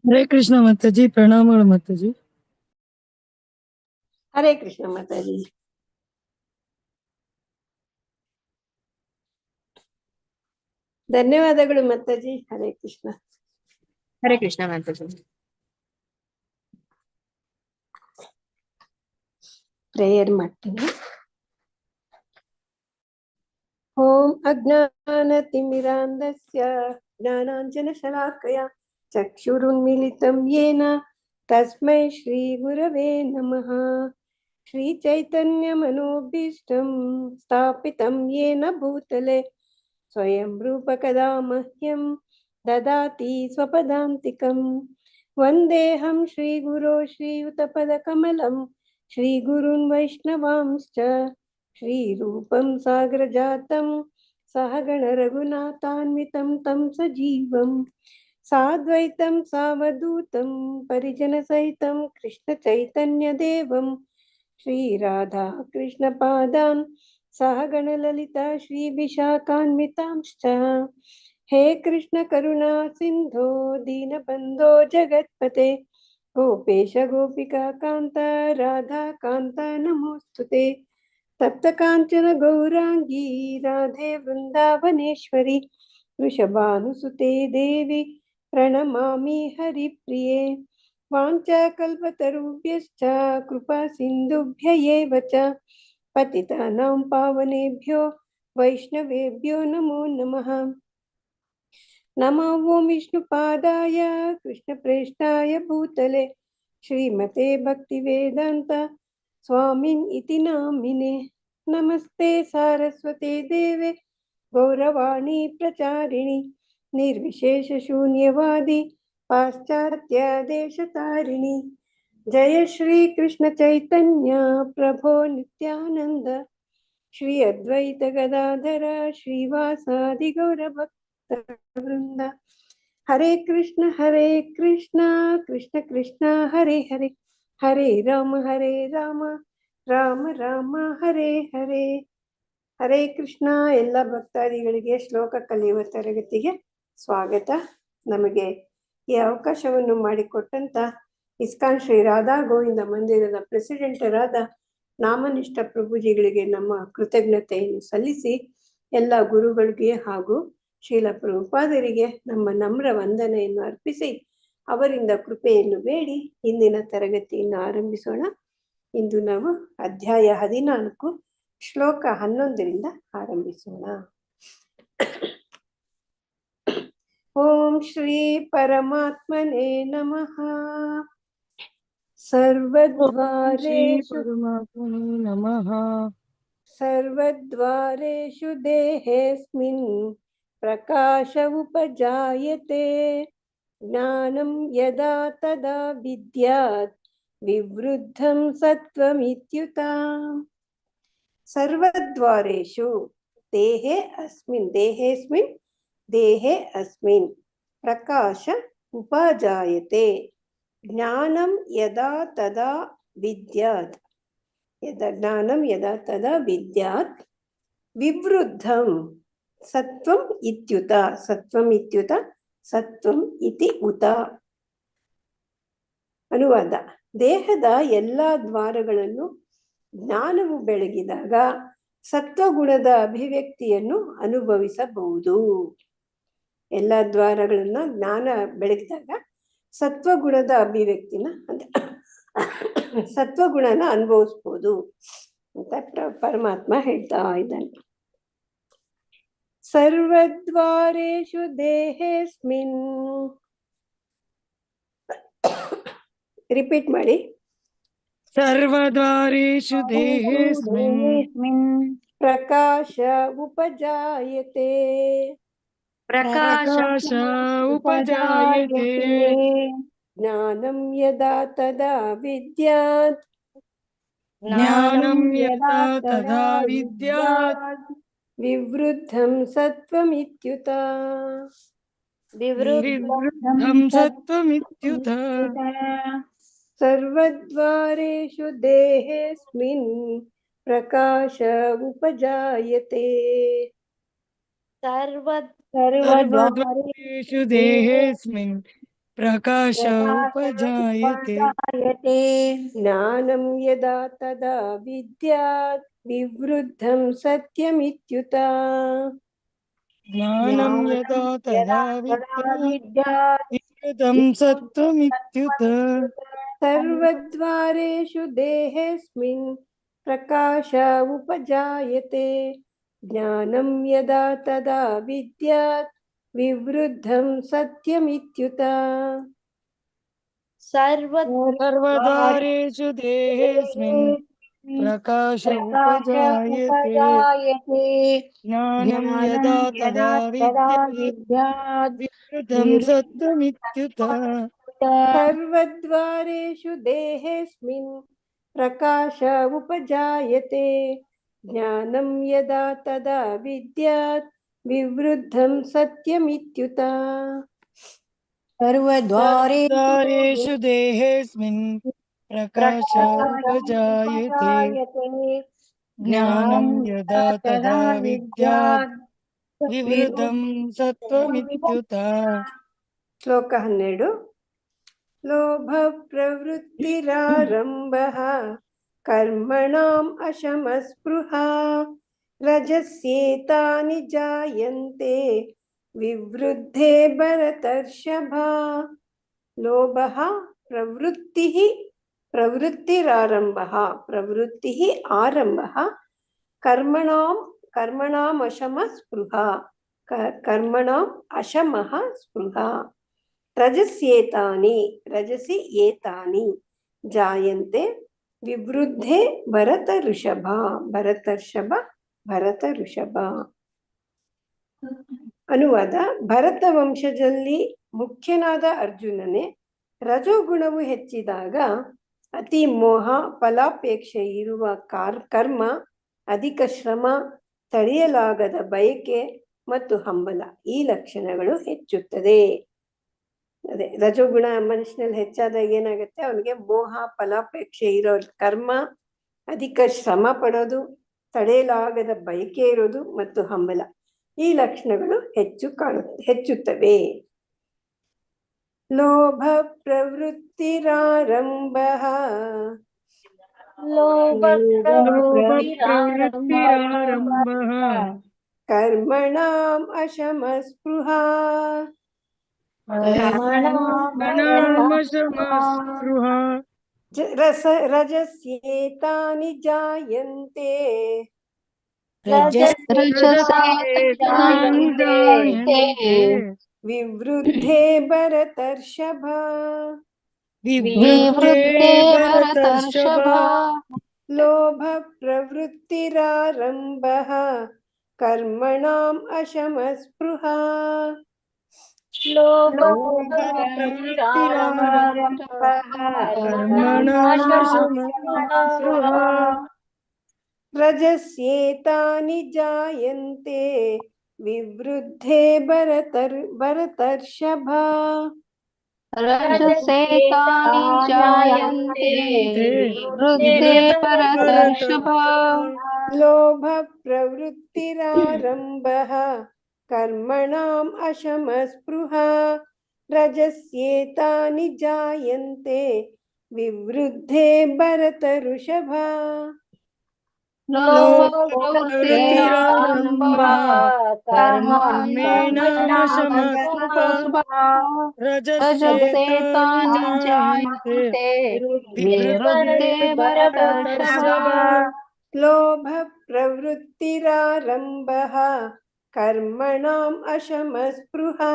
ಹರೇ ಕೃಷ್ಣ ಮಾತಾಜಿ, ಪ್ರಣಾಮಗಳು ಮಾತಾಜಿ. ಹರೇ ಕೃಷ್ಣ ಮಾತಾಜಿ. ಧನ್ಯವಾದಗಳು ಮಾತಾಜಿ. ಹರೇ ಕೃಷ್ಣ. ಹರೇ ಕೃಷ್ಣ ಮಾತಾಜಿ. ಪ್ರೇಯರ್ ಮಾಡ್ತೀನಿ. ಓಂ ಅಜ್ಞಾನತಿಮಿರಾಂಧಸ್ಯ ಜ್ಞಾನಾಂಜನಶಲಾಕಯ ಚಕ್ಷುರುನ್ಮಿಲಿತಂ ಯೇನ ತಸ್ಮೈ ಶ್ರೀ ಗುರವೇ ನಮಃ. ಶ್ರೀ ಚೈತನ್ಯ ಮನೋಭೀಷ್ಟಂ ಸ್ಥಾಪಿತಂ ಯೇನ ಭೂತಲೆ ಸ್ವಯಂ ರೂಪ ಕದಾ ಮಹ್ಯಂ ದದಾತಿ ಸ್ವಪದಾಂತಿಕಂ. ವಂದೇಹಂ ಶ್ರೀ ಗುರೋ ಶ್ರೀಯುತಪದ ಕಮಲಂ ಶ್ರೀ ಗುರುನ್ ವೈಷ್ಣವಾಂಶ್ಚ ಶ್ರೀ ರೂಪಂ ಸಾಗರ ಜಾತಂ ಸಹಗಣ ರಘುನಾಥಾನ್ವಿತಂ ತಂ ಸಜೀವಂ ಸಾದ್ವೈತಂ ಸಾವಧೂತಂ ಪರಿಜನ ಸಹಿತಂ ಕೃಷ್ಣ ಚೈತನ್ಯ ದೇವಂ ಶ್ರೀ ರಾಧಾ ಕೃಷ್ಣ ಪಾದಾನ್ ಸಹಗಣ ಲಲಿತಾ ಶ್ರೀ ವಿಶಾಖಾನ್ವಿತಾಂಶ್ಚ. ಹೇ ಕೃಷ್ಣ ಕರುಣಾ ಸಿಂಧೋ ದೀನಬಂಧೋ ಜಗತ್ಪತೆ ಗೋಪೇಶ ಗೋಪಿಕಾ ಕಾಂತ ರಾಧಾ ಕಾಂತ ನಮೋಸ್ತುತೆ. ತಪ್ತ ಕಾಂಚನ ಗೌರಾಂಗಿ ರಾಧೆ ವೃಂದಾವನೇಶ್ವರಿ ವೃಷಭಾನುಸುತೆ ದೇವಿ ಪ್ರಣಮಾಮಿ ಹರಿಪ್ರಿಯೆ. ವಾಂಛಾಕಲ್ಪತರುಭ್ಯಶ್ಚ ಕೃಪಾ ಸಿಂಧುಭ್ಯ ಏವ ಚ ಪತಿತಾನಾಂ ಪಾವನೇಭ್ಯೋ ವೈಷ್ಣವೇಭ್ಯೋ ನಮೋ ನಮಃ. ನಮೋ ಓಂ ವಿಷ್ಣುಪಾದಾಯ ಕೃಷ್ಣಪ್ರೇಷ್ಠಾಯ ಭೂತಲೆ ಶ್ರೀಮತೆ ಭಕ್ತಿವೇದಾಂತ ಸ್ವಾಮಿನ್ ಇತಿ ನಾಮಿನೆ. ನಮಸ್ತೆ ಸಾರಸ್ವತೆ ದೇವೆ ಗೌರವಾಣಿ ಪ್ರಚಾರಿಣಿ ನಿರ್ವಿಶೇಷ ಶೂನ್ಯವಾದಿ ಪಾಶ್ಚಾತ್ಯ ದೇಶತಾರಿಣಿ. ಜಯ ಶ್ರೀ ಕೃಷ್ಣ ಚೈತನ್ಯ ಪ್ರಭೋ ನಿತ್ಯಾನಂದ ಶ್ರೀ ಅದ್ವೈತ ಗದಾಧರ ಶ್ರೀವಾಸಾದಿ ಗೌರ ಭಕ್ತ ವೃಂದ. ಹರೇ ಕೃಷ್ಣ ಕೃಷ್ಣ ಕೃಷ್ಣ ಹರೇ ಹರೇ ಹರೇ ರಾಮ ರಾಮ ರಾಮ ಹರೇ ಹರೇ. ಹರೇ ಕೃಷ್ಣ. ಎಲ್ಲ ಭಕ್ತಾದಿಗಳಿಗೆ ಶ್ಲೋಕ ಕಲಿಯುವ ತರಗತಿಗೆ ಸ್ವಾಗತ. ನಮಗೆ ಈ ಅವಕಾಶವನ್ನು ಮಾಡಿಕೊಟ್ಟಂತ ಇಸ್ಕಾನ್ ಶ್ರೀ ರಾಧಾ ಗೋವಿಂದ ಮಂದಿರದ ಪ್ರೆಸಿಡೆಂಟರಾದ ನಾಮನಿಷ್ಠ ಪ್ರಭುಜಿಗಳಿಗೆ ನಮ್ಮ ಕೃತಜ್ಞತೆಯನ್ನು ಸಲ್ಲಿಸಿ, ಎಲ್ಲ ಗುರುಗಳಿಗೆ ಹಾಗೂ ಶ್ರೀಲ ಪ್ರಭುಪಾದರಿಗೆ ನಮ್ಮ ನಮ್ರ ವಂದನೆಯನ್ನು ಅರ್ಪಿಸಿ ಅವರಿಂದ ಕೃಪೆಯನ್ನು ಬೇಡಿ ಇಂದಿನ ತರಗತಿಯನ್ನು ಆರಂಭಿಸೋಣ. ಇಂದು ನಾವು ಅಧ್ಯಾಯ 14 ಶ್ಲೋಕ 11ರಿಂದ ಆರಂಭಿಸೋಣ. ಓಂ ಶ್ರೀ ಪರಮಾತ್ಮನೇ ನಮಃ. ಸರ್ವದ್ವಾರೇಷು ನಮಃ. ಸರ್ವದ್ವಾರೇಷು ದೇಹೇಸ್ಮಿನ್ ಪ್ರಕಾಶ ಉಪಜಾಯತೆ ಜ್ಞಾನಂ ಯದಾ ತದಾ ವಿದ್ಯಾತ್ ವಿವೃದ್ಧಂ ಸತ್ವಮಿತ್ಯುತ. ಸರ್ವದ್ವಾರೇಷು ದೇಹೇ ಅಸ್ಮಿನ್ ಪ್ರಕಾಶ ಉಪಜಾಯತೆ ಜ್ಞಾನಂ ಯದಾ ತದಾ ವಿದ್ಯಾತ್ ವಿವೃದ್ಧಂ ಸತ್ವಂ ಇತ್ಯುತ. ಸತ್ವಂ ಇತಿ ಉತ. ಅನುವಾದ: ದೇಹದ ಎಲ್ಲಾ ದ್ವಾರಗಳನ್ನು ಜ್ಞಾನವು ಬೆಳಗಿದಾಗ ಸತ್ವಗುಣದ ಅಭಿವ್ಯಕ್ತಿಯನ್ನು ಅನುಭವಿಸಬಹುದು. ಎಲ್ಲ ದ್ವಾರಗಳನ್ನ ಜ್ಞಾನ ಬೆಳಗಿದಾಗ ಸತ್ವಗುಣದ ಅಭಿವ್ಯಕ್ತಿನ ಸತ್ವಗುಣನ ಅನುಭವಿಸ್ಬೋದು ಅಂತ ಪರಮಾತ್ಮ ಹೇಳ್ತಾ ಇದ್ದಾನೆ. ಸರ್ವದ್ವಾರೇಷು ದೇಹೇಸ್ಮಿನ್. ರಿಪೀಟ್ ಮಾಡಿ. ಸರ್ವದ್ವಾರೇಷು ದೇಹೇಸ್ಮಿನ್ ಪ್ರಕಾಶ ಉಪಜಾಯತೆ ಜ್ಞಾನಂ ಯದಾ ತದಾ ವಿದ್ಯಾತ್ ವಿವೃದ್ಧಂ ಸತ್ವಮಿತ್ಯುತ. ಸರ್ವದ್ವಾರೇಷು ದೇಹೇಸ್ಮಿನ್ ಪ್ರಕಾಶ ಉಪಜಾಯತೆ. ಸರ್ವದ್ವಾರೇಷು ದೇಹೇಸ್ಮಿನ್ प्रकाश उपजायते ज्ञानं यदा तदा विद्यात् विवृद्धं सत्यमित्युत ज्ञानं यदा तदा विद्यात् विवृतं सत्त्वमित्युत सर्वद्वारेषु देहेऽस्मिन् प्रकाश उपजायते ज्ञानं यदा तदा विद्यात् विवृद्धं सत्यमित्युत सर्वद्वारेषु देहेऽस्मिन् प्रकाश उपजायते ज्ञानं यदा तदा विद्यात् विवृतं सत्त्वमित्युत सर्वद्वारेषु देहेऽस्मिन् प्रकाश उपजायते ज्ञानं यदा तदा विद्यात् विवृद्धं सत्यमित्युत सर्वद्वारेषु देहेऽस्मिन् प्रकाश उपजायते ज्ञानं यदा तदा विद्यात् विवृतं सत्त्वमित्युत श्लोक 12 लोभप्रवृत्तिरारम्भः कर्मणाम् अशमस्पृहा रजस्येतानि जायन्ते विवृद्धे भरतर्षभा लोभः प्रवृत्तिरारम्भः प्रवृत्तिः आरम्भः कर्मणाम् अशमस्पृहा कर्मणाम् अशमः स्पृहा रजस्येतानि रजसि एतानि जायन्ते विवृद्धे ಭರತಋಷಭ ಅನುವಾದ ಭರತ ವಂಶದಲ್ಲಿ ಮುಖ್ಯನಾದ ಅರ್ಜುನನೇ ರಜೋಗುಣವು ಹೆಚ್ಚಿದಾಗ ಅತಿ ಮೋಹ ಫಲಾಪೇಕ್ಷೆ ಇರುವ ಕರ್ಮ ಅಧಿಕ ಶ್ರಮ ತಡೆಯಲಾಗದ ಬಯಕೆ ಮತ್ತು ಹಂಬಲ ಈ ಲಕ್ಷಣಗಳು ಹೆಚ್ಚುತ್ತದೆ ಅದೇ ರಜೋಗುಣ ಮನುಷ್ಯನಲ್ಲಿ ಹೆಚ್ಚಾದಾಗ ಏನಾಗುತ್ತೆ ಅವನಿಗೆ ಮೋಹ ಫಲಾಪೇಕ್ಷೆ ಇರೋ ಕರ್ಮ ಅಧಿಕ ಶ್ರಮ ಪಡೋದು ತಡೆಯಲಾಗದ ಬಯಕೆ ಇರೋದು ಮತ್ತು ಹಂಬಲ ಈ ಲಕ್ಷಣಗಳು ಹೆಚ್ಚುತ್ತವೆ ಲೋಭ ಪ್ರವೃತ್ತಿರಾರಂಭಃ ಪ್ರವೃತ್ತಿರಾರಂಭಃ ಕರ್ಮಣಾಂ ಅಶಮಸ್ಪೃಹಾ कर्मणामशमस्पृहा रजस्येतानि जायन्ते रजस्येतानि जायन्ते विवृद्धे भरतर्षभ विवृद्धे भरतर्षभ लोभ प्रवृत्तिरारम्भः कर्मणाम् अशमस्पृहा रजस्येतानि जायन्ते विवृद्धे भरतर्षभ लोभ प्रवृत्तिरारम्भः कर्मणाम् अशमस्पृहा रजस्येतानि जायन्ते विवृद्धे भरतऋषभ रजस्येतानि जायन्ते विवृद्धे भरतर्षभ लोभ प्रवृत्तिरारम्भः कर्मणाम् अशमस्पृहा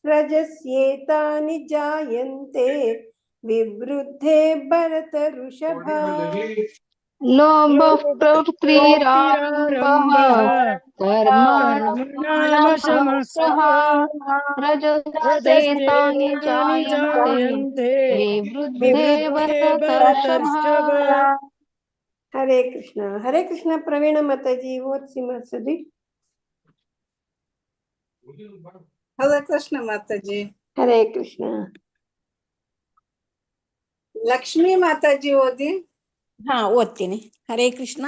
रजस्येतानि जायन्ते विवृद्धे भरतऋषभ लोभ प्रवृत्तिरारम्भः कर्मणामशमस्पृहा रजस्येतानि जायन्ते विवृद्धे भरतर्षभ हरे कृष्ण प्रवीण माताजी ओदिಸಿ ಮಾತಾಡಿ ಹರೇ ಕೃಷ್ಣ ಮಾತಾಜಿ. हरे कृष्ण ಲಕ್ಷ್ಮೀ ಮಾತಾಜಿ ಓದಿ. ಓದ್ತೀನಿ. ಹರೇ ಕೃಷ್ಣ.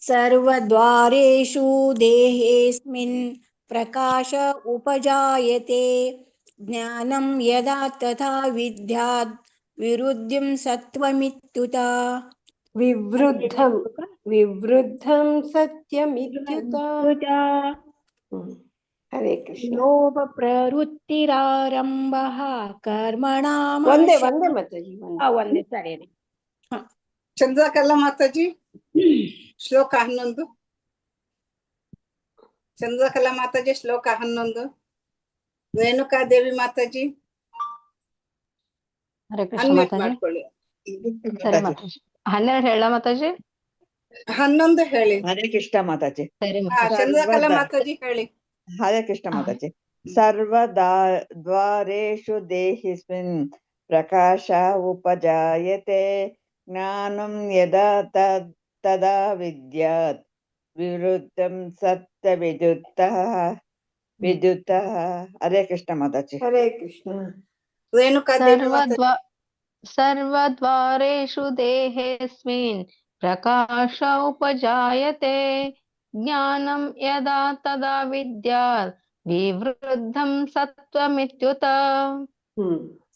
ಸರ್ವದ್ವಾರೇಷು ದೇಹೇಸ್ಮಿನ್ ಪ್ರಕಾಶ ಉಪಜಾಯತೆ ಜ್ಞಾನಂ ಯದಾ ತಥಾ ವಿದ್ಯಾತ್ ವಿರುದ್ಧಿಂ ಸತ್ವಮಿತ್ಯುತ. ವಿವೃದ್ಧಂ ವಿವೃದ್ಧಂ ಸತ್ಯಮಿತ್ಯುತ. ಹರೇ ಕೃಷ್ಣ. ಲೋಭ ಪ್ರವೃತ್ತಿರಾರಂಭಃ ಕರ್ಮಣಾಂ ಒಂದೇ ಮಾತಾಜಿ ಒಂದೇ ಸರಿ ರೀ. ಚಂದ್ರಕಲಾ ಮಾತಾಜಿ ಶ್ಲೋಕ 11. ಚಂದ್ರಕಲಾ ಮಾತಾಜಿ ಶ್ಲೋಕ 11. ರೇಣುಕಾದೇವಿ ಮಾತಾಜಿ ಹರೇ ಕೃಷ್ಣ ಅನ್ಮ್ಯೂಟ್ ಮಾತಾಜಿ. ಮಾಡ್ಕೊಳ್ಳಿ. ಸರಿ ಮಾತಾಜಿ. 12 ಹೇಳ ಮಾತಾಜಿ. 11 ಹೇಳಿ. ಹರೇ ಕೃಷ್ಣ ಮಾತಾಜಿ. ಸರಿ ಹಾ, ಮಾತಾಜಿ. ಚಂದ್ರಕಲಾ ಮಾತಾಜಿ ಹೇಳಿ. ಹರೇ ಕೃಷ್ಣ ಮಾತಾಜಿ. ಸರ್ವದ್ವಾರೇಷು ದೇಹಿಸ್ಮಿನ್ ಪ್ರಕಾಶ ಉಪಜಾಯತೆ ಜ್ಞಾನಂ ಯದಾ ತದಾ ವಿದ್ಯಾತ್ ವಿರುದ್ಧಂ ಸತ್ಯವಿದ್ಯುತ್ತಃ. ಹರೇ ಕೃಷ್ಣ ಮಾತಾಜಿ. ಹರೇ ಕೃಷ್ಣ. ರೇಣುಕಾದೇವಿ ಮಾತಾಜಿ. ಸರ್ವದ್ವಾರೇಷು ದೇಹೇಸ್ಮಿನ್ ಪ್ರಕಾಶ ಉಪಜಾಯತೆ ಜ್ಞಾನಂ ಯದಾ ತದಾ ವಿದ್ಯಾತ್ ವಿವೃದ್ಧಂ ಸತ್ವಮಿತ್ಯುತ.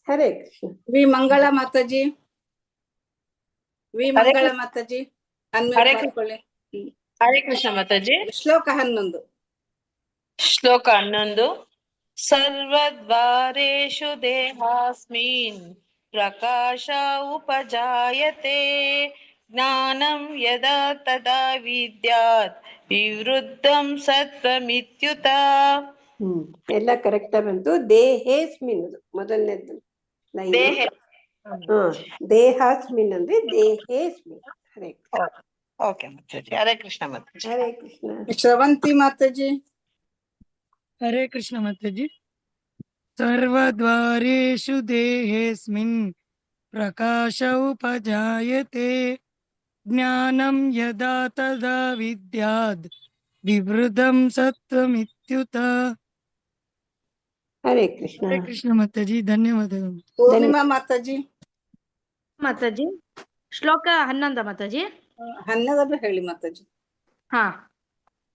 Hare Krishna. V Mangala Mataji. V Mangala Mataji unmute ಮಾಡ್ಕೊಳ್ಳಿ. ಹರೇ ಕೃಷ್ಣ ಮಾತಾಜಿ. ಶ್ಲೋಕ 11. ಶ್ಲೋಕ 11. ಸರ್ವದ್ವಾರೇಷು ದೇಹಾಸ್ಮಿನ್ ಪ್ರಕಾಶ ಉಪಜಾಯತೆ ಜ್ಞಾನಂ ಯದಾ ತದಾ ವಿದ್ಯಾತ್ ವಿವೃದ್ಧಂ ಸತ್ವಮಿತ್ಯುತ. ಎಲ್ಲ ಕರೆಕ್ಟ್ ಬಂತು. ದೇಹೇಸ್ಮಿನ್ ಮೊದಲನೇದ್ದು ದೇಹ. ದೇಹಾಸ್ಮಿನ್ ಅಂದ್ರೆ ದೇಹೇಸ್ಮಿನ್. ಹರೇ ಕೃಷ್ಣ. ಓಕೆ ಮಾತಾಜಿ. ಹರೇ ಕೃಷ್ಣ ಮಾತಾಜಿ. ಹರೇ ಕೃಷ್ಣ. ಶ್ರವಂತಿ ಮಾತಾಜಿ. ಹರೇ ಕೃಷ್ಣ ಮಾತಾಜಿ. ಸರ್ವದ್ವಾರೇಷು ದೇಹೇಸ್ಮಿನ್ ಪ್ರಕಾಶ ಉಪಜಾಯತೆ ಜ್ಞಾನಂ ಯದಾ ತದಾ ವಿದ್ಯಾದ್ ವಿವೃದ್ಧಂ ಸತ್ವಮಿತ್ಯುತ. ಹರೇ ಕೃಷ್ಣ. ಹರೇ ಕೃಷ್ಣ ಮಾತಾಜಿ. ಧನ್ಯವಾದಗಳು. ಪೂರ್ಣಿಮಾ ಮಾತಾಜಿ. ಮಾತಾಜಿ ಶ್ಲೋಕ 11 ಮಾತಾಜಿ. 12 ಹೇಳಿ ಮಾತಾಜಿ. ಹಾ.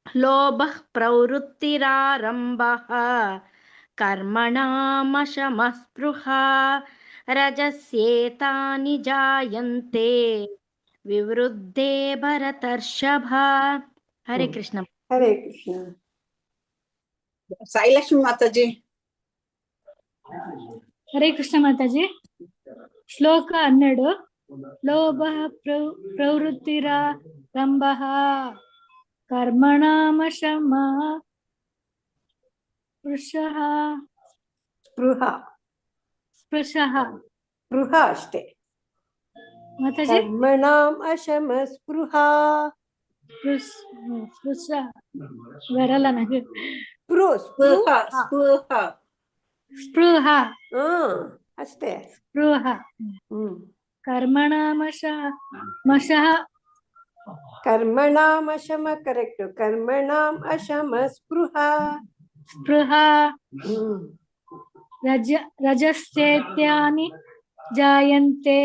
ಲೋಭ ಪ್ರವೃತ್ತಿರಾರಂಭಃ ಕರ್ಮಣಾಮಶಮಃ ಸ್ಪೃಹಾ ರಜಸ್ಯೇತಾನಿ ಜಾಯಂತೆ ವಿವೃದ್ಧೇ ಭರತರ್ಷಭ. ಹರೇ ಕೃಷ್ಣ. ಹರೇ ಕೃಷ್ಣ. ಸಾಯಿಲಕ್ಷ್ಮಿ ಮಾತಾಜಿ. ಹರೇ ಕೃಷ್ಣ ಮಾತಾಜಿ. ಶ್ಲೋಕ 12. ಲೋಭ ಪ್ರವೃತ್ತಿರಾರಂಭಃ ಕರ್ಮಣಾಮಶಮಃ ಸ್ಪೃಹ ಅಷ್ಟೇ. ಮಾತಾಜಿ. ಕರ್ಮಣಾಂ ಅಶಮ ಸ್ಪೃಹ. ಬರಲ್ಲ ನನಗೆ. ಸ್ಪೃಹ ಸ್ಪೃಹ ಅಷ್ಟೇ. ಸ್ಪೃಹ ಕರ್ಮಣಾಂ ಅಶಮ ಕರೆಕ್ಟ್. ಕರ್ಮಣಾಂ ಅಶಮ ಸ್ಪೃಹ. ರಜಸ್ಯೇತಾನಿ ಜಾಯಂತೆ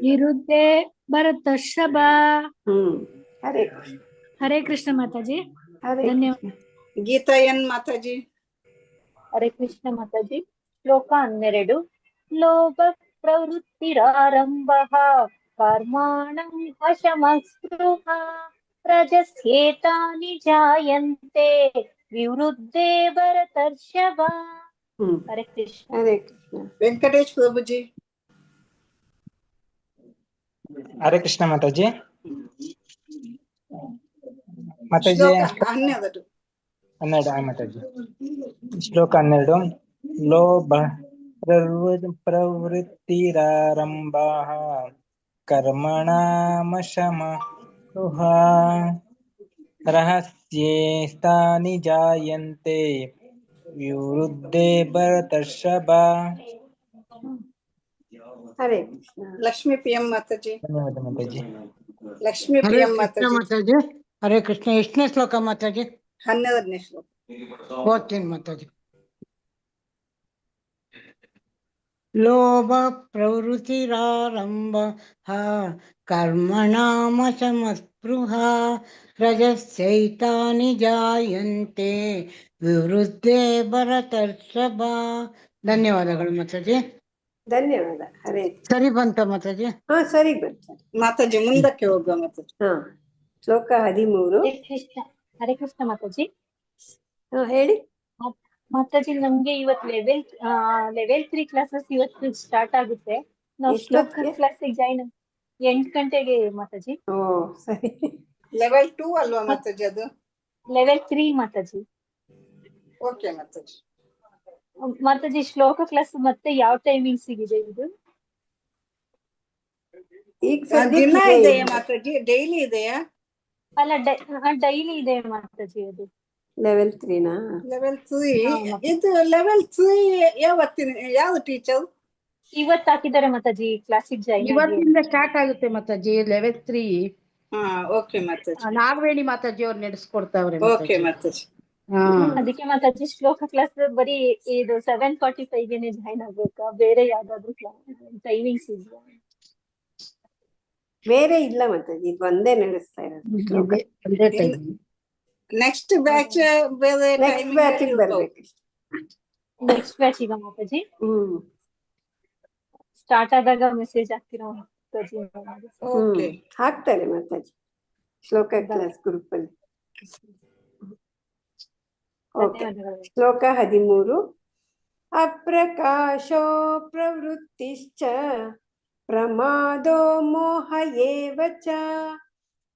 ವಿರುದ್ಧೇ ಭರತರ್ಷಭ. ಹರೇ ಕೃಷ್ಣ. ಹರೇ ಕೃಷ್ಣ ಮಾತಾಜಿ. ಹರೇ ಧನ್ಯವಾದ. ಗೀತಾ ಎನ್ ಮಾತಾಜಿ. ಹರೇ ಕೃಷ್ಣ ಮಾತಾಜಿ. ಶ್ಲೋಕ 12. ಲೋಭ ಪ್ರವೃತ್ತಿರಾರಂಭಃ ಕರ್ಮಾಣಂ ಅಶಮಃ ಸ್ಪೃಹಾ ರಜಸ್ಯೇತಾನಿ ಜಾಯಂತೆ ವಿವೃದ್ಧೇ ಭರತರ್ಷಭ. ಹರೇ ಕೃಷ್ಣ. ಹರೇ ಕೃಷ್ಣ. ವೆಂಕಟೇಶ್ ಪ್ರಭುಜಿ. ಹರೇ ಕೃಷ್ಣ ಮಾತಾಜಿ. ಮಾತಾಜಿ ಶ್ಲೋಕ 12. 12 ಮಾತಾಜಿ. ಶ್ಲೋಕ 12. ಲೋಭ ಪ್ರವೃತ್ತಿರಾರಂಭಃ ಕರ್ಮಣಾಮಶಮಃ ಸ್ಪೃಹಾ ರಹಸ್ಯೇತಾನಿ ಜಾಯಂತೆ ವಿವೃದ್ಧೇ ಭರತರ್ಷಭ. ಹರೇ ಕೃಷ್ಣ. ಲಕ್ಷ್ಮೀ PM ಮಾತಾಜಿ. ಧನ್ಯವಾದ ಮಾತಾಜಿ. ಲಕ್ಷ್ಮೀ PM ಮಾತಾಜಿ. ಹರೇ ಕೃಷ್ಣ. ಎಷ್ಟನೇ ಶ್ಲೋಕ ಮಾತಾಜಿ? 12ನೇ ಶ್ಲೋಕ. ಓದ್ತೀನಿ ಮಾತಾಜಿ. ಲೋಭ ಪ್ರವೃತ್ತಿರಾರಂಭಃ ಕರ್ಮಣಾಮಶಮಸ್ಪೃಹಾ ರಜಸ್ಯೈತಾನಿ ಜಾಯಂತೆ ವಿವೃದ್ಧೇ ಭರತರ್ಷಭ. ಧನ್ಯವಾದಗಳು ಮಾತಾಜಿ. ಧನ್ಯವಾದ. ಹರೇ ಸರಿ ಬಂತ ಮಾತಾಜಿ? ಹಾ ಸರಿ ಬರ್ತಾರೆ. ಮಾತಾಜಿ ಮುಂದಕ್ಕೆ ಹೋಗುವ ಮಾತಾಜಿ. ಹಾ ಶ್ಲೋಕ 13. ಹರೇ ಕೃಷ್ಣ ಮಾತಾಜಿ. ಹಾ ಹೇಳಿ ಮಾತಾಜಿ, ನಮ್ಗೆ ಇವತ್ತು ಲೆವೆಲ್ 3 ಕ್ಲಾಸಸ್ ಇವತ್ತು ಸ್ಟಾರ್ಟ್ ಆಗುತ್ತೆ. ನಾವು ಶ್ಲೋಕ ಎಷ್ಟೊತ್ತಿಗೆ? ಕ್ಲಾಸಿಗೆ ಜಾಯಿನ್ 8 ಗಂಟೆಗೆ ಮಾತಾಜಿ. ಓ ಸರಿ. ಲೆವೆಲ್ 2 ಅಲ್ವಾ ಮಾತಾಜಿ ಅದು? ಲೆವೆಲ್ 3 ಮಾತಾಜಿ. ಓಕೆ ಮಾತಾಜಿ. ಮಾತಾಜಿ ಶ್ಲೋಕ ಕ್ಲಾಸ್ ಮತ್ತೆ ಯಾವ ಟೈಮಿಂಗ್ಸ್ ಇದೆ ಇದು? ಈಗ ದಿನ ಸದ್ಯಕ್ಕೆ ಇದೆಯಾ ಮಾತಾಜಿ? ಡೈಲಿ ಇದೆಯಾ? ಅಲ್ಲ, ಡೈಲಿ ಇದೆ ಮಾತಾಜಿ ಅದು. ಲೆವೆಲ್ 3ನಾ? ಲೆವೆಲ್ 3 ಹಾ, ಮಾತಾಜಿ. ಇದು ಲೆವೆಲ್ 3 ಯಾವತ್ತಿನ ಯಾವ ಟೀಚರ್? ಇವತ್ತು ಹಾಕಿದ್ದಾರೆ ಮಾತಾಜಿ ಕ್ಲಾಸಿಗೆ ಜಾಯಿನ್ ಆಗಿ. ಇವತ್ತಿಂದ ಸ್ಟಾರ್ಟ್ ಆಗುತ್ತೆ ಮಾತಾಜಿ ಲೆವೆಲ್ 3. ಹಾ ಓಕೆ ಮಾತಾಜಿ. ನಾಗವೇಣಿ ಮಾತಾಜಿ ಅವ್ರು ನಡೆಸ್ಕೊಡ್ತಾವ್ರೆ ಓಕೆ ಮಾತಾಜಿ. ಹಾ ಅದಕ್ಕೆ ಮಾತಾಜಿ ಶ್ಲೋಕ ಕ್ಲಾಸ್ ಬರೀ ಇದು 7:45ಗೆ ಜಾಯಿನ್ ಆಗ್ಬೇಕಾ? ಬೇರೆ ಯಾವ್ದಾದ್ರು ಟೈಮಿಂಗ್ಸ್ ಇದೆಯಾ? ಬೇರೆ ಇಲ್ಲ ಮಾತಾಜಿ, ಇದು ಒಂದೇ ನಡೆಸ್ತಾ ಇರೋದು ಶ್ಲೋಕ. ಒಂದೇ ಟೈಮ್. ನೆಕ್ಸ್ಟ್ ಬ್ಯಾಚ್ ಬೇರೆ ನೆಕ್ಸ್ಟ್ ಬ್ಯಾಚ್ ಬರ್ಬೇಕು. ನೆಕ್ಸ್ಟ್ ಬ್ಯಾಚ್ ಈಗ ಮಾತಾಜಿ ಸ್ಟಾರ್ಟ್ ಆದಾಗ ಮೆಸೇಜ್ ಹಾಕ್ತಿರೋ ಮಾತಾಜಿ? ಓಕೆ ಹಾಕ್ತಾರೆ ಮಾತಾಜಿ ಶ್ಲೋಕ ಕ್ಲಾಸ್ ಗ್ರೂಪ್ ಅಲ್ಲಿ. ಓಕೆ. ಶ್ಲೋಕ 13. ಅಪ್ರಕಾಶೋ ಪ್ರವೃತ್ತಿಶ್ಚ ಪ್ರಮಾದೋ ಮೋಹ ಏವ ಚ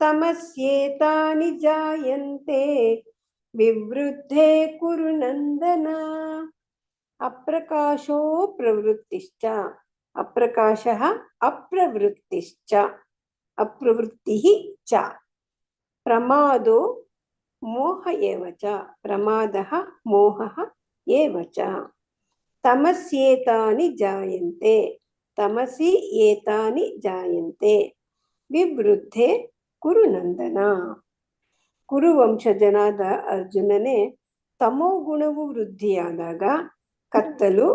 ತಮಸ್ಯೇತಾನಿ ಜಾಯಂತೆ ವಿವೃದ್ಧೇ ಕುರು ನಂದನ. ಅಪ್ರಕಾಶೋ ಪ್ರವೃತ್ತಿಶ್ಚ. ಅಪ್ರಕಾಶಃ ಅಪ್ರವೃತ್ತಿಶ್ಚ ಅಪ್ರವೃತ್ತಿಃ ಚ ಪ್ರಮಾದೋ ಮೋಹ ಏವ ಚ ಪ್ರಮಾದಃ ಮೋಹಃ ಏವ ಚ ತಮಸ್ಯೇತಾನಿ ಜಾಯಂತೆ ತಮಸಿ ಏತಾನಿ ಜಾಯಂತೆ ವಿವೃದ್ಧೆ ಕುರು ನಂದನ. ಕುರುವಂಶಜನಾದ ಅರ್ಜುನನೇ, ತಮೋ ಗುಣವು ವೃದ್ಧಿಯಾದಾಗ ಕತ್ತಲು,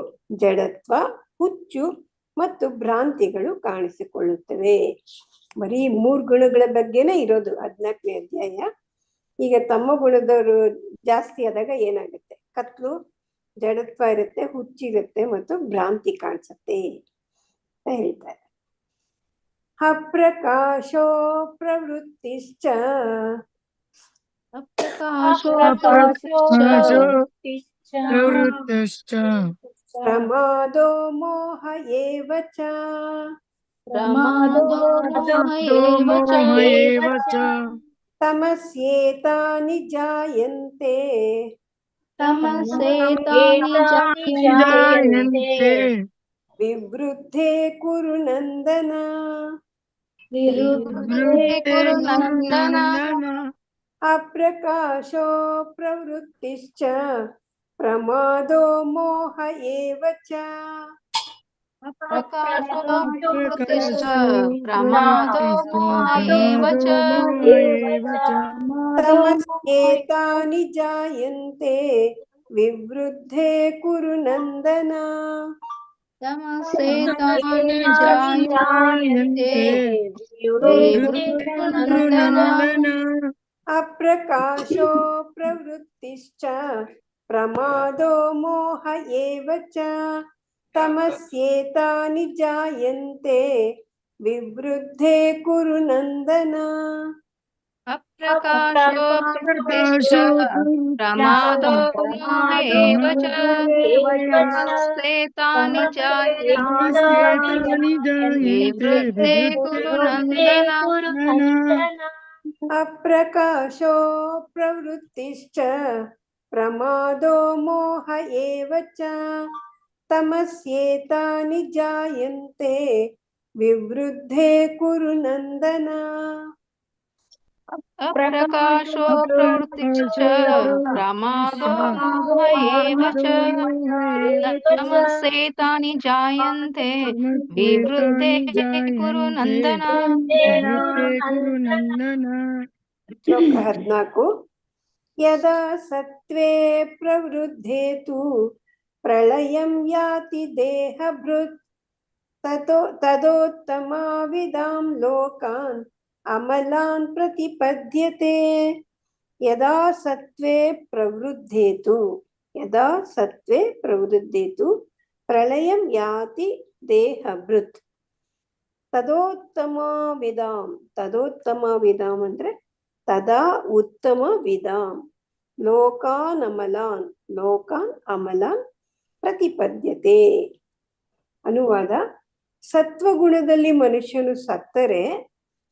ಜಡತ್ವ, ಹುಚ್ಚು ಮತ್ತು ಭ್ರಾಂತಿಗಳು ಕಾಣಿಸಿಕೊಳ್ಳುತ್ತವೆ. ಬರೀ 3 ಗುಣಗಳ ಬಗ್ಗೆನೇ ಇರೋದು 14ನೇ ಅಧ್ಯಾಯ. ಈಗ ತಮ್ಮ ಗುಣದವರು ಜಾಸ್ತಿ ಆದಾಗ ಏನಾಗುತ್ತೆ? ಕತ್ಲು, ಜಡತ್ವ ಇರುತ್ತೆ, ಹುಚ್ಚಿರುತ್ತೆ ಮತ್ತು ಭ್ರಾಂತಿ ಕಾಣಿಸುತ್ತೆ ಅಂತ ಹೇಳ್ತಾರೆ. ಅಪ್ರಕಾಶೋ ಪ್ರವೃತ್ತಿಶ್ಚ ಪ್ರಮಾದೋ ಮೋಹ ಏವ ಚ ತಮಸ್ಯೇತಾನಿ ಜಾಯಂತೆ ವಿವೃದ್ಧೇ ಕುರು ನಂದನ. ಅಪ್ರಕಾಶೋ ಪ್ರವೃತ್ತಿಶ್ಚ ಪ್ರಮಾದೋ ಮೋಹ ಏವ ಚ ತಮಸ್ಯೇತಾನಿ ಜಾಯಂತೆ ವಿವೃದ್ಧೇ ಕುರು ನಂದನ. ಅಪ್ರಕಾಶೋ ಪ್ರವೃತ್ತಿಶ್ಚ ಪ್ರಮಾದೋ ಮೋಹ ಏವ ಚ ತಮಸ್ಯೇತಾನಿ ಜಾಯಂತೆ ವಿವೃದ್ಧೇ ಕುರು ನಂದನ. ಅಪ್ರಕಾಶೋ ಪ್ರವೃತ್ತಿಶ್ಚ ಪ್ರಮಾದೋ ಮೋಹ ಏವ ಚ ತಮಸ್ಯೇತಾನಿ ಜಾಯಂತೆ ವಿವೃದ್ಧೇ ಕುರು ನಂದನ. ಅಪ್ರಕಾಶೋ ಪ್ರವೃತ್ತಿಶ್ಚ ಪ್ರಮಾದೋ ಮೋಹ ಏವ ಚ ತಮಸ್ಯೇತಾನಿ ಜಾಯಂತೆ ವಿವೃದ್ಧೇ ಕುರು ನಂದನ. ಅಪ್ರಕಾಶೋ ಪ್ರವೃತ್ತಿಶ್ಚ ಪ್ರಮಾದೋ ಮೋಹ ಏವ ಚ ತಮಸ್ಯೇತಾನಿ ಜಾಯಂತೆ ವಿವೃದ್ಧೇ ಕುರು ನಂದನ. ಶ್ಲೋಕ 14. ಯದಾ ಸತ್ವೇ ಪ್ರವೃದ್ಧೇ ತು ಪ್ರಳಯಂ ಯಾತಿ ದೇಹಭೃತ್ ತದೋತ್ತಮಾವಿದಾಂ ಲೋಕಾನ್ ಅಮಲಾನ್ ಪ್ರತಿಪದ್ಯತೆ. ಯದಾ ಸತ್ವೇ ಪ್ರವೃದ್ಧೇತು ಯದಾ ಸತ್ವೇ ಪ್ರವೃದ್ಧೇತು ಪ್ರಳಯಂ ಯಾತಿ ದೇಹಭೃತ್ ತದೋತ್ತಮ ವಿಧಾಂ ಅಂದ್ರೆ ತದಾ ಉತ್ತಮ ವಿಧಾಂ ಲೋಕಾನ್ ಅಮಲಾನ್ ಪ್ರತಿಪದ್ಯತೆ. ಅನುವಾದ: ಸತ್ವಗುಣದಲ್ಲಿ ಮನುಷ್ಯನು ಸತ್ತರೆ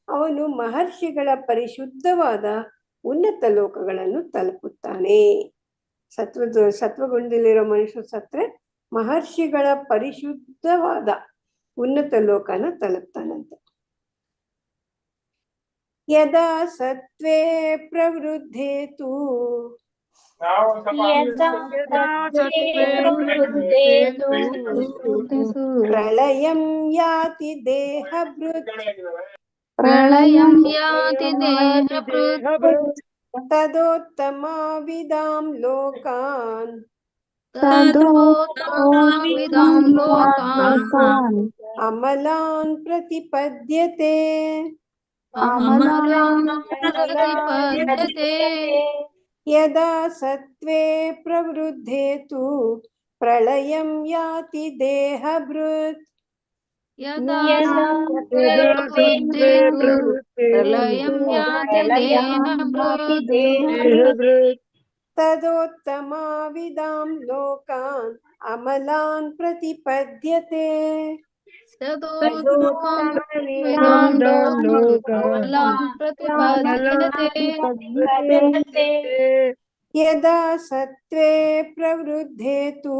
ಅವನು ಮಹರ್ಷಿಗಳ ಪರಿಶುದ್ಧವಾದ ಉನ್ನತ ಲೋಕಗಳನ್ನು ತಲುಪುತ್ತಾನೆ. ಸತ್ವಗುಣದಲ್ಲಿರೋ ಮನುಷ್ಯನು ಸತ್ತರೆ ಮಹರ್ಷಿಗಳ ಪರಿಶುದ್ಧವಾದ ಉನ್ನತ ಲೋಕನ ತಲುಪ್ತಾನಂತೆ. ಯದಾ ಸತ್ವೇ ಪ್ರವೃದ್ಧೇ ತು ಪ್ರಳಯಂ ಯಾತಿ ದೇಹಭೃತ್ ಪ್ರಳಯಂ ಯಾತಿ ದೇಹಭೃತ್ ತದೋತ್ತಮ ವಿಧಾಂ ಲೋಕಾನ್ ಅಮಲಾನ್ ಪ್ರತಿಪದ್ಯತೆ. ಯದಾ ಸತ್ವೇ ಪ್ರವೃದ್ಧೇ ತು ಪ್ರಳಯಂ ಯಾತಿ ದೇಹಭೃತ್ ತದೋತ್ತಮ ವಿಧಾಂ ಲೋಕಾನ್ ಅಮಲಾನ್ ಪ್ರತಿಪದ್ಯತೆ. ಯದಾ ಸತ್ವೇ ಪ್ರವೃದ್ಧೇ ತು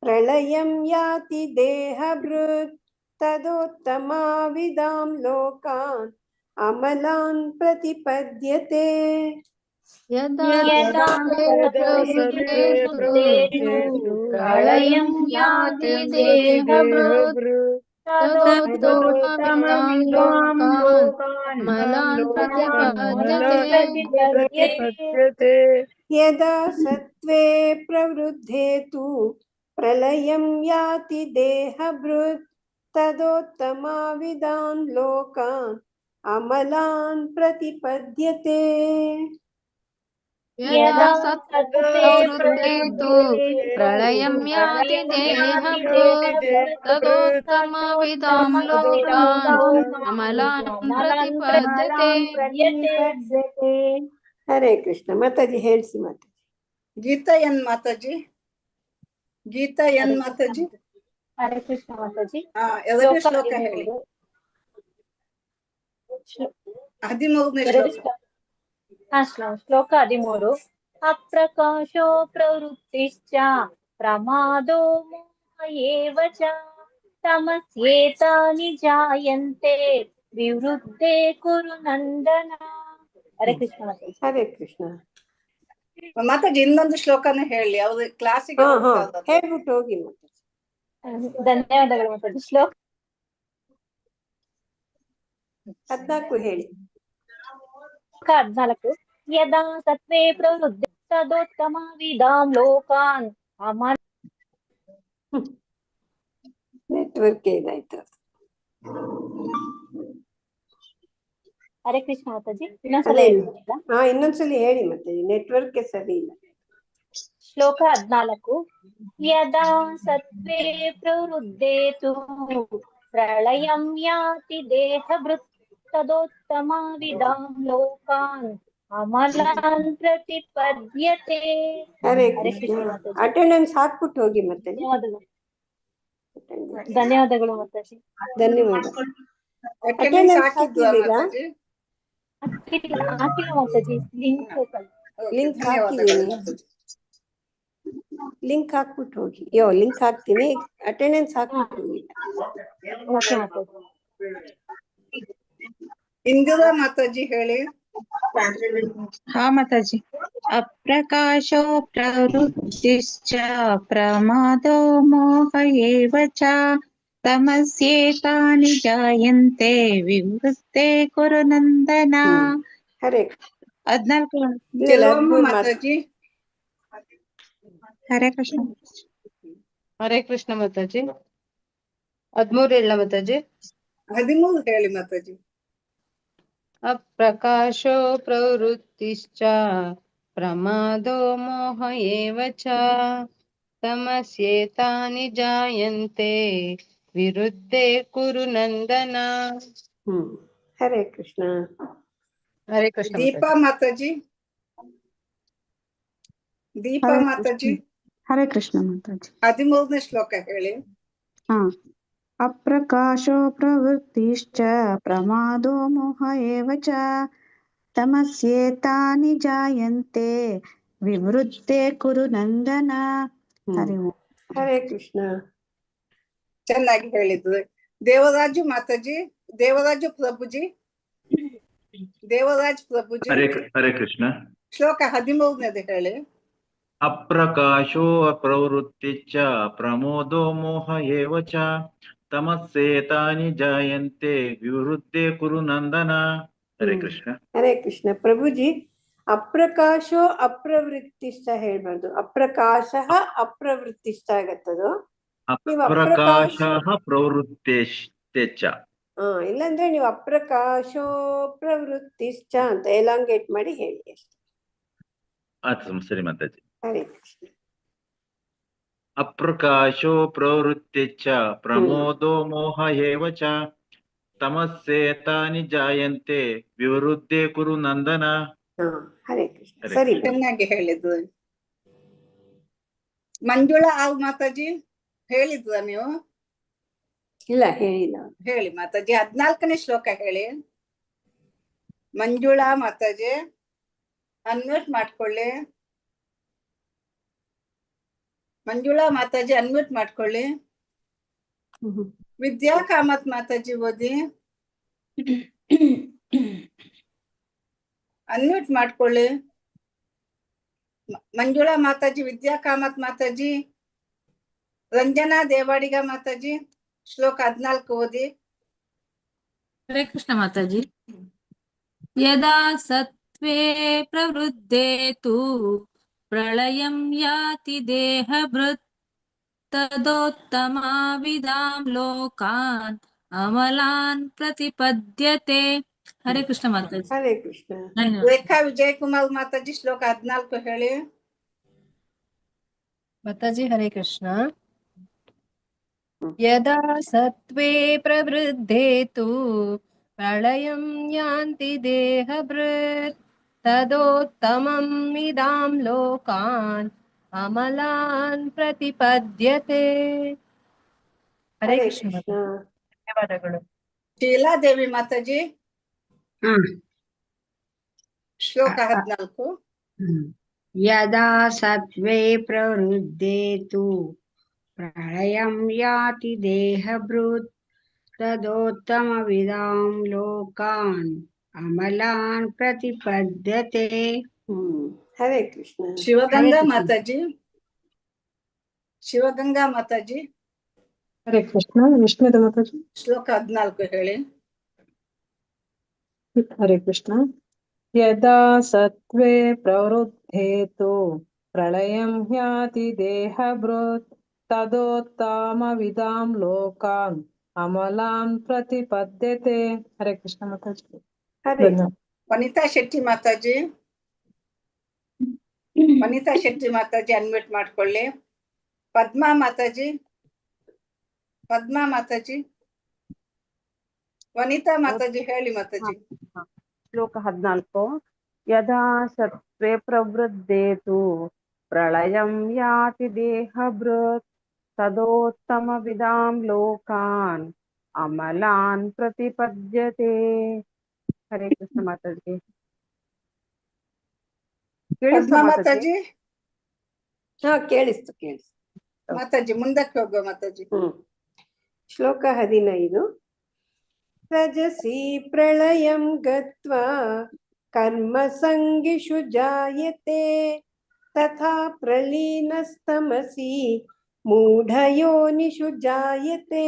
ಪ್ರಳಯಂ ಯಾತಿ ದೇಹಭೃತ್ ತದೋತ್ತಮ ವಿಧಾಂ ಲೋಕಾನ್ ಅಮಲಾನ್ ಪ್ರತಿಪದ್ಯತೆ. ಪ್ರಳಯಂ ಯಾತಿ ದೇಹಭೃತ್ ತದೋತ್ತಮ ವಿಧಾಂ ಲೋಕಾನ್ ಅಮಲಾನ್ ಪ್ರತಿಪದ್ಯತೆ. ಯದಾ ಸತ್ವೇ ಪ್ರವೃದ್ಧೇ ತು ಪ್ರಳಯಂ ಯಾತಿ ದೇಹಭೃತ್ ತದೋತ್ತಮ ವಿಧಾನ್ ಲೋಕಾನ್ ಅಮಲಾನ್ ಪ್ರತಿಪದ್ಯತೆ. ಯದಾ ಸತ್ವೇ ಪ್ರವೃದ್ಧೇ ತು ಪ್ರಳಯಂ ಯಾತಿ ದೇಹಭೃತ್ ತದೋತ್ತಮ ವಿಧಾಂ ಲೋಕಾನ್ ಅಮಲಾನ್ ಪ್ರತಿಪದ್ಯತೆ. ಹರೇ ಕೃಷ್ಣ. ಮಾತಾಜಿ ಹೇಳಿಸಿ. ಮಾತಾಜಿ ಗೀತಾ ಎನ್ ಮಾತಾಜಿ. ಹರೇ ಕೃಷ್ಣ ಮಾತಾಜಿ. ಎರಡನೇ ಶ್ಲೋಕ ಹೇಳಿ. 13ನೇ ಶ್ಲೋಕ 13. ಅಪ್ರಕಾಶೋ ಪ್ರವೃತ್ತಿಶ್ಚ ಪ್ರಮಾದೋ ಮೋಹ ಏವ ಚ ತಮಸ್ಯೇತಾನಿ ಜಾಯಂತೆ ವಿವೃದ್ಧೇ ಕುರು ನಂದನ. ಹರೇ ಕೃಷ್ಣ ಮಾತಾಜಿ. ಹರೇ ಕೃಷ್ಣ. ಮಾತಾಜಿ ಇನ್ನೊಂದು ಶ್ಲೋಕನ ಹೇಳಿ. ಅವ್ರು ಕ್ಲಾಸಿಗೆ ಹೇಳ್ಬಿಟ್ಟು ಹೋಗಿ ಮಾತಾಜಿ. ಧನ್ಯವಾದಗಳು ಮಾತಾಜಿ. ಶ್ಲೋಕ 14 ಹೇಳಿ. 14. ಯದಾ ಸತ್ವೇ ಪ್ರವೃದ್ಧೇ ತದೋತ್ತಮ ವಿಧಾಂ ಲೋಕಾನ್ ನೆಟ್ವರ್ಕ್ ಇದಾಯ್ತು. ಹರೇ ಕೃಷ್ಣ ಮಾತಾಜಿ. ಇನ್ನೊಂದ್ಸಲಿ ಹೇಳಿ ಮಾತಾಜಿ, ನೆಟ್ವರ್ಕ್ ಸರಿ ಇಲ್ಲ. ಶ್ಲೋಕ 14. ಯದಾ ಸತ್ವೇ ಪ್ರವೃದ್ಧೇ ತು ಪ್ರಳಯಂ ಯಾತಿ ದೇಹಭೃತ್ ತದೋತ್ತಮ ವಿಧಾಂ ಲೋಕಾನ್ ಅಮಲಾನ್ ಪ್ರತಿಪದ್ಯತೆ. ಹರೇ ಕೃಷ್ಣ. ಅಟೆಂಡೆನ್ಸ್ ಹಾಕ್ಬಿಟ್ಟು ಹೋಗಿ ಮಾತಾಜಿ. ಧನ್ಯವಾದಗಳು ಮಾತಾಜಿ. ಧನ್ಯವಾದ. ಅಟೆಂಡೆನ್ಸ್ ಹಾಕಿದ್ದೀರಾ? ಹಾಕಿಲ್ಲ ಮಾತಾಜಿ. ಲಿಂಕ್ ಹಾಕಿದ್ದೀನಿ. ಲಿಂಕ್ ಹಾಕ್ಬಿಟ್ಟು ಹೋಗಿ. ಲಿಂಕ್ ಹಾಕ್ತೀನಿ. ಅಟೆಂಡೆನ್ಸ್ ಹಾಕ್ಬಿಟ್ಟು ಹೋಗಿ. ಇಂದಿರಾ ಮಾತಾಜಿ ಹೇಳಿ. ಹಾ ಮಾತಾಜಿ. ಅಪ್ರಕಾಶೋ ಪ್ರವೃತ್ತಿಶ್ಚ ಪ್ರಮಾದೋ ಮೋಹ ಏವ ಚ ತಮಸ್ಯೇತಾನಿ ಜಾಯಂತೆ ವಿವೃದ್ಧೇ ಕುರು ನಂದನ. ಹರೇ 14. ಮಾತಾಜಿ. ಹರೇ ಕೃಷ್ಣ. ಹರೇ ಕೃಷ್ಣ ಮಾತಾಜಿ. 13 ಹೇಳ ಮಾತಾಜಿ. 13 ಹೇಳಿ ಮಾತಾಜಿ. ಅಪ್ರಕಾಶೋ ಪ್ರವೃತ್ತಿಶ್ಚ ಪ್ರಮಾದೋ ಮೋಹ ಏವ ಚ तमस्येतानि जायन्ते विरुद्धे कुरु नन्दन. ಹರೇ ಕೃಷ್ಣ. ಹರೇ ಕೃಷ್ಣ ದೀಪಾ ಮಾತಾಜಿ. ಮಾತಾಜಿ, ದೀಪಾ ಮಾತಾಜಿ, ಹರೇ ಕೃಷ್ಣ ಮಾತಾಜಿ. 13ನೇ ಶ್ಲೋಕ ಹೇಳಿ. ಹಾ. ಅಪ್ರಕಾಶೋ ಪ್ರವೃತ್ತಿಶ್ಚ ಪ್ರಮಾದೋ ಮೋಹ ಏವ ಚ ತಮಸ್ಯೇತಾನಿ ಜಾಯಂತೆ ವಿವೃದ್ಧೆ ಕುರು ನಂದನ. ಹರಿ ಓಂ. ಹರೇ ಕೃಷ್ಣ. ಚೆನ್ನಾಗಿ ಹೇಳಿದ್ರು. ದೇವರಾಜು ಮಾತಾಜಿ, ದೇವರಾಜು ಪ್ರಭುಜಿ, ದೇವರಾಜ್ ಪ್ರಭುಜಿ, ಹರೇ ಕೃಷ್ಣ. ಶ್ಲೋಕ 13ನೇದು ಹೇಳಿ. ಅಪ್ರಕಾಶೋ ಅಪ್ರವೃತ್ತಿಶ್ಚ ಪ್ರಮೋದೋ ಮೋಹ ಏವ ಚ ತಮಸ್ಸೇತಾನಿ ಜಾಯಂತೆ ವಿವೃದ್ಧೆ ಕುರು ನಂದನ. ಹರೇ ಕೃಷ್ಣ. ಹರೇ ಕೃಷ್ಣ. ಪ್ರಭುಜಿ, ಅಪ್ರಕಾಶೋ ಅಪ್ರವೃತ್ತಿಷ್ಟ ಹೇಳ್ಬಾರ್ದು, ಅಪ್ರಕಾಶ ಅಪ್ರವೃತ್ತಿಷ್ಟ ಆಗತ್ತದು. ನೀವು ಅಪ್ರಕಾಶ ಪ್ರವೃತ್ತಿಶ್ಚ. ಇಲ್ಲಾಂದ್ರೆ ನೀವು ಅಪ್ರಕಾಶೋ ಪ್ರವೃತ್ತಿಶ್ಚ ಅಂತ ಎಲಾಂಗೇಟ್ ಮಾಡಿ ಹೇಳಿ ಅಷ್ಟೇ. ಆಯ್ತು, ಸರಿ ಮಾತಾಜಿ. ಹರೇ ಕೃಷ್ಣ. ಅಪ್ರಕಾಶೋ ಪ್ರವೃತ್ತಿಶ್ಚ ಪ್ರಮೋದೋ ಮೋಹ ಏವ ಚ ತಮಸ್ಸೇತಾನಿ ಜಾಯಂತೆ ವಿವೃದ್ಧೆ ಕುರು ನಂದನ. ಹರೇ ಕೃಷ್ಣ. ಸರಿ, ಚೆನ್ನಾಗಿ ಹೇಳಿದ್ರು. ಮಂಜುಳಾ ಆವ್ ಮಾತಾಜಿ ಹೇಳಿದ್ರ ನೀವು? ಇಲ್ಲ, ಹೇಳಿಲ್ಲ. ಹೇಳಿ ಮಾತಾಜಿ, 14ನೇ ಶ್ಲೋಕ ಹೇಳಿ. ಮಂಜುಳಾ ಮಾತಾಜಿ ಅನ್ಮ್ಯೂಟ್ ಮಾಡ್ಕೊಳ್ಳಿ. ಮಂಜುಳಾ ಮಾತಾಜಿ ಅನ್ಮ್ಯೂಟ್ ಮಾಡ್ಕೊಳ್ಳಿ. ವಿದ್ಯಾ ಕಾಮತ್ ಮಾತಾಜಿ ಓದಿ. ಅನ್ಮ್ಯೂಟ್ ಮಾಡ್ಕೊಳ್ಳಿ. ಮಂಜುಳಾ ಮಾತಾಜಿ, ವಿದ್ಯಾ ಕಾಮತ್ ಮಾತಾಜಿ, ರಂಜನಾ ದೇವಾಡಿಗ ಮಾತಾಜಿ ಶ್ಲೋಕ 14 ಓದಿ. ಹರೇ ಕೃಷ್ಣ ಮಾತಾಜಿ. ಯದಾ ಸತ್ವೇ ಪ್ರವೃದ್ಧೇ ತು ಪ್ರಳಯಂ ಯಾತಿ ದೇಹಭೃತ್ ತದೋತ್ತಮಾವಿದಾಂ ಲೋಕಾನ್ ಅಮಲಾನ್ ಪ್ರತಿಪದ್ಯತೆ. ಹರೇ ಕೃಷ್ಣ ಮಾತಾಜಿ. ಹರೇ ಕೃಷ್ಣ. ರೇಖಾ ವಿಜಯ್ ಕುಮಾರ್ ಮಾತಾಜಿ ಶ್ಲೋಕ 14 ಹೇಳಿ. ಮಾತಾಜಿ ಹರೇ ಕೃಷ್ಣ. ಯದಾ ಸತ್ವೇ ಪ್ರವೃದ್ಧೇ ತು ಪ್ರಳಯಂ ಯಾಂತಿ ದೇಹಭೃತ್ ತದೋತ್ತಮಂ ಇದಾಂ ಲೋಕಾನ್ ಅಮಲಾನ್ ಪ್ರತಿಪದ್ಯತೆ. ಹರೇ ಕೃಷ್ಣ. ಧನ್ಯವಾದಗಳು. ಶೀಲಾದೇವಿ ಮಾತಾಜಿ ಶ್ಲೋಕ 14. ಯದಾ ಸತ್ವೇ ಪ್ರವೃದ್ಧೇ ತು ಪ್ರಳಯಂ ಯಾತಿ ದೇಹಭೃತ್ ತದೋತ್ತಮವಿದಾಂ ಲೋಕಾನ್ ಅಮಲಾನ್ ಪ್ರತಿಪದ್ಯತೆ. ಹರೇ ಕೃಷ್ಣ. ಶಿವಗಂಗಾ ಮಾತಾಜಿ, ಶಿವಗಂಗಾ ಮಾತಾಜಿ ಹರೇ ಕೃಷ್ಣ. ವಿಷ್ಣುದ ಮಾತಾಜಿ ಶ್ಲೋಕ 14 ಹೇಳಿ. ಹರೇ ಕೃಷ್ಣ. ಯದಾ ಸತ್ವೇ ಪ್ರವೃದ್ಧೇ ತು ಪ್ರಳಯಂ ಹ್ಯಾತಿ ದೇಹಭೃತ್ ತದೋತ್ತಮವಿದಾಂ ಲೋಕಾನ್ ಅಮಲಾನ್ ಪ್ರತಿಪದ್ಯತೆ. ಹರೇ ಕೃಷ್ಣ ಮಾತಾಜಿ. ವನಿತಾ ಶೆಟ್ಟಿ ಮಾತಾಜಿ, ವನಿತಾ ಶೆಟ್ಟಿ ಮಾತಾಜಿ ಅನ್ಮ್ಯೂಟ್ ಮಾಡ್ಕೊಳ್ಳಿ. ಪದ್ಮಾ ಮಾತಾಜಿ, ಪದ್ಮಾ ಮಾತಾಜಿ, ವನಿತಾ ಮಾತಾಜಿ ಹೇಳಿ ಮಾತಾಜಿ. ಶ್ಲೋಕ 14. ಯದಾ ಸತ್ವೇ ಪ್ರವೃದ್ಧೇ ತು ಪ್ರಳಯಂ ಯಾತಿ ದೇಹಭೃತ್ ತದೋತ್ತಮವಿದಾಂ ಲೋಕಾನ್ ಅಮಲಾನ್ ಪ್ರತಿಪದ್ಯತೆ. ಹರೇ ಕೃಷ್ಣ ಮಾತಾಜಿ. ಪದ್ಮಾ ಮಾತಾಜಿ ಕೇಳಿಸ್ತು. ಮಾತಾಜಿ ಮುಂದಕ್ಕೆ ಹೋಗುವ ಮಾತಾಜಿ. ಶ್ಲೋಕ 15. ರಜಸಿ ಪ್ರಳಯಂ ಗತ್ವಾ ಕರ್ಮ ಸಂಗಿಷು ಜಾಯತೆ ತಥಾ ಪ್ರಲೀನಸ್ತಮಸಿ ಮೂಢಯೋನಿಷು ಜಾಯತೆ.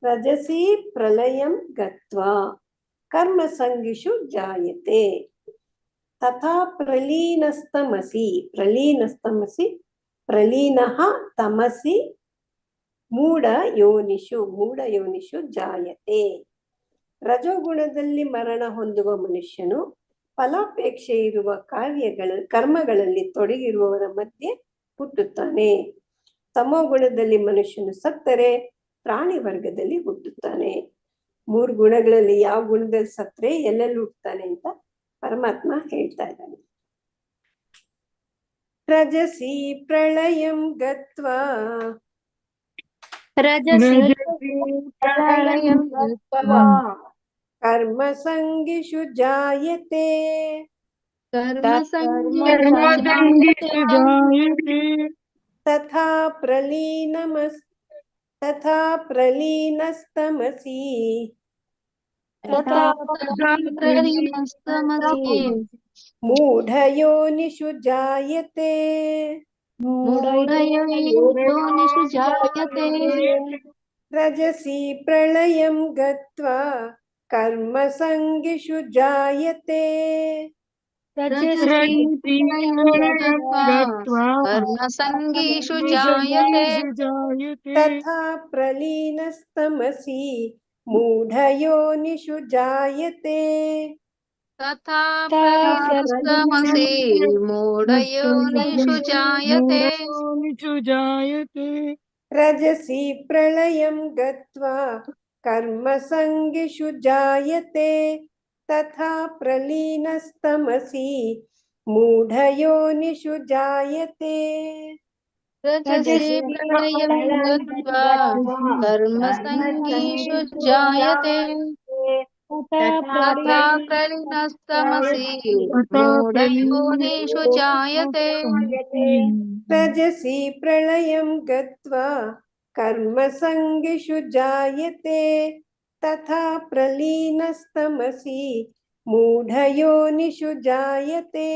ರಜಸಿ ಪ್ರಳಯಂ ಗತ್ವಾ ಕರ್ಮ ಸಂಗಿಷು ಜಾಯತೆ ತಥಾ ಪ್ರಲೀನಸ್ತಮಸಿ, ಪ್ರಲೀನಸ್ತಮಸಿ ಪ್ರಲೀನಃ ತಮಸಿ ಮೂಢ ಯೋನಿಷು ಜಾಯತೆ. ರಜೋಗುಣದಲ್ಲಿ ಮರಣ ಹೊಂದುವ ಮನುಷ್ಯನು ಫಲಾಪೇಕ್ಷೆ ಇರುವ ಕರ್ಮಗಳಲ್ಲಿ ತೊಡಗಿರುವವರ ಮಧ್ಯೆ ಹುಟ್ಟುತ್ತಾನೆ. ತಮೋ ಗುಣದಲ್ಲಿ ಮನುಷ್ಯನು ಸತ್ತರೆ ಪ್ರಾಣಿ ವರ್ಗದಲ್ಲಿ ಹುಟ್ಟುತ್ತಾನೆ. 3 ಗುಣಗಳಲ್ಲಿ ಯಾವ ಗುಣದಲ್ಲಿ ಸತ್ರೆ ಎಲ್ಲೆಲ್ಲಿ ಹುಟ್ಟುತ್ತಾನೆ ಅಂತ ಪರಮಾತ್ಮ ಹೇಳ್ತಾ ಇದ್ದಾನೆ. ರಜಸಿ ಪ್ರಳಯಂ ಗತ್ವಾ ಕರ್ಮ ಸಂಗಿಷು ಜಾಯತೆ ತಥಾ ಪ್ರಲೀನಸ್ತಮಸಿ ಮೂಢಯೋನಿಷು ಜಾಯತೆ ರಜಸಿ ಪ್ರಳಯಂ ಗತ್ವಾ ಕರ್ಮ ಸಂಗಿಷು ಜಾಯತೆ ತಥಾ ಪ್ರಲೀನಸ್ತಮಸಿ ಮೂಢಯೋನಿಷು ಜಾಯತೆ ರಜಸಿ ಪ್ರಳಯಂ ಗತ್ವಾ ಕರ್ಮ ಸಂಗಿಷು ಜಾಯತೆ ತಥಾ ಪ್ರಲೀನಸ್ತಮಸಿ ಮೂಢಯೋನಿಷು ಜಾಯತೆ ರಜಸಿ ಪ್ರಳಯಂ ಗತ್ವಾ ಕರ್ಮ ಸಂಗಿಷು ಜಾಯತೆ ತಥಾ ಪ್ರಲೀನಸ್ತಮಸಿ ಮೂಢಯೋನಿಷು ಜಾಯತೆ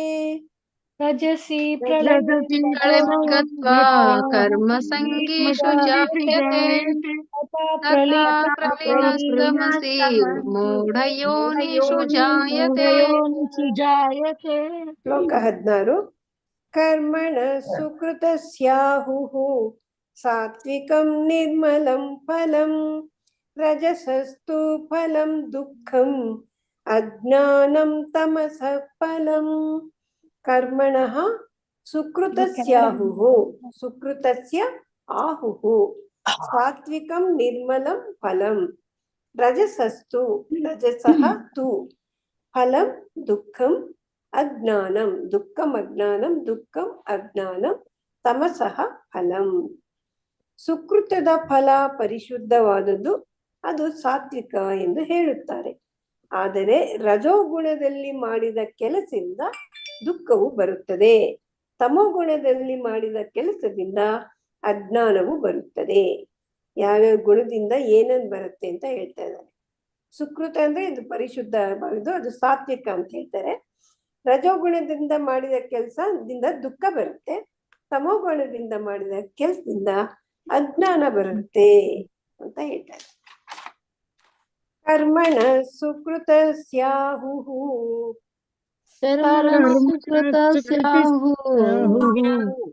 ರಜಸಿ ಪ್ರಳಯಂ ಗತ್ವಾ ಕರ್ಮ ಸಂಗೀಷು ಜಾಯತೆ ತಥಾ ಪ್ರಲೀನಸ್ತಮಸಿ ಮೂಢಯೋನಿಷು ಜಾಯತೆ. ಶ್ಲೋಕ 16. ಕರ್ಮಣ ಸುಕೃತಸ್ಯಾಹುಃ ಸಾತ್ವಿಕಂ ನಿರ್ಮಲಂ ಫಲಂ ರಜಸಸ್ತು ಫಲಂ ದುಃಖಂ ಅಜ್ಞಾನಂ ತಮಸಃ ಫಲಂ. ಕರ್ಮಣಃ ಸುಕೃತಸ್ಯಾಹುಃ ಸುಕೃತಸ್ಯ ಆಹುಃ ಸಾತ್ವಿಕಂ ನಿರ್ಮಲಂ ಫಲಂ ರಜಸಸ್ತು ರಜಸಃ ತು ಫಲಂ ದುಃಖಂ ಅಜ್ಞಾನಂ ದುಃಖಂ ಅಜ್ಞಾನಂ ದುಃಖಂ ಅಜ್ಞಾನಂ ತಮಸಃ ಫಲಂ. ಸುಕೃತದ ಫಲ ಪರಿಶುದ್ಧವಾದದ್ದು, ಅದು ಸಾತ್ವಿಕ ಎಂದು ಹೇಳುತ್ತಾರೆ. ಆದರೆ ರಜೋಗುಣದಲ್ಲಿ ಮಾಡಿದ ಕೆಲಸದಿಂದ ದುಃಖವು ಬರುತ್ತದೆ, ತಮೋಗುಣದಲ್ಲಿ ಮಾಡಿದ ಕೆಲಸದಿಂದ ಅಜ್ಞಾನವು ಬರುತ್ತದೆ. ಯಾವ್ಯಾವ ಗುಣದಿಂದ ಏನೇನು ಬರುತ್ತೆ ಅಂತ ಹೇಳ್ತಾ ಇದ್ದಾರೆ. ಸುಕೃತ ಅಂದ್ರೆ ಇದು ಪರಿಶುದ್ಧವಾದದ್ದು, ಅದು ಸಾತ್ವಿಕ ಅಂತ ಹೇಳ್ತಾರೆ. ರಜೋಗುಣದಿಂದ ಮಾಡಿದ ಕೆಲಸದಿಂದ ದುಃಖ ಬರುತ್ತೆ, ತಮೋಗುಣದಿಂದ ಮಾಡಿದ ಕೆಲಸದಿಂದ ಅಜ್ಞಾನ ಬರುತ್ತೆ ಅಂತ ಹೇಳ್ತಾರೆ. ಕರ್ಮಣ ಸುಕೃತಸ್ಯಾಹುಃ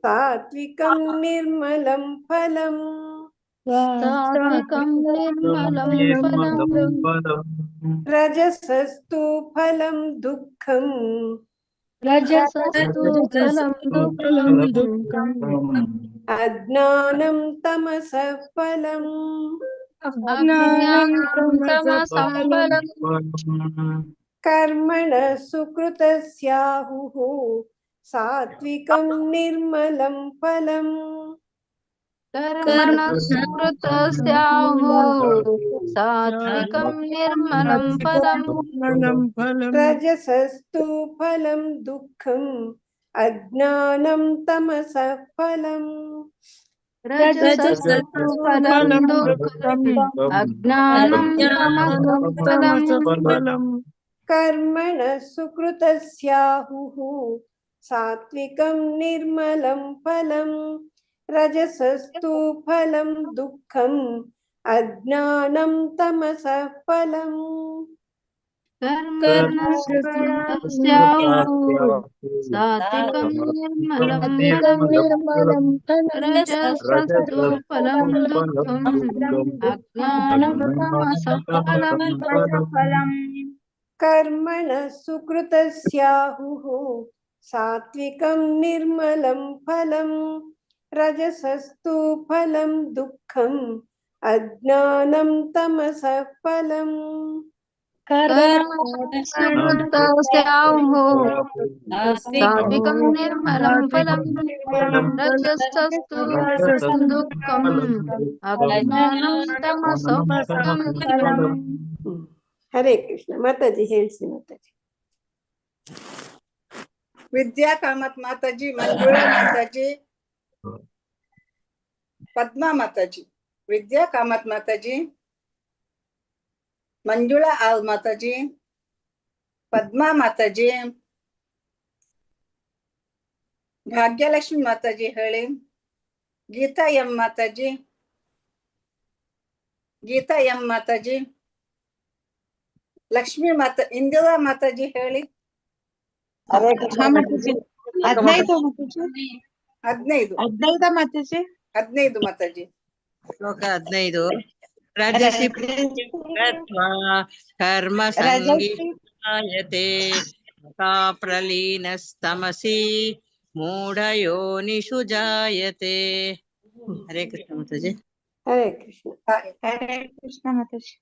ಸಾತ್ವಿಕಂ ನಿರ್ಮಲಂ ಫಲಂ ರಜಸಸ್ತು ಫಲಂ ದುಃಖಂ ಅಜ್ಞಾನಂ ತಮಸಃ ಫಲಂ. ಕರ್ಮಣ ಸುಕೃತಸ್ಯಾಹುಃ ಸಾತ್ವಿಕಂ ನಿರ್ಮಲಂ ಫಲಂ ರಜಸಸ್ತು ಫಲಂ ದುಃಖಂ ಅಜ್ಞಾನಂ ತಮಸಃ ಫಲಂ. ಕರ್ಮಣ ಸುಕೃತಸ್ಯಾಹುಃ ಸಾತ್ವಿಕಂ ನಿರ್ಮಲಂ ಫಲಂ ರಜಸಸ್ತು ಫಲಂ ದುಃಖಂ ಅಜ್ಞಾನಂ ತಮಸಃ ಫಲಂ. ಕರ್ಮಣ ಸುಕೃತಸ್ಯಾಹುಃ ಸಾತ್ವಿಕಂ ನಿರ್ಮಲಂ ಫಲಂ ರಜಸಸ್ತು ಫಲಂ ದುಃಖಂ ಅಜ್ಞಾನಂ ತಮಸಃ ಫಲಂ. ಸಾತ್ವಿಕಂ ನಿರ್ಮಲಂ ಫಲಂ ರಜಸಸ್ತು ದುಃಖಂ ಅಜ್ಞಾನಂ ತಮಸಃ ಫಲಂ. ಹರೇ ಕೃಷ್ಣ. ಮಾತಾಜಿ ಹೇಳಿಸಿ ಮಾತಾಜಿ. ವಿದ್ಯಾ ಕಾಮತ್ ಮಾತಾಜಿ, ಮಂಜುಳಾ ಮಾತಾಜಿ, ಪದ್ಮಾ ಮಾತಾಜಿ. ವಿದ್ಯಾ ಕಾಮತ್ ಮಾತಾಜಿ, ಮಂಜುಳಾ ಆಲ್ ಮಾತಾಜಿ, ಪದ್ಮಾ ಮಾತಾಜಿ, ಭಾಗ್ಯಲಕ್ಷ್ಮಿ ಮಾತಾಜಿ ಹೇಳಿ. ಗೀತಾ ಎಂ ಮಾತಾಜಿ, ಗೀತಾ ಎಂ ಮಾತಾಜಿ, ಲಕ್ಷ್ಮಿ ಮಾತಾ, ಇಂದಿರಾ ಮಾತಾಜಿ ಹೇಳಿ. 15 ಮಾತಾಜಿ. ಶ್ಲೋಕ 15. ರಜಸಿ ಕರ್ಮ ಸಂಗೀಯತೆ ಪ್ರಲೀನಸ್ತಮಸಿ ಮೂಢಯೋನಿಷು ಜಾಯತೆ. ಹರೇ ಕೃಷ್ಣ ಮಾತಾಜಿ. ಹರೇ ಕೃಷ್ಣ. ಹರೇ ಕೃಷ್ಣ ಮಾತಾಜಿ.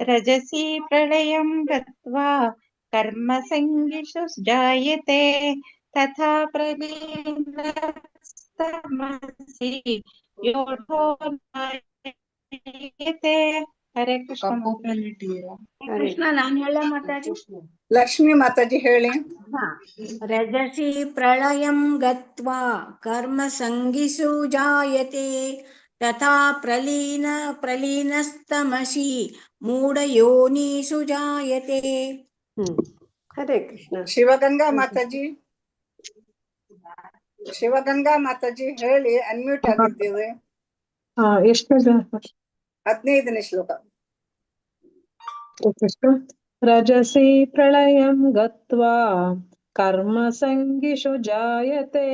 ರಜಸಿ ಪ್ರಳಯಂ ಗತ್ವಾ ಕರ್ಮ ಸಂಗಿಷು ಜಾಯತೆ ತಥಾ ಪ್ರಲೀನಸ್ತಮಸಿ ಯೋಢೋ ಜಾಯತೆ. ಹರೇ ಕೃಷ್ಣ. ಕೃಷ್ಣ ನಾನ್ ಹೇಳ ಮಾತಾಜಿ. ಲಕ್ಷ್ಮಿ ಮಾತಾಜಿ ಹೇಳಿ. ರಜಸಿ ಪ್ರಳಯಂ ಗತ್ವಾ ಕರ್ಮ ಸಂಗಿಷು ಜಾಯತೆ ತಥಾ ಪ್ರಲೀನಸ್ತಮಸಿ ಮೂಢಯೋನಿಷು ಜಾಯತೆ. ಹರೇ ಕೃಷ್ಣ. ಶಿವಗಂಗಾ ಮಾತಾಜಿ, ಶಿವಗಂಗಾ ಮಾತಾಜಿ ಹೇಳಿ. ಅನ್ಮ್ಯೂಟ್ ಆಗಿದ್ದೀವಿ. ಎಷ್ಟು 15ನೇ ಶ್ಲೋಕ. ರಜಸಿ ಪ್ರಳಯಂ ಗತ್ವಾ ಕರ್ಮ ಸಂಗಿಷು ಜಾಯತೆ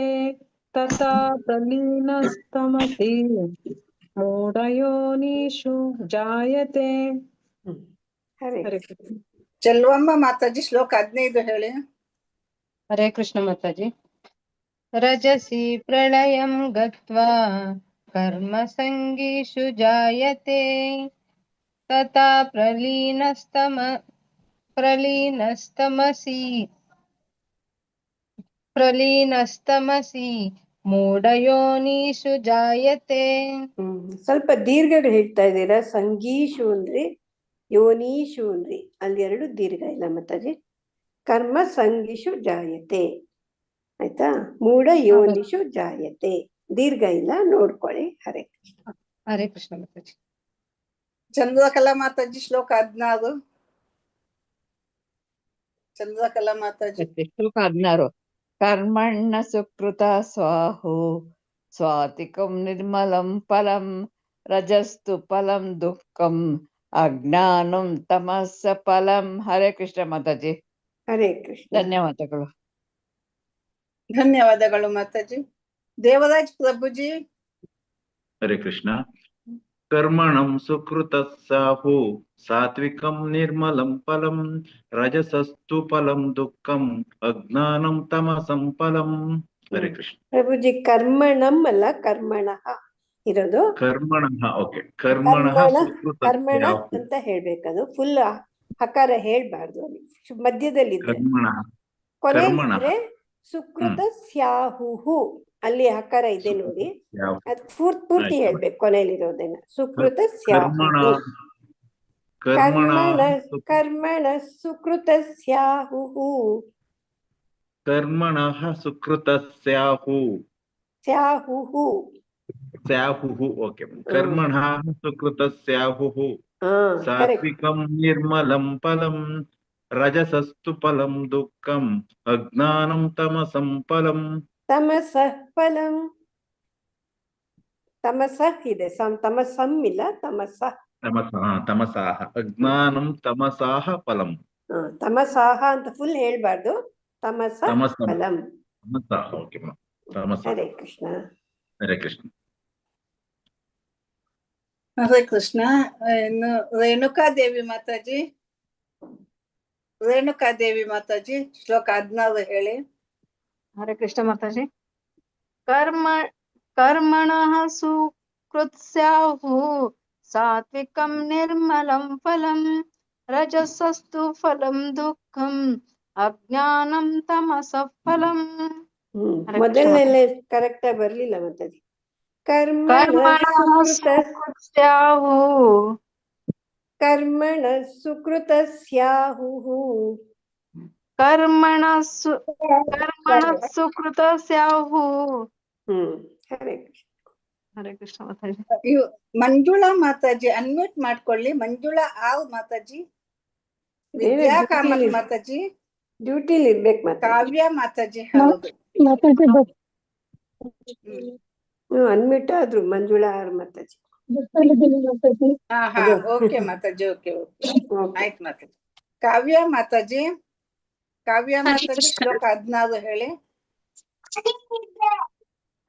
ತಥಾ ಪ್ರಲೀನಸ್ತಮಸಿ ಮೂಢಯೋನಿಷು ಜಾಯತೆ. ಹರೇ ಚೆಲ್ವಮ್ಮ ಮಾತಾಜಿ ಶ್ಲೋಕ 15 ಹೇಳಿ. ಹರೇ ಕೃಷ್ಣ ಮಾತಾಜಿ. ರಜಸಿ ಪ್ರಳಯಂ ಗತ್ವಾ ಕರ್ಮ ಸಂಗೀಷು ಜಾಯತೆ ತಥಾ ಪ್ರಲೀನಸ್ತಮಸಿ ಮೂಢಯೋನಿಷು ಜಾಯತೆ. ಸ್ವಲ್ಪ ದೀರ್ಘ ಹೇಳ್ತಾ ಇದ್ದೀರಾ. ಸಂಗೀಷು ಅಂದ್ರಿ, ಯೋನೀಶು ಅಂದ್ರಿ, ಅಲ್ಲಿ 2 ದೀರ್ಘ ಇಲ್ಲ ಮಾತಾಜಿ. ಕರ್ಮ ಸಂಗಿಷು ಜಾಯತೆ ಆಯ್ತಾ. ಮೂಢ ಯೋನಿಷು ಜಾಯತೆ ದೀರ್ಘ ಇಲ್ಲ, ನೋಡ್ಕೊಳ್ಳಿ. ಹರೇ ಕೃಷ್ಣ. ಹರೇ ಕೃಷ್ಣ ಮಾತಾಜಿ. ಚಂದ್ರಕಲಾ ಮಾತಾಜಿ ಶ್ಲೋಕ 16. ಚಂದ್ರಕಲಾ ಮಾತಾಜಿ. ಶ್ಲೋಕ 16. ಕರ್ಮಣ್ಣ ಸುಕೃತ ಸ್ವಾಹು ಸ್ವಾತಿಕಂ ನಿರ್ಮಲಂ ಫಲಂ ರಜಸ್ತು ಫಲಂ ದುಃಖಂ ಅಜ್ಞಾನಂ ತಮಸ್ಸ ಫಲಂ. ಹರೇ ಕೃಷ್ಣ ಮಾತಾಜಿ. ಹರೇ ಕೃಷ್ಣ. ಧನ್ಯವಾದಗಳು. ಧನ್ಯವಾದಗಳು ಮಾತಾಜಿ. ದೇವರಾಜ್ ಪ್ರಭುಜಿ. ಹರೇ ಕೃಷ್ಣ. ಕರ್ಮಣಂ ಸುಕೃತ ಸಾಹು ಸಾತ್ವಿಕಂ ನಿರ್ಮಲಂ ಫಲಂ ರಜಸಸ್ತು ಫಲಂ ದುಃಖಂ ಅಜ್ಞಾನಂ ತಮಸಂ ಫಲಂ. ಹರೇ ಕೃಷ್ಣ. ಪ್ರಭುಜಿ ಕರ್ಮಣಂ ಅಲ್ಲ, ಕರ್ಮಣಃ ಇರೋದು. ಕರ್ಮಣಃ. ಓಕೆ. ಕರ್ಮಣಃ ಕರ್ಮಣ ಅಂತ ಹೇಳ್ಬೇಕದು. ಫುಲ್ ಹಕಾರ ಹೇಳ್ಬಾರ್ದು, ಅಲ್ಲಿ ಮಧ್ಯದಲ್ಲಿದೆ. ಕೊನೆಯಲ್ಲಿದ್ರೆ ಸುಕೃತ ಸ್ಯಾಹು, ಅಲ್ಲಿ ಹಕಾರ ಇದೆ ನೋಡಿ, ಅದ್ ಪೂರ್ತಿ ಹೇಳ್ಬೇಕು ಕೊನೆಯಲ್ಲಿರೋದನ್ನ. ಸುಕೃತ ಸ್ಯಾಹು. ಕರ್ಮಣ ಸುಕೃತ ಸ್ಯಾಹು. ಕರ್ಮಣಃ ಸುಕೃತ ಸ್ಯಾಹು. ಸ್ಯಾಹು. ಓಕೆ. ಕರ್ಮಣಃ ಸುಕೃತ ಸ್ಯಾಹು ಸಾತ್ವಿಕಂ ನಿರ್ಮಲಂ ಫಲಂ ರಜಸಸ್ತು ಫಲಂ ದುಃಖಂ ಅಜ್ಞಾನಂ ತಮಸಂ ಫಲಂ. ತಮಸಃ ಫಲಂ. ತಮಸಃ ಇದೆ, ತಮಸಂ ಇಲ್ಲ, ತಮಸಃ. ತಮಸಾಹ. ಅಜ್ಞಾನಂ ತಮಸಾಹ ಫಲಂ. ತಮಸಾಹ ಅಂತ ಫುಲ್ ಹೇಳ್ಬಾರ್ದು. ತಮಸಃ ಫಲಂ. ಹರೇ ಕೃಷ್ಣ. ಹರೇ ಕೃಷ್ಣ. ಹರೇ ಕೃಷ್ಣ. ಇನ್ನು ರೇಣುಕಾದೇವಿ ಮಾತಾಜಿ. ರೇಣುಕಾದೇವಿ ಮಾತಾಜಿ ಶ್ಲೋಕ 16 ಹೇಳಿ. ಹರೇ ಕೃಷ್ಣ ಮಾತಾಜಿ. ಕರ್ಮ कर्मणः सुकृत्स्याहुः सात्विकं निर्मलं फलं रजसस्तु फलं दुःखम् अज्ञानं तमसः फलम्. ಮೊದಲನೇ ಕರೆಕ್ಟ್ ಆಗಿ ಬರ್ಲಿಲ್ಲ ಮಾತಾಜಿ. ಕರ್ಮಣ सुकृतस्याहुः ಕರ್ಮಣ ಸುಕೃತಸ್ಯಾಹುಃ कर्मणः सुकृतस्याहुः. ಹರೇ ಕೃಷ್ಣ. ಹರೇ ಕೃಷ್ಣ ಮಾತಾಜಿ. ಮಂಜುಳಾ ಮಾತಾಜಿ ಅನ್ಮ್ಯೂಟ್ ಮಾಡ್ಕೊಳ್ಳಿ. ಮಂಜುಳಾ ಮಾತಾಜಿ, ವಿದ್ಯಾ ಕಾಮತ್ ಮಾತಾಜಿ ಡ್ಯೂಟಿಲಿ ಇರ್ಬೇಕು ಮಾತಾಜಿ. ಕಾವ್ಯ ಮಾತಾಜಿ ಹೌದು ಅನ್ಮಿಟ್ ಆದ್ರು ಮಂಜುಳಾ ಮಾತಾಜಿ. ಓಕೆ ಮಾತಾಜಿ, ಓಕೆ ಆಯ್ತು ಮಾತಾಜಿ. ಕಾವ್ಯ ಮಾತಾಜಿ, ಕಾವ್ಯ ಮಾತಾಜಿ ಶ್ಲೋಕ 16 ಹೇಳಿ.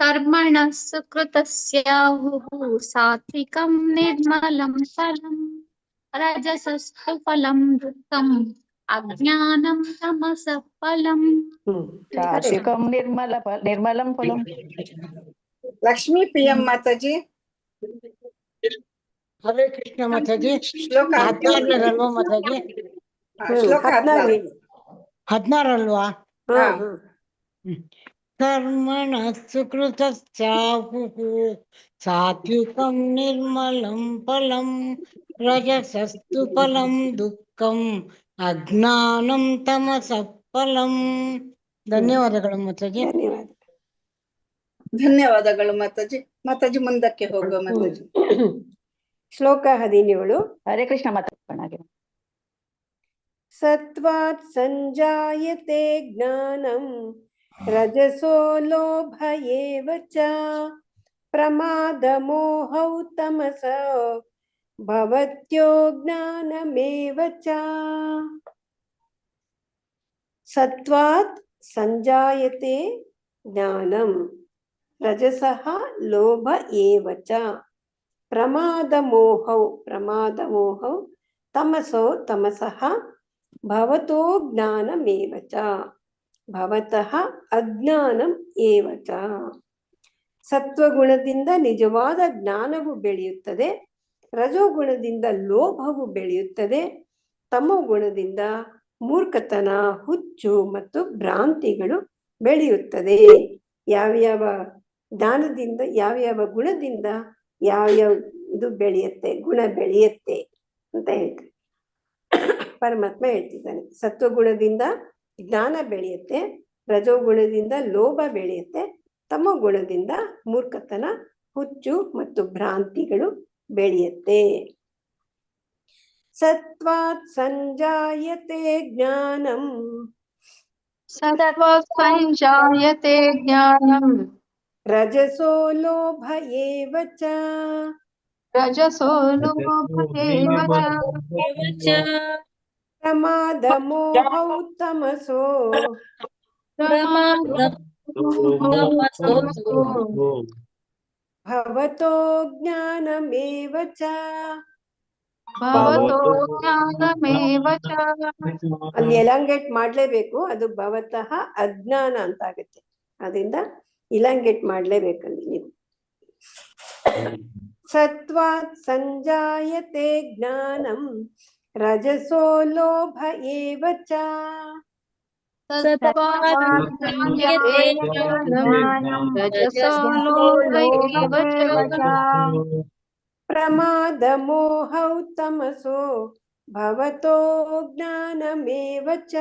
कर्मणः सुकृतस्याहुः सात्विकं निर्मलं फलं रजसस्तु फलं दुःखम् अज्ञानं तमसः फलम्. सात्विकं निर्मलं फलं. ಲಕ್ಷ್ಮೀ PM ಮಾತಾಜಿ. ಹರೇ ಕೃಷ್ಣ ಮಾತಾಜಿ. ಶ್ಲೋಕ 16 ಅಲ್ವಾ ಮಾತಾಜಿ? ಶ್ಲೋಕ 16 ಅಲ್ವಾ? ಕರ್ಮಣ ಸುಕೃತಸ್ಯಾಹುಃ ಸಾತ್ವಿಕಂ ನಿರ್ಮಲಂ ಫಲಂ ರಜಸಸ್ತು ಫಲಂ ದುಃಖಂ ಅಜ್ಞಾನಂ ತಮಸಃ ಫಲಂ. ಧನ್ಯವಾದಗಳು ಮಾತಾಜಿ. ಧನ್ಯವಾದಗಳು ಮಾತಾಜಿ. ಮಾತಾಜಿ ಮುಂದಕ್ಕೆ ಹೋಗುವ ಮಾತಾಜಿ. ಶ್ಲೋಕ 17. ಹರೇ ಕೃಷ್ಣ ಮಾತಾಡಿ. ಸತ್ವಾತ್ ಸಂಜಾಯತೆ ಜ್ಞಾನಂ ರಜಸೋ ಲೋಭ ಏವ ಚ ಪ್ರಮಾದ ಮೋಹೌ ತಮಸೋ ಭವತ್ಯೋ ಜ್ಞಾನಮೇವ ಚ. ಸತ್ವಾತ್ ಸಂಜಾಯತೆ ಜ್ಞಾನಂ ರಜಸಃ ಲೋಭ ಏವ ಚ ಪ್ರಮಾದ ಮೋಹೌ ತಮಸೋ ತಮಸಃ ಭವತೋ ಜ್ಞಾನಮೇವ ಚ ಭವತಃ ಅಜ್ಞಾನಂ ಏವ ಚ. ಸತ್ವಗುಣದಿಂದ ನಿಜವಾದ ಜ್ಞಾನವು ಬೆಳೆಯುತ್ತದೆ, ರಜೋಗುಣದಿಂದ ಲೋಭವು ಬೆಳೆಯುತ್ತದೆ, ತಮೋಗುಣದಿಂದ ಮೂರ್ಖತನ, ಹುಚ್ಚು ಮತ್ತು ಭ್ರಾಂತಿಗಳು ಬೆಳೆಯುತ್ತದೆ. ಯಾವ್ಯಾವ ಜ್ಞಾನದಿಂದ ಯಾವ್ಯಾವ ಗುಣದಿಂದ ಯಾವ್ಯಾವ ಇದು ಬೆಳೆಯುತ್ತೆ, ಗುಣ ಬೆಳೆಯುತ್ತೆ ಅಂತ ಹೇಳ್ತಾರೆ. ಪರಮಾತ್ಮ ಹೇಳ್ತಿದ್ದಾನೆ. ಸತ್ವಗುಣದಿಂದ ಜ್ಞಾನ ಬೆಳೆಯುತ್ತೆ, ರಜೋಗುಣದಿಂದ ಲೋಭ ಬೆಳೆಯುತ್ತೆ, ತಮೋಗುಣದಿಂದ ಮೂರ್ಖತನ, ಹುಚ್ಚು ಮತ್ತು ಭ್ರಾಂತಿಗಳು ಬೆಳೆಯುತ್ತೆ. ಸತ್ವಾತ್ ಸಂಜಾಯತೆ ಜ್ಞಾನಂ ಸತ್ವಾತ್ ಸಂಜಾಯತೆ ಜ್ಞಾನಂ ರಜಸೋ ಲೋಭ ಏವ ಚ ರಜಸೋ ಲೋಭ ಏವ ಚ ಪ್ರಮಾದ ಮೋಹೌ ತಮಸೋ ಭವತೋ ಜ್ಞಾನಮೇವ ಚ ಅಲ್ಲಿ ಎಲಾಂಗೇಟ್ ಮಾಡ್ಲೇಬೇಕು, ಅದು ಭವತಃ ಅಜ್ಞಾನ ಅಂತ ಆಗುತ್ತೆ. ಅದರಿಂದ ಇಲಾಂಗೇಟ್ ಮಾಡ್ಲೇಬೇಕಲ್ಲಿ ನೀವು. ಸತ್ವಾತ್ ಸಂಜಾಯತೆ ಜ್ಞಾನಂ ರಜಸೋ ಲೋಭ ಏವ ಚ ಪ್ರಮಾದ ಮೋಹೌ ತಮಸೋ ಭವತೋ ಜ್ಞಾನಮೇವ ಚ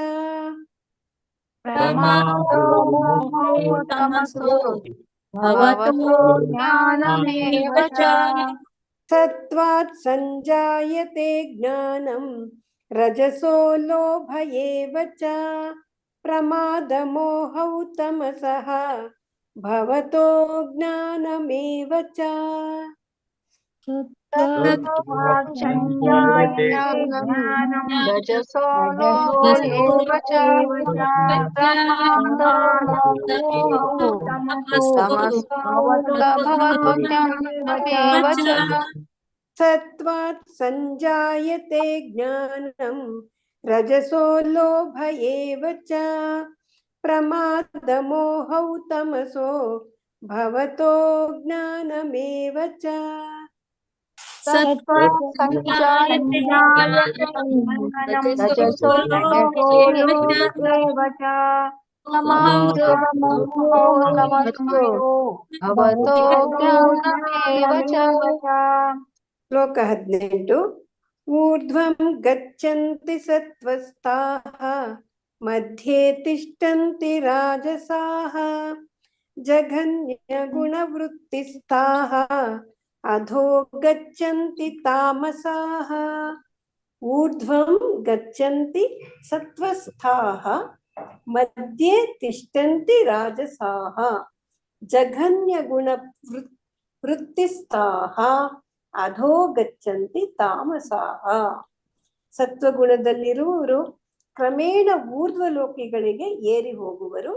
ಸತ್ವಾತ್ ಸಂಜಾಯತೆ ಜ್ಞಾನಂ ರಜಸೋ ಲೋಭ ಏವ ಚ ಪ್ರಮಾದ ಮೋಹೌ ತಮಸಃ ಭವತೋ ಜ್ಞಾನಮೇವ ಚ. ಸತ್ವಾತ್ ಸಂಜಾಯತೆ ಜ್ಞಾನಂ ರಜಸೋ ಲೋಭ ಏವ ಚ ಪ್ರಮಾದ ಮೋಹೌ ತಮಸೋ ಭವತೋ ಜ್ಞಾನಮೇವ ಚ सत्त्वसञ्जायते रजसो लोभेव च तमसो भवतो ज्ञानमेव च ಶ್ಲೋಕ 18 ಊರ್ಧ್ವಂ ಗಚ್ಚಂತಿ ಸತ್ವಸ್ಥಾಃ ಮಧ್ಯೆ ತಿಷ್ಠಂತಿ ರಾಜಸಾಃ ಜಘನ್ಯಗುಣವೃತ್ತಿಸ್ಥಾಃ ಅಧೋ ಗಚ್ಚಂತಿ ತಾಮಸಾಃ ಊರ್ಧ್ವಂ ಗಚ್ಚಂತಿ ಸತ್ವಸ್ಥಾಃ ಮಧ್ಯೆ ತಿಷ್ಠಂತಿ ರಾಜಸಾಃ ಜಘನ್ಯಗುಣವೃತ್ತಿಸ್ಥಾಃ ಅಧೋ ಗಚ್ಚಂತಿ ತಾಮಸಾಃ ಸತ್ವಗುಣದಲ್ಲಿರುವವರು ಕ್ರಮೇಣ ಊರ್ಧ್ವಲೋಕಿಗಳಿಗೆ ಏರಿ ಹೋಗುವರು.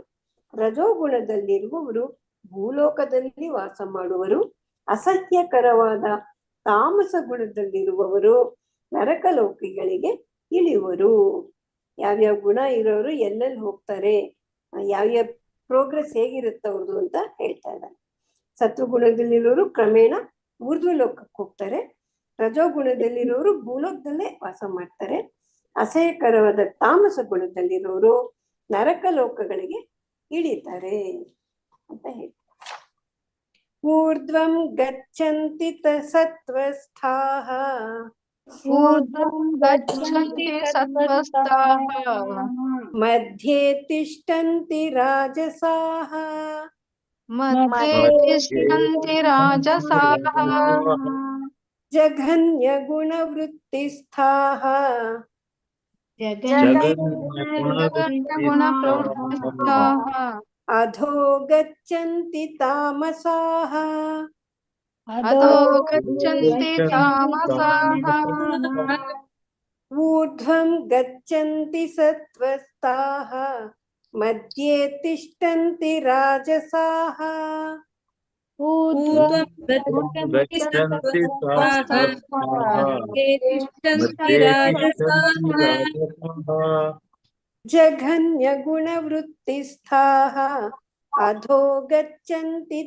ರಜೋಗುಣದಲ್ಲಿರುವವರು ಭೂಲೋಕದಲ್ಲಿ ವಾಸ ಮಾಡುವರು. ಅಸಹ್ಯಕರವಾದ ತಾಮಸ ಗುಣದಲ್ಲಿರುವವರು ನರಕಲೋಕಿಗಳಿಗೆ ಇಳಿಯುವರು. ಯಾವ್ಯಾವ ಗುಣ ಇರೋರು ಎಲ್ಲೆಲ್ಲಿ ಹೋಗ್ತಾರೆ, ಯಾವ್ಯಾವ ಪ್ರೋಗ್ರೆಸ್ ಹೇಗಿರುತ್ತೆ ಅವ್ರದ್ದು ಅಂತ ಹೇಳ್ತಾ ಇದ್ದಾರೆ. ಸತ್ವಗುಣದಲ್ಲಿರೋರು ಕ್ರಮೇಣ ಊರ್ಧ್ವಲೋಕಕ್ಕೆ ಹೋಗ್ತಾರೆ. ರಜೋಗುಣದಲ್ಲಿರೋರು ಭೂಲೋಕದಲ್ಲೇ ವಾಸ ಮಾಡ್ತಾರೆ. ಅಸಹ್ಯಕರವಾದ ತಾಮಸ ಗುಣದಲ್ಲಿರೋರು ನರಕ ಲೋಕಗಳಿಗೆ ಇಳಿತಾರೆ ಅಂತ ಹೇಳ್ತಾರೆ. ಊರ್ಧ್ವಂ ಗಚ್ಚಂತಿ ಸತ್ವಸ್ಥಾಃ ಮಧ್ಯೆ ತಿಷ್ಠಂತಿ ರಾಜಸಾಃ ಜಘನ್ಯಗುಣವೃತ್ತಿಸ್ಥಾಃ ಅಧೋ ಗಚ್ಚಂತಿ ತಾಮಸಾಃ ಊರ್ಧ್ವಂ ಗಚ್ಚಂತಿ ಸತ್ವಸ್ಥಾಃ ಮಧ್ಯೆ ತಿಷ್ಠಂತಿ ರಾಜಸಾಃ ಜಘನ್ಯಗುಣವೃತ್ತಿಸ್ಥಾಃ ಅಧೋ ಗಚ್ಚಂತಿ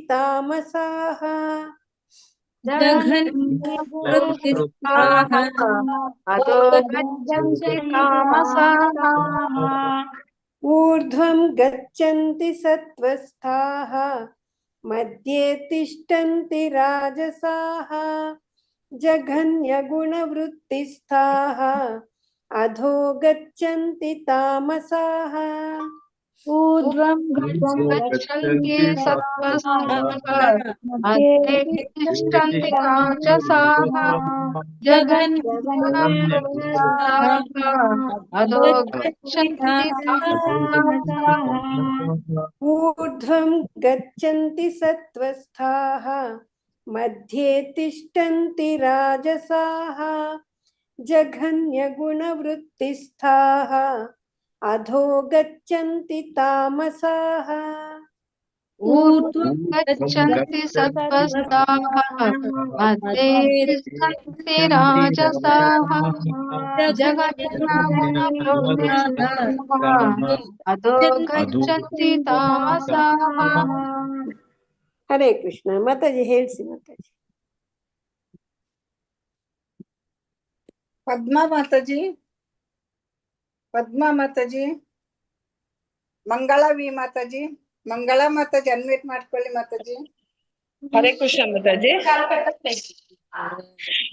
ತಾಮಸಾಃ ಊರ್ಧ್ವಂ ಗಚ್ಚಂತಿ ಸತ್ವಸ್ಥಾಃ ಮಧ್ಯೆ ತಿಷ್ಠಂತಿ ರಾಜಸಾಃ ಜಘನ್ಯಗುಣವೃತ್ತಿಸ್ಥಾಃ ಅಧೋ ಗಚ್ಚಂತಿ ತಾಮಸಾಃ ಊರ್ಧ್ವಂ ಗಚ್ಚಂತಿ ಸತ್ವಸ್ಥಾಃ ಮಧ್ಯೆ ತಿಷ್ಠಂತಿ ರಾಜಸಾಃ ಜಘನ್ಯಗುಣವೃತ್ತಿಸ್ಥಾಃ ಅಧೋ ಗಚ್ಚಂತಿ ತಾಮಸಾಃ ಊರ್ಧ್ವಂ ಗಚ್ಚಂತಿ ಸತ್ವಸ್ಥಾಃ ಮಧ್ಯೆ ತಿಷ್ಠಂತಿ ರಾಜಸಾಃ ಜಘನ್ಯಗುಣವೃತ್ತಿಸ್ಥಾಃ ಅಧೋ ಗಚ್ಚಂತಿ ತಾಮಸಾಃ ಊರ್ಧ್ವಂ ಗಚ್ಚಂತಿ ಸತ್ವಸ್ಥಾಃ ಮಧ್ಯೆ ತಿಷ್ಠಂತಿ ರಾಜಸಾಃ ಜಘನ್ಯಗುಣವೃತ್ತಿಸ್ಥಾಃ ಅಧೋ ಗಚ್ಚಂತಿ ತಾಮಸಾಃ. ಹರೇ ಕೃಷ್ಣ. ಮಾತಾಜಿ ಹೇಳ್ಸಿ. ಮಾತಾಜಿ ಪದ್ಮಾ ಮಾತಾಜಿ, ಪದ್ಮಾ ಮಾತಾಜಿ, ಮಂಗಳ ವಿ ಮಾತಾಜಿ, ಮಂಗಳ ಮಾತಾಜಿ ಅನ್ಮ್ಯೂಟ್ ಮಾಡ್ಕೊಳ್ಳಿ ಮಾತಾಜಿ. ಹರೇ ಕೃಷ್ಣ ಮಾತಾಜಿ.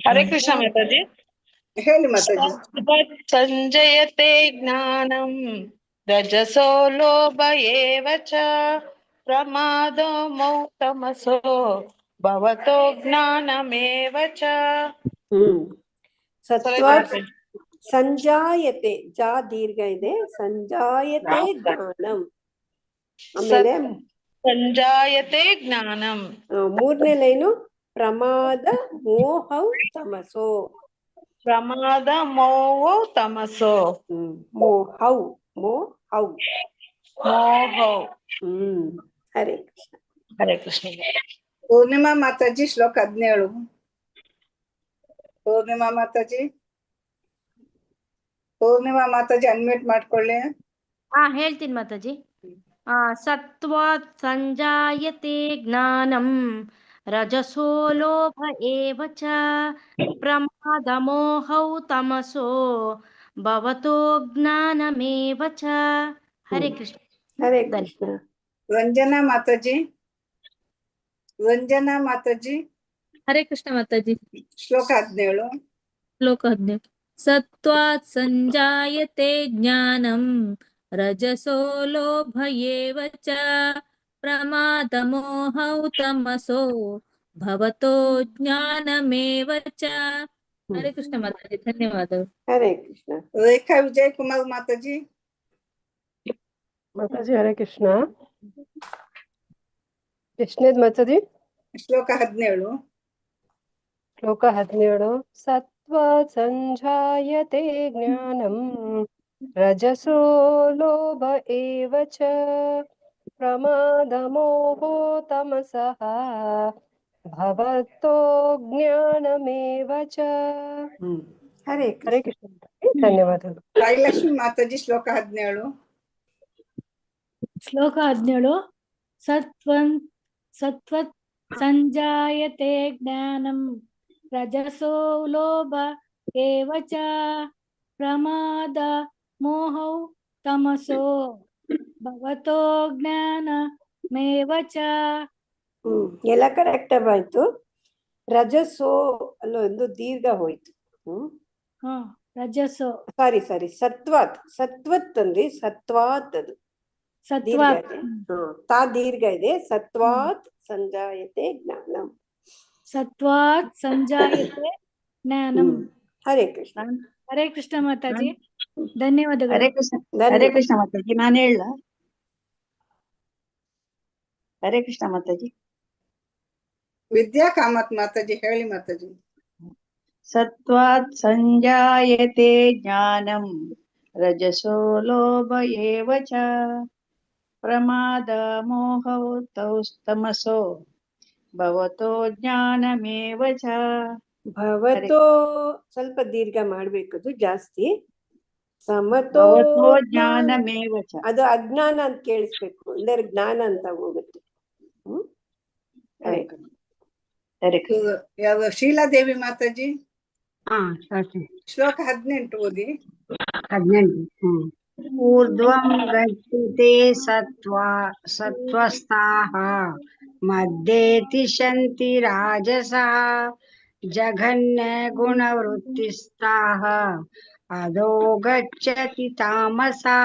ಹರೇ ಕೃಷ್ಣ ಮಾತಾಜಿ. ಹೇಳಿ ಮಾತಾಜಿ. ಸಂಜಯತೆ ಜ್ಞಾನಂ ರಜಸೋ ಲೋಭ ಏವ ಚ ಪ್ರಮಾದೋ ಮೌತಮಸೋ ಭವತೋ ಜ್ಞಾನಮೇವ ಚ. ಸತ್ವ ಸಂಜಾಯತೆ, ಜಾ ದೀರ್ಘ ಇದೆ, ಸಂಜಾಯತೆ ಜ್ಞಾನಂ. ಆಮೇಲೆ ಸಂಜಾಯತೆ ಜ್ಞಾನಂ. ಮೂರನೇ ಲೈನು ಪ್ರಮಾದ ಮೋಹೌ ತಮಸೋ. ಪ್ರಮಾದ ಮೋಹೌ ತಮಸೋ. ಮೋಹೌ ಮೋಹೌ ಮೋಹೌ. ಹರೇ ಕೃಷ್ಣ. ಹರೇ ಕೃಷ್ಣ. ಪೂರ್ಣಿಮಾ ಮಾತಾಜಿ ಶ್ಲೋಕ 17. ಪೂರ್ಣಿಮಾ ಮಾತಾಜಿ, ಪೂರ್ಣಿಮಾ ಮಾತಾಜಿ ಅನ್ಮ್ಯೂಟ್ ಮಾಡ್ಕೊಳ್ಳಿ. ಹೇಳ್ತೀನಿ ಮಾತಾಜಿ. सत्त्वात् संजायते ज्ञानं रजसो लोभ एव च प्रमादमोहौ तमसो भवतो ज्ञानमेव च। हरे कृष्ण। ಹರೇ ಕೃಷ್ಣ. ರಂಜನಾ ಮಾತಾಜಿ. ರಂಜನಾ ಮಾತಾಜಿ. ಹರೇ ಕೃಷ್ಣ ಮಾತಾಜಿ. ಶ್ಲೋಕ 17. ಶ್ಲೋಕ 17. ಸತ್ವಾತ್ ಸಂಜಾಯತೆ ಜ್ಞಾನಂ ರಜಸೋ ಲೋಭ ಏವ ಚ ಪ್ರಮಾದಮೋಹೌ ತಮಸೋ ಭವತೋ ಜ್ಞಾನಮೇವ ಚ. ಹರೇ ಕೃಷ್ಣ ಮಾತಾಜಿ, ಧನ್ಯವಾದಗಳು. ಹರೇ ಕೃಷ್ಣ. ರೇಖಾ ವಿಜಯ್ ಕುಮಾರ್ ಮಾತಾಜಿ. ಮಾತಾಜಿ ಹರೇ ಕೃಷ್ಣ. ಎಷ್ಟನೇದು ಮಾತಾಜಿ? ಶ್ಲೋಕ 17. ಶ್ಲೋಕ 17. ಸತ್ವ ಸಂಜಾಯತೆ ಜ್ಞಾನಂ ರಜಸೋ ಲೋಭ ಏವ ಚ ಪ್ರಮಾದ ಮೋಹೋ ತಮಸಃ ಭವತೋ ಜ್ಞಾನಮೇವ ಚ. ಹರೇ ಹರೇ ಕೃಷ್ಣ. ಧನ್ಯವಾದಗಳು. ಸಾಯಿಲಕ್ಷ್ಮಿ ಮಾತಾಜಿ. ಶ್ಲೋಕ 17. ಶ್ಲೋಕ 17. ಸತ್ವತ್ ಸಂಜಾಯತೆ ಜ್ಞಾನಂ ರಜಸೋ ಲೋಭ ಏವ ಚ ಪ್ರಮಾದ ಮೋಹೌ ತಮಸೋ ಭವತೋ ಜ್ಞಾನಮೇವ ಚ. ಎಲ್ಲ ಕರೆಕ್ಟ್ ಆಯ್ತು. ರಜಸೋ ಅಲ್ಲೊಂದು ದೀರ್ಘ ಹೋಯ್ತು. ರಜಸೋ ಸಾರಿ ಸತ್ವತ್ ಅಂದ್ರೆ ಸತ್ವಾತ್, ಅದು ಸತ್ವಾತ್. ತಾ ದೀರ್ಘ ಇದೆ. ಸತ್ವಾತ್ ಸಂಜಾಯತೆ ಜ್ಞಾನಂ. ಸತ್ವಾತ್ ಸಂಜಾಯತೆ ಜ್ಞಾನಂ. ಹರೇ ಕೃಷ್ಣ. ಹರೇ ಕೃಷ್ಣ ಮಾತಾಜಿ, ಧನ್ಯವಾದಗಳು. ಹರೇ ಕೃಷ್ಣ. ಹರೇ ಕೃಷ್ಣ ಮಾತಾಜಿ. ನಾನು ಹೇಳ. ಹರೇ ಕೃಷ್ಣ ಮಾತಾಜಿ. ವಿದ್ಯಾ ಕಾಮತ್ ಮಾತಾಜಿ ಹೇಳಿ ಮಾತಾಜಿ. ಸತ್ವಾತ್ ಸಂಜಾಯತೆ ಜ್ಞಾನಂ ರಜಸೋ ಲೋಭ ಏವ ಚ ಪ್ರಮಾದ ಮೋಹೌ ತಮಸೋ ಭವತೋ ಜ್ಞಾನಮೇವ ಚ. ಭವತೋ ಸ್ವಲ್ಪ ದೀರ್ಘ ಮಾಡ್ಬೇಕದು ಜಾಸ್ತಿ. ಸಮತೋ ಜ್ಞಾನಮೇವ ಚ. ಅದು ಅಜ್ಞಾನ ಅಂತ ಕೇಳಿಸ್ಬೇಕು, ಇಲ್ಲರ ಜ್ಞಾನ ಅಂತ ಹೋಗುತ್ತೆ. ಯಾರು? ಶೀಲಾದೇವಿ ಮಾತಾಜಿ. ಶ್ಲೋಕ 18 ಓದಿ. 18. ಊರ್ಧ್ವಂ ಗಚ್ಚತೆ ಸತ್ವಸ್ಥಾಃ ಮಧ್ಯೆ ತಿಷ್ಠಂತಿ ರಾಜಸಃ ಜಘನ್ಯ ಗುಣವೃತ್ತಿಸ್ಥಾಃ ಅಧೋ ಗಚ್ಚತಿ ತಾಮಸಃ.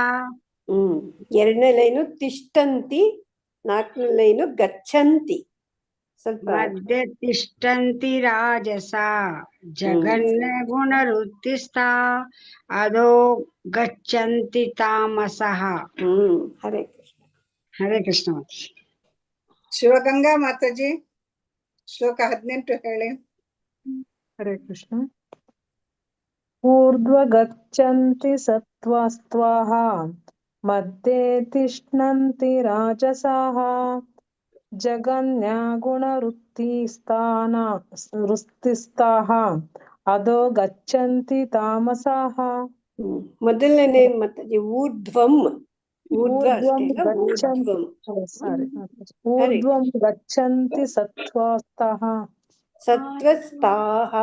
ಎರಡನೇ ಲೈನು ತಿಷ್ಠಂತಿ, ನಾಲ್ಕನೇ ಲೈನು ಗಚ್ಚಂತಿ. ಸ್ವಲ್ಪ ಮಧ್ಯೆ ತಿಷ್ಠಂತಿ ರಾಜಸ ಜಘನ್ಯ ಗುಣವೃತ್ತಿಸ್ಥಾ ಅಧೋ ಗಚ್ಚಂತಿ ತಾಮಸಃ. ಹರೇ ಕೃಷ್ಣ. ಹರೇ ಕೃಷ್ಣ. ಶಿವಗಂಗಾ ಮಾತಾಜಿ. ಶ್ಲೋಕ 18 ಹೇಳಿ. ಹರೇ ಕೃಷ್ಣ. ಊರ್ಧ್ವ ಗಚ್ಚಂತಿ ಸತ್ವಸ್ತ್ವಾಃ ಮಧ್ಯೆ ತಿಷ್ಠಂತಿ ರಾಜಸಾಃ ಜಗನ್ಯ ಗುಣವೃತ್ತಿಸ್ಥಾಃ ಅಧೋ ಗಚ್ಚಂತಿ ತಾಮಸಃ. ಮೊದಲನೇ ಮಾತಾಜಿ ಊರ್ಧ್ವಂ. ಊರ್ಧ್ವಂ ಗಚ್ಚಂತಿ ಸತ್ವಸ್ಥಾಃ ಸ್ವಸ್ಥಸ್ತ್ವಾಃ.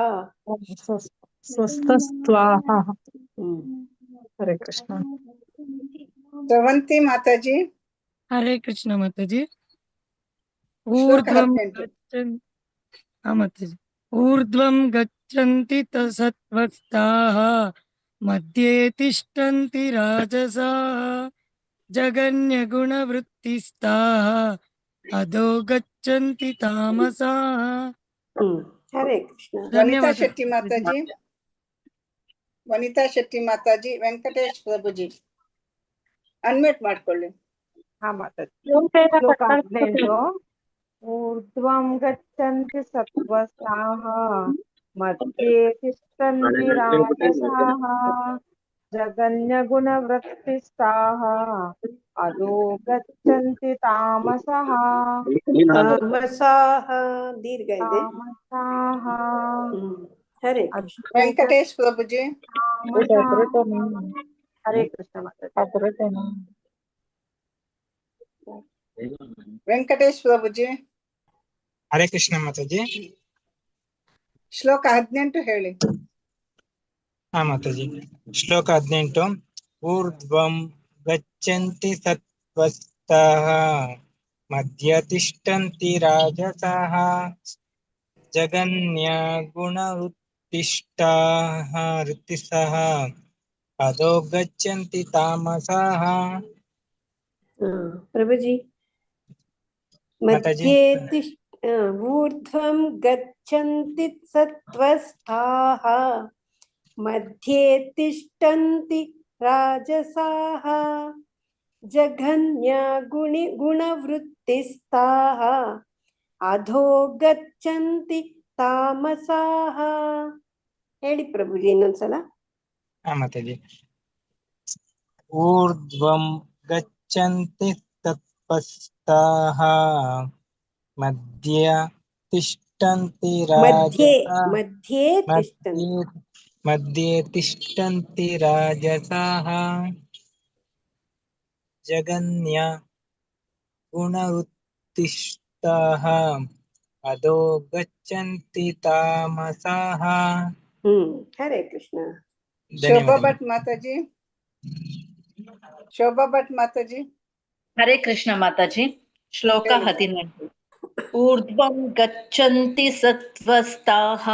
ಹರೇ ಕೃಷ್ಣ. ಶ್ರವಂತಿ ಮಾತಾಜಿ. ಹರೇ ಕೃಷ್ಣ ಮಾತಾಜಿ. ಊರ್ಧ್ವಂ ಗಚ್ಚಂತಿ ಸತ್ವಸ್ಥಾಃ ಮಧ್ಯೆ ತಿಷ್ಠಂತಿ ರಾಜಸಾಃ ಜಗನ್ಯ ಗುಣವೃತ್ತಿಸ್ಥಾಃ ಅಧೋ ಗಚ್ಚಂತಿ ತಾಮಸಃ. ಹರೇ ಕೃಷ್ಣ. ವನಿತಾ ಶೆಟ್ಟಿ ಮಾತಾಜಿ. ವನಿತಾ ಶೆಟ್ಟಿ ಮಾತಾಜಿ. ವೆಂಕಟೇಶ್ ಪ್ರಭುಜಿ ಅನ್ಮ್ಯೂಟ್ ಮಾಡ್ಕೊಳ್ಳಿ. ಶ್ಲೋಕ 18. ಊರ್ಧ್ವಂ ಗಚ್ಚಂತಿ ಸತ್ವಸ್ಥಾಃ ಮಧ್ಯೆ ತಿಷ್ಠಂತಿ ರಾಜಸಾಃ ಜಗನ್ಯ ಗುಣವೃತ್ತಿಸ್ಥಾಃ ಅಧೋ ಗಚ್ಚಂತಿ ತಾಮಸಃ. ತಾಮಸಃ ದೀರ್ಘ ಇದೆ. ಹರೇ ಕೃಷ್ಣ. ವೆಂಕಟೇಶ್ ಪ್ರಭುಜಿ. ಹರೇ ಕೃಷ್ಣ. ವೆಂಕಟೇಶ್ ಪ್ರಭುಜಿ. ಹರೇ ಕೃಷ್ಣ ಮಾತಾಜಿ. ಶ್ಲೋಕ 18 ಹೇಳಿ. ಹಾ ಮಾತಾಜಿ. ಶ್ಲೋಕ 18. ಊರ್ಧ್ವಂ ಗಚ್ಚಂತಿ ಸತ್ವಸ್ಥಾಃ ಮಧ್ಯ ತಿಷ್ಠಂತಿ ರಾಜಸಾಃ ಜಗನ್ಯ ಗುಣವೃತ್ತಿಷ್ಠಾಃ ವೃತ್ತಿಸ್ಥಾಃ ಅಧೋ ಗಚ್ಚಂತಿ ತಾಮಸಾಃ. ಪ್ರಭುಜಿ. ಮಾತಾಜಿ. ಮಧ್ಯೆ ಊರ್ಧ್ವಂ ಗಚ್ಚಂತಿ ಸತ್ವಸ್ಥಾಃ ಮಧ್ಯೆ ತಿಷ್ಠಂತಿ ರಾಜಸಾಃ ಜಘನ್ಯ ಗುಣವೃತ್ತಿಸ್ಥಾಃ ಅಧೋ ಗಚ್ಚಂತಿ ತಾಮಸಾಃ. ಹೇಳಿ ಪ್ರಭುಜಿ ಇನ್ನೊಂದ್ಸಲ. ಹಾ ಮಾತಾಜಿ. ಊರ್ಧ್ವಂ ಗಚ್ಚಂತಿ ಸತ್ವಸ್ಥಾಃ ಮಧ್ಯ ತಿಷ್ಠಂತಿ ಮಧ್ಯೆ ತಿಷ್ಠಂತಿ ರಾಜಸಾಃ ಜಗನ್ಯ ಗುಣವೃತ್ತಿಷ್ಠಾಃ ಅಧೋ ಗಚ್ಚಂತಿ ತಾಮಸಾಃ. ಹರೇ ಕೃಷ್ಣ. ಶೋಭಾ ಭಟ್ ಮಾತಾಜಿ. ಶೋಭಾ ಭಟ್ ಮಾತಾಜಿ. ಹರೇ ಕೃಷ್ಣ ಮಾತಾಜಿ. ಶ್ಲೋಕ 18. ಊರ್ಧ್ವಂ ಗಚ್ಚಂತಿ ಸತ್ವಸ್ಥಾಃ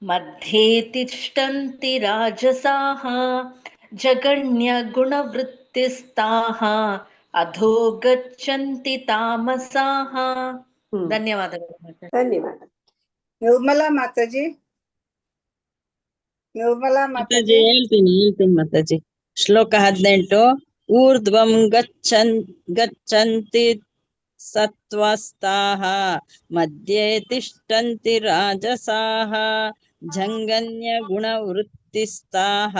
ಮಧ್ಯೆ ತಿಷ್ಠಂತಿ ರಾಜಸಾಃ ಜಗನ್ಯ ಗುಣವೃತ್ತಿಸ್ಥಾಃ ಅಧೋ ಗಚ್ಚಂತಿ ತಾಮಸಾಃ. ಧನ್ಯವಾದಗಳು ಮಾತಾಜಿ. ಧನ್ಯವಾದ. ನಿರ್ಮಲಾ ಮಾತಾಜಿ. ನಿರ್ಮಲಾ ಮಾತಾಜಿ. ಹೇಳ್ತೀನಿ ಮಾತಾಜಿ. ಶ್ಲೋಕ 18. ಊರ್ಧ್ವಂ ಗಚ್ಚಂತಿ ಸತ್ವಸ್ಥಾಃ ಮಧ್ಯೆ ತಿಷ್ಠಂತಿ ರಾಜಸಾಃ ಜಂಗನ್ಯ ಗುಣವೃತ್ತಿಸ್ಥಾಃ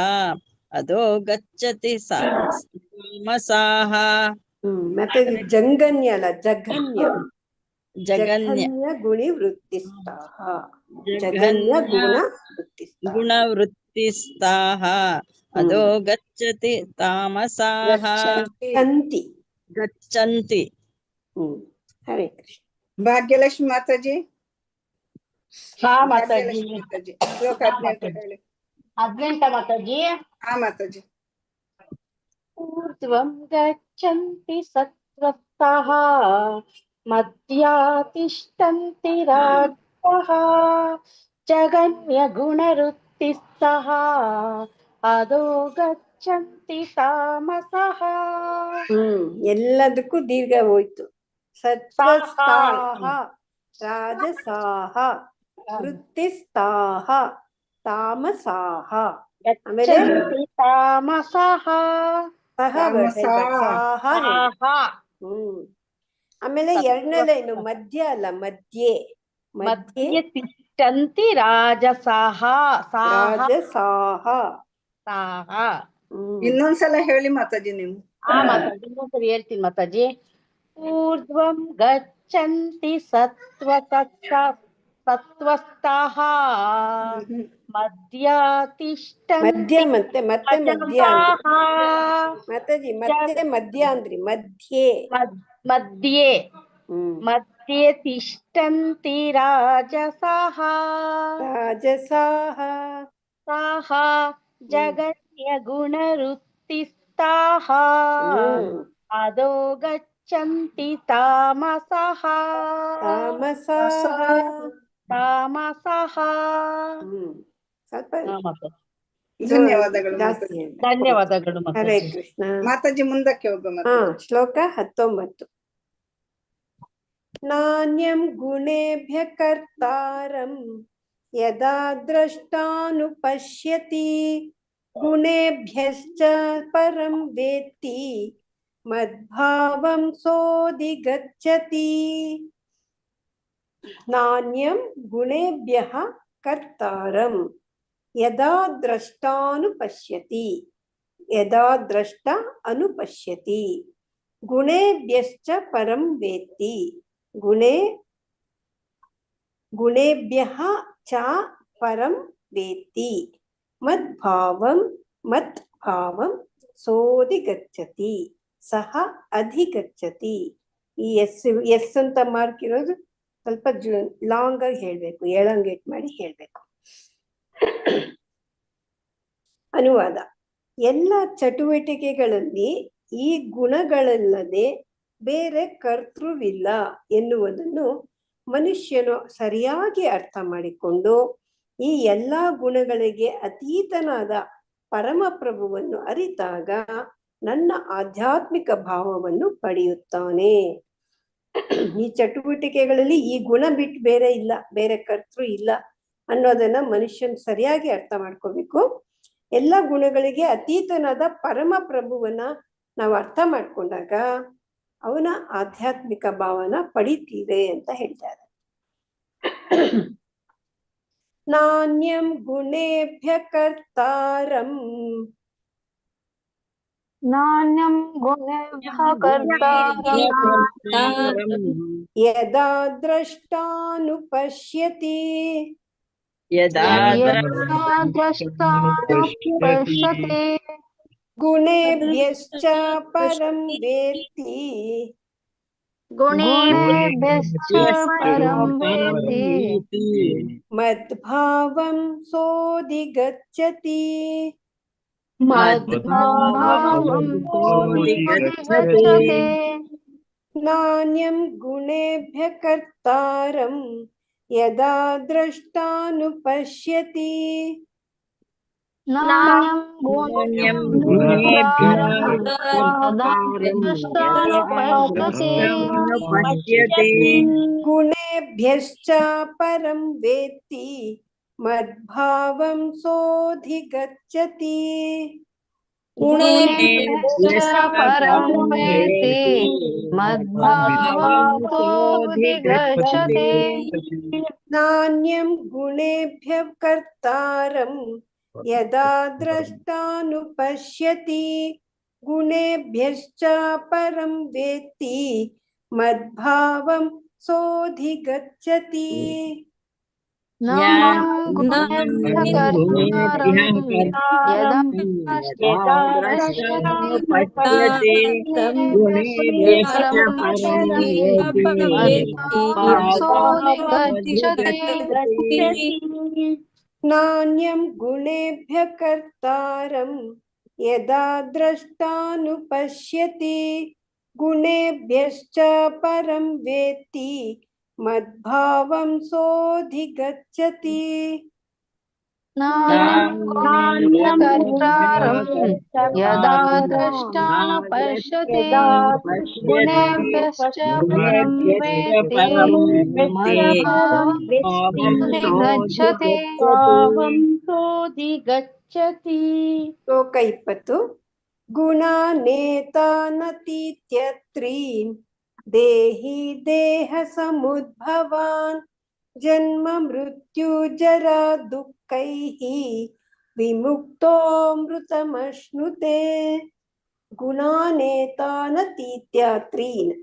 ಅಧೋ ಗಚ್ಚತಿ ತಾಮಸಾಃ. ಮತ್ತೆ ಜಂಗನ್ಯ ಅಲ್ಲ, ಜಘನ್ಯ. ಜಘನ್ಯ ಗುಣವೃತ್ತಿಸ್ಥಾಃ. ಜಘನ್ಯ ಗುಣವೃತ್ತಿಸ್ಥಾಃ ಅಧೋ ಗಚ್ಚತಿ ತಾಮಸಾಃ. ಗಚ್ಚಂತಿ. ಹರೇ ಕೃಷ್ಣ. ಭಾಗ್ಯಲಕ್ಷ್ಮಿ ಮಾತಾಜಿ. ಹಾ ಮಾತಾಜಿ. ಶ್ಲೋಕ 18 ಹೇಳಿ. 18 ಮಾತಾಜಿ. ಹಾ ಮಾತಾಜಿ. ಊರ್ಧ್ವಂ ಗಚ್ಚಂತಿ ಸತ್ವಸ್ಥಾಃ ಮಧ್ಯ ತಿಷ್ಠಂತಿ ರಾಜಸಾಃ ಜಗನ್ಯ ಗುಣವೃತ್ತಿಸ್ಥಾಃ ಅಧೋ ಗಚ್ಚಂತಿ ತಾಮಸಃ. ಎಲ್ಲದಕ್ಕೂ ದೀರ್ಘ ಹೋಯ್ತು. ಸತ್ವಸ್ಥಾಃ ರಾಜಸಾಃ ವೃತ್ತಿಸ್ಥಾಃ ತಾಮಸಾಃ. ಆಮೇಲೆ ತಾಮಸಃ. ಆಮೇಲೆ ಎರಡನೇ ಲೈನು ಮಧ್ಯ ಅಲ್ಲ, ಮಧ್ಯೆ. ಮಧ್ಯೆ ತಿಷ್ಠಂತಿ ರಾಜಸಾಃ. ರಾಜಸಾಃ. ಇನ್ನೊಂದ್ಸಲ ಹೇಳಿ ಮಾತಾಜಿ ನೀವು. ಮಾತಾಜಿ ಇನ್ನೊಂದ್ಸರಿ ಹೇಳ್ತೀನಿ ಮಾತಾಜಿ. ಊರ್ಧ್ವಂ ಗಚ್ಚಂತಿ ಸತ್ವಸ್ಥಾಃ ಮಧ್ಯ ತಿಷ್ಠಂತಿ. ಮತ್ತೆ ಮಧ್ಯ ಮಾತಾಜಿ. ಮತ್ತೆ ಮಧ್ಯ ಅಂದ್ರಿ. ಮಧ್ಯೆ ತಿಷ್ಠಂತಿ ರಾಜಸಾಃ ಜಗನ್ಯ ಗುಣವೃತ್ತಿಸ್ಥಾಃ ಅಧೋ ಗಚ್ಚಂತಿ ತಾಮಸಃ. ಧನ್ಯವಾದಗಳು. ಧನ್ಯವಾದಗಳು ಹರೇ ಕೃಷ್ಣ. ಮಾತಾಜಿ ಮುಂದಕ್ಕೆ ಹೋಗೋಣ. ಶ್ಲೋಕ 19. ನಾಣ್ಯಂ ಗುಣೇಭ್ಯ ಕರ್ತಾರಂ ಯದಾ ದ್ರಷ್ಟಾನುಪಶ್ಯತಿ ಗುಣೇಭ್ಯಶ್ಚ ಪರಂ ವೇತ್ತಿ ಮದ್ಭಾವಂ ಸೋಧಿಗಚ್ಚತಿ. ನಾಣ್ಯಂ ಗುಣೇಭ್ಯಃ ಕರ್ತಾರಂ ಯದಾ ದ್ರಷ್ಟಾನುಪಶ್ಯತಿ. ಯದಾ ದ್ರಷ್ಟ ಅನುಪಶ್ಯತಿ ಗುಣೇಭ್ಯಶ್ಚ ಪರಂ ವೇತ್ತಿ. ಗುಣೇಭ್ಯಃ ಚ ಪರಂ ವೇತ್ತಿ ಮದ್ಭಾವಂ ಸೋಧಿಗಚ್ಚತಿ ಸಹ ಅಧಿಗಚ್ಚತಿ. ಈ ಎಸ್ ಅಂತ ಮಾರ್ಕ್ ಇರೋದು ಸ್ವಲ್ಪ ಲಾಂಗ್ ಆಗಿ ಹೇಳ್ಬೇಕು, ಎಳಂಗೇಟ್ ಮಾಡಿ ಹೇಳ್ಬೇಕು. ಅನುವಾದ. ಎಲ್ಲ ಚಟುವಟಿಕೆಗಳಲ್ಲಿ ಈ ಗುಣಗಳಲ್ಲದೆ ಬೇರೆ ಕರ್ತೃವಿಲ್ಲ ಎನ್ನುವುದನ್ನು ಮನುಷ್ಯನು ಸರಿಯಾಗಿ ಅರ್ಥ ಮಾಡಿಕೊಂಡು ಈ ಎಲ್ಲಾ ಗುಣಗಳಿಗೆ ಅತೀತನಾದ ಪರಮಪ್ರಭುವನ್ನು ಅರಿತಾಗ ನನ್ನ ಆಧ್ಯಾತ್ಮಿಕ ಭಾವವನ್ನು ಪಡೆಯುತ್ತಾನೆ. ಈ ಚಟುವಟಿಕೆಗಳಲ್ಲಿ ಈ ಗುಣ ಬಿಟ್ಟು ಬೇರೆ ಇಲ್ಲ, ಬೇರೆ ಕರ್ತೃ ಇಲ್ಲ ಅನ್ನೋದನ್ನ ಮನುಷ್ಯನ್ ಸರಿಯಾಗಿ ಅರ್ಥ ಮಾಡ್ಕೋಬೇಕು. ಎಲ್ಲ ಗುಣಗಳಿಗೆ ಅತೀತನಾದ ಪರಮಪ್ರಭುವನ್ನ ನಾವು ಅರ್ಥ ಮಾಡ್ಕೊಂಡಾಗ ಅವನ ಆಧ್ಯಾತ್ಮಿಕ ಭಾವನ ಪಡಿತೀವೆ ಅಂತ ಹೇಳ್ತಾರೆ. ನಾಣ್ಯಂ ಗುಣೇಭ್ಯ ಕರ್ತಾರಂ ನಾಣ್ಯಂ ಗುಣೇಭ್ಯಃ ಕರ್ತಾರಂ ಯದಾ ದ್ರಷ್ಟಾನುಪಶ್ಯತಿ ದ್ರಷ್ಟಾನುಪಶ್ಯತೆ ಗುಣೇಭ್ಯಶ್ಚ ಪರಂ ವೇತ್ತಿ ಗುಣೇಭ್ಯಶ್ಚ ಪರಂ ವೇತ್ತಿ ಮದ್ಭಾವಂ ಸೋಧಿಗಚ್ಚತಿ ಮದ್ಭಾವಂ ಸೋಧಿಗಚ್ಚತೆ ನಾಣ್ಯಂ ಗುಣೇಭ್ಯ ಕರ್ತಾರಂ ಯದಾ ದ್ರಷ್ಟಾನುಪಶ್ಯತಿ ನಾಣ್ಯಂ ಗುಣೇಭ್ಯಃ ದ್ರಷ್ಟಾನುಪಶ್ಯತೆ ಗುಣೇಭ್ಯಶ್ಚ ಪರಂ ವೇತ್ತಿ ಮದ್ಭಾವಂ ಸೋಧಿಗಚ್ಚತಿ ಗುಣೇಭ್ಯಶ್ಚ ಪರಂ ವೇತ್ತಿ ಮದ್ಭಾವಂ ಸೋಧಿಗಚ್ಚತೆ ನಾಣ್ಯಂ ಗುಣೇಭ್ಯ ಕರ್ತಾರಂ ಯದಾ ದ್ರಷ್ಟಾನುಪಶ್ಯತಿ ಗುಣೇಭ್ಯಶ್ಚ ಪರಂ ವೇತ್ತಿ ಮದ್ಭಾವಂ ಸೋಧಿಗಚ್ಚತಿ ನಾಣ್ಯಂ ಗುಣೇಭ್ಯಃ ಕರ್ತಾರಂ ಯದಾ ದ್ರಷ್ಟಾನುಪಶ್ಯತಿ ಗುಣೇಭ್ಯಶ್ಚ ಪರಂ ವೇತ್ತಿ ಮದ್ಭಾವಂ ಸೋಧಿಗಚ್ಚತಿ ನಾಣ್ಯಂ ಗುಣೇಭ್ಯ ಕರ್ತಾರಂ ಯದಾ ದ್ರಷ್ಟಾನುಪಶ್ಯತಿ ಗುಣೇಭ್ಯಶ್ಚ ಪರಂ ವೇತ್ತಿ ಮದ್ಭಾವಂ ಸೋಧಿಗಚ್ಚತಿ ನಾಣ್ಯಂ ಕರ್ತಾರಂ ಯದಾ ದ್ರಷ್ಟಾನುಪಶ್ಯತಿ ಗುಣೇಭ್ಯಶ್ಚ ಪರಂ ವೇತ್ತಿ ಮದ್ಭಾವಂ ಸೋಧಿಗಚ್ಚತಿ ಶ್ಲೋಕ 20. ಗುಣಾನೇತಾನತೀತ್ಯತ್ರೀನ್ ದೇಹಿ ದೇಹ ಸಮುದ್ಭವಾನ್ ಜನ್ಮ ಮೃತ್ಯು ಜರಾ ದುಃಖೈಃ ವಿಮುಕ್ತೋಮೃತಮಶ್ನುತೆ. ಗುಣಾನೇತಾನತೀತ್ಯ ತ್ರೀನ್,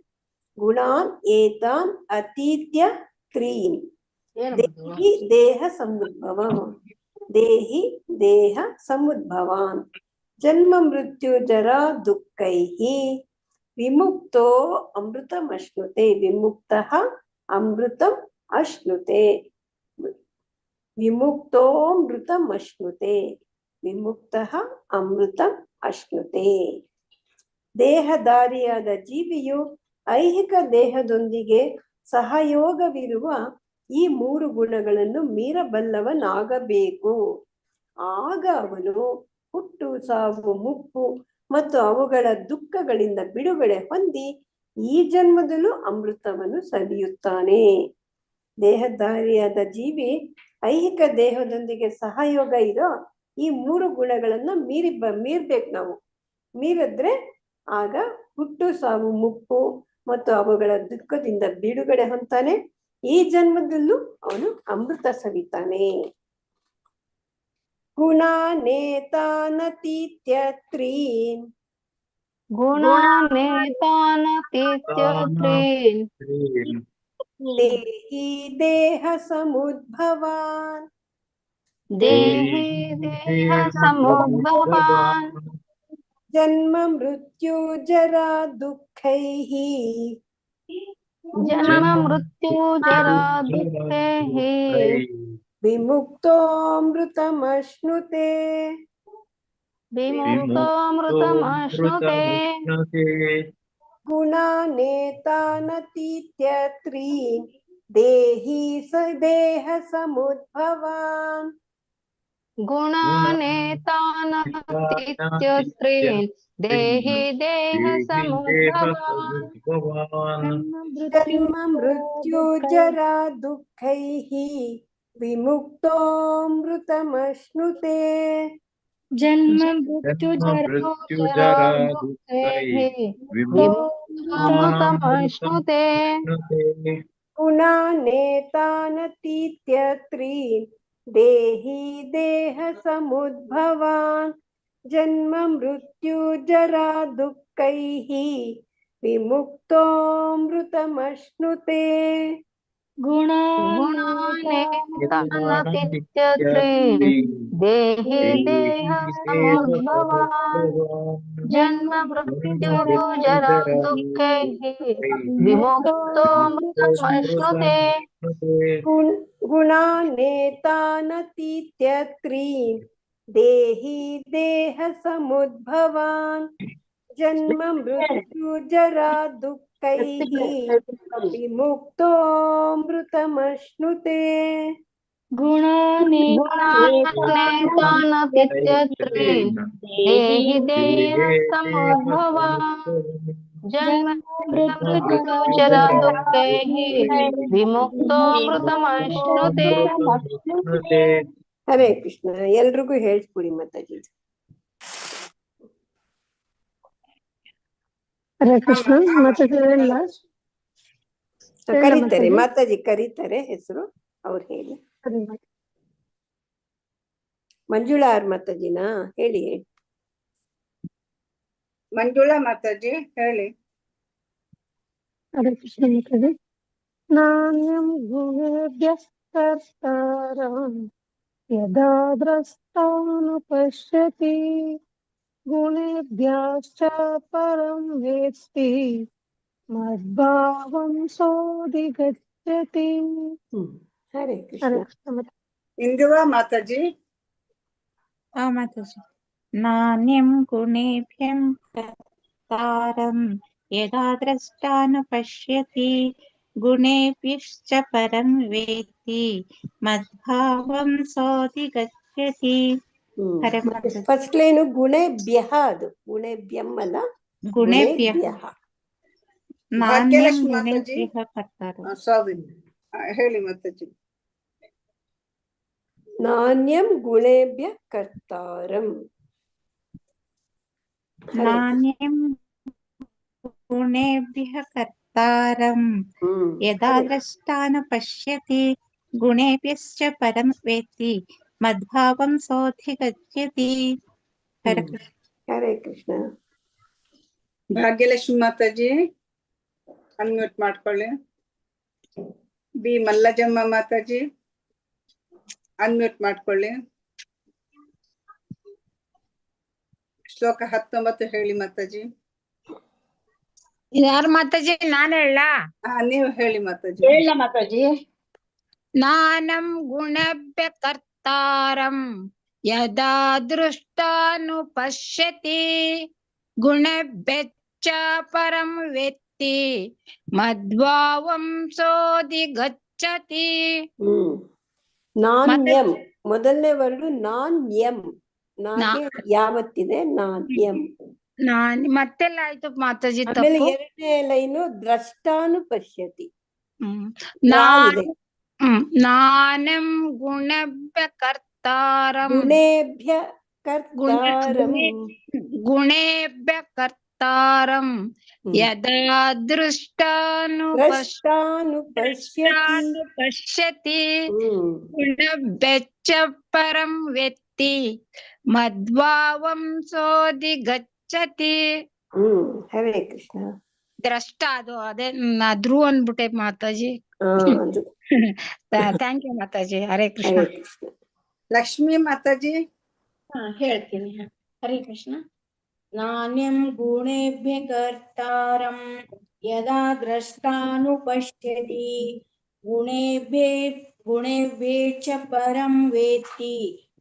ಗುಣಾನ್ ಏತಾನ್ ಅತೀತ್ಯ ತ್ರೀನ್ ದೇಹಿ ದೇಹ ಸಮುದ್ಭವಾನ್, ದೇಹಿ ದೇಹ ಸಮುದ್ಭವಾನ್ ಜನ್ಮ ಮೃತ್ಯು ಜರಾ ದುಃಖೈಃ ವಿಮುಕ್ತೋ ಅಮೃತಮಶ್ನುತೆ. ವಿಮುಕ್ತಃ ಅಮೃತಂ ಅಶ್ನುತೆ. ವಿಮುಕ್ತೋಮೃತಮಶ್ನುತೆ. ವಿಮುಕ್ತಃ ಅಮೃತಂ ಅಶ್ನುತೆ. ದೇಹಧಾರಿಯಾದ ಜೀವಿಯು ಐಹಿಕ ದೇಹದೊಂದಿಗೆ ಸಹಯೋಗವಿರುವ ಈ ಮೂರು ಗುಣಗಳನ್ನು ಮೀರಬಲ್ಲವನಾಗಬೇಕು. ಆಗ ಅವನು ಹುಟ್ಟು ಸಾವು ಮುಪ್ಪು ಮತ್ತು ಅವುಗಳ ದುಃಖಗಳಿಂದ ಬಿಡುಗಡೆ ಹೊಂದಿ ಈ ಜನ್ಮದಲ್ಲೂ ಅಮೃತವನ್ನು ಸವಿಯುತ್ತಾನೆ. ದೇಹಧಾರಿಯಾದ ಜೀವಿ ಐಹಿಕ ದೇಹದೊಂದಿಗೆ ಸಹಯೋಗ ಇರೋ ಈ ಮೂರು ಗುಣಗಳನ್ನ ಮೀರ್ಬೇಕು. ನಾವು ಮೀರಿದ್ರೆ ಆಗ ಹುಟ್ಟು ಸಾವು ಮುಪ್ಪು ಮತ್ತು ಅವುಗಳ ದುಃಖದಿಂದ ಬಿಡುಗಡೆ ಹೊಂತಾನೆ. ಈ ಜನ್ಮದಲ್ಲೂ ಅವನು ಅಮೃತ ಸವಿತಾನೆ. ಗುಣಾನೇತಾನತೀತ್ಯ ತ್ರೀನ್ ಗುಣಾನೇತಾನತೀತ್ಯ ತ್ರೀನ್ ದೇಹಿ ದೇಹ ಸಮುದ್ಭವಾನ್, ದೇಹಿ ದೇಹ ಸಮುದ್ಭವಾನ್ ಜನ್ಮ ಮೃತ್ಯು ಜರಾ ದುಃಖೈಃ जन्म मृत्यु जरा दुःखैः विमुक्तोऽमृतमश्नुते विमुक्तोऽमृतमश्नुते गुणानेतानतीत्यत्रीन् देहि स देहसमुद्भवान् गुणानेतानतीत्यत्रीन् देहि देहसमुद्भवान् जन्म मृत्यु जरा दुःखैः विमुक्तोऽमृतमश्नुते जन्म मृत्यु जरा दुःखैः विमुक्तोऽमृतमश्नुते गुणानेतानतीत्यत्रीन् देहि देहसमुद्भवान् जन्म मृत्यु जरा दुःखैः विमुक्तोऽमृतमश्नुते गुणानेतानतीत्यत्रीन् देहि देहसमुद्भवान् जन्म मृत्यु जरा दुःखैः विमुक्तोऽमृतमश्नुते गुणानेतानतीत्यत्रीन् देहि देहसमुद्भवान् जन्म मृत्यु जरा दुःखैः विमुक्तोऽमृतमश्नुते गुणानेतानतीत्यत्रीन् देहि देहसमुद्भवान् जन्म मृत्यु जरा दुःखैः विमुक्तोऽमृतमश्नुते ಹರೇ ಕೃಷ್ಣ. ಎಲ್ರಿಗೂ ಹೇಳ್ಸ್ಬಿಡಿ ಮಾತಾಜಿ. ಹರೇ ಕೃಷ್ಣ. ಮಾತಾಜಿ ಕರೀತಾರೆ, ಮಾತಾಜಿ ಕರೀತಾರೆ, ಹೆಸರು ಅವ್ರು ಹೇಳಿ. ಮಂಜುಳಾ ಅವ್ರ ಮಾತಾಜಿನಾ ಹೇಳಿ. ಮಂಜುಳಾ ಮಾತಾಜಿ ಹೇಳಿ. ಹರೇ ಕೃಷ್ಣ ಮಾತಾಜಿ. ನಾಣ್ಯಂ ಗುಣೇಭ್ಯಃ ಕರ್ತಾರಂ ಯದಾ ದ್ರಷ್ಟಾನುಪಶ್ಯತಿ ಗುಣೇಭ್ಯಶ್ಚ ಪರಂ ವೇತ್ತಿ ಮದ್ಭಾವಂ ಸೋಧಿಗಚ್ಚತಿ. ಹರೇ ಕೃಷ್ಣ. ಇಂದುವಾ ಮಾತಾಜಿ. ಮಾತಾಜಿ. ನಾಣ್ಯಂ ಗುಣೇಭ್ಯಂ ಕರ್ತಾರಂ ಯದಾ ದ್ರಷ್ಟಾನುಪಶ್ಯತಿ ಗುಣೇಭ್ಯಶ್ಚ ಪರಂ ವೇತ್ತಿ ಮದ್ಭಾವಂ ಸೋಧಿಗಚ್ಚತಿ. ಫಸ್ಟ್ ಲೈನು ಗುಣೇಭ್ಯಃ, ಅದು ಗುಣೇಭ್ಯಂ ಅಲ್ಲ, ಗುಣೇಭ್ಯಃ. ಭಾಗ್ಯಲಕ್ಷ್ಮಿ ಮಾತಾಜಿ ಹೇಳಿ ಮಾತಾಜಿ. ನಾಣ್ಯಂ ಗುಣೇಭ್ಯ ಕರ್ತಾರಂ. ನಾಣ್ಯಂ ಗುಣೇಭ್ಯಃ ಕರ್ತಾರಂ ಯದಾ ದ್ರಷ್ಟಾನುಪಶ್ಯತಿ ಗುಣೇಭ್ಯಶ್ಚ ಪರಂ ವೇತ್ತಿ ಮದ್ಭಾವಂ ಸೋಧಿಗಚ್ಚತಿ. ಹರೇ ಕೃಷ್ಣ. ಭಾಗ್ಯಲಕ್ಷ್ಮಿ ಮಾತಾಜಿ ಅನ್ಮ್ಯೂಟ್ ಮಾಡ್ಕೊಳ್ಳಿ. ಬಿ ಮಲ್ಲಜಮ್ಮ ಮಾತಾಜಿ ಅನ್ಮ್ಯೂಟ್ ಮಾಡ್ಕೊಳ್ಳಿ. ಶ್ಲೋಕ 19 ಹೇಳಿ ಮಾತಾಜಿ. ಯಾರು ಮಾತಾಜಿ? ನಾನ್ ಹೇಳ? ನೀವು ಹೇಳಿ ಮಾತಾಜಿ. ಹೇಳ ಮಾತಾಜಿ. ನಾನಂ ಗುಣಭ್ಯ ಕರ್ತಾರಂ ಯದಾ ದೃಷ್ಟಾನುಪಶ್ಯತಿ ಗುಣಭ್ಯಶ್ಚ ಪರಂ ವೇತ್ತಿ ಮದ್ಭಾವಂ ಸೋಧಿಗಚ್ಚತಿ. ನಾಣ್ಯಂ ಮೊದಲನೇ ವರ್ಡು ನಾಣ್ಯಂ. ಯಾವತ್ತಿದೆ ನಾಣ್ಯಂ. ಮತ್ತೆಲ್ಲ ಆಯ್ತು ಮಾತಾಜಿ. ಆಮೇಲೆ ಎರಡನೇ ಲೈನು ದ್ರಷ್ಟಾನುಪಶ್ಯತಿ. ನಾನಂ ಗುಣಭ್ಯ ಕರ್ತಾರಂ ಗುಣೇಭ್ಯ ಕರ್ತಾರಂ ಗುಣೇಭ್ಯ ಕರ್ತಾರಂ ಯದಾ ದೃಷ್ಟಾನುಪಶ್ಯತಿ ಗುಣಭ್ಯಶ್ಚ ಪರಂ ವೇತ್ತಿ ಮದ್ಭಾವಂ ಸೋಧಿಗಚ್ಚತಿ. ಹರೇ ಕೃಷ್ಣ. ದ್ರಷ್ಟ ಅದು ಅದೇ ಧ್ರುವ ಅಂದ್ಬಿಟ್ಟೆ ಮಾತಾಜಿ. Thank you Mataji. ಹರೇ ಕೃಷ್ಣ. ಲಕ್ಷ್ಮಿ ಮಾತಾಜಿ ಹೇಳ್ತೀನಿ. ಹರೇ ಕೃಷ್ಣ. ನಾಣ್ಯಂ ಗುಣೇಭ್ಯ ಕರ್ತಾರಂ यदा द्रष्टानुपश्यति गुणेभ्ये च परं वेत्ति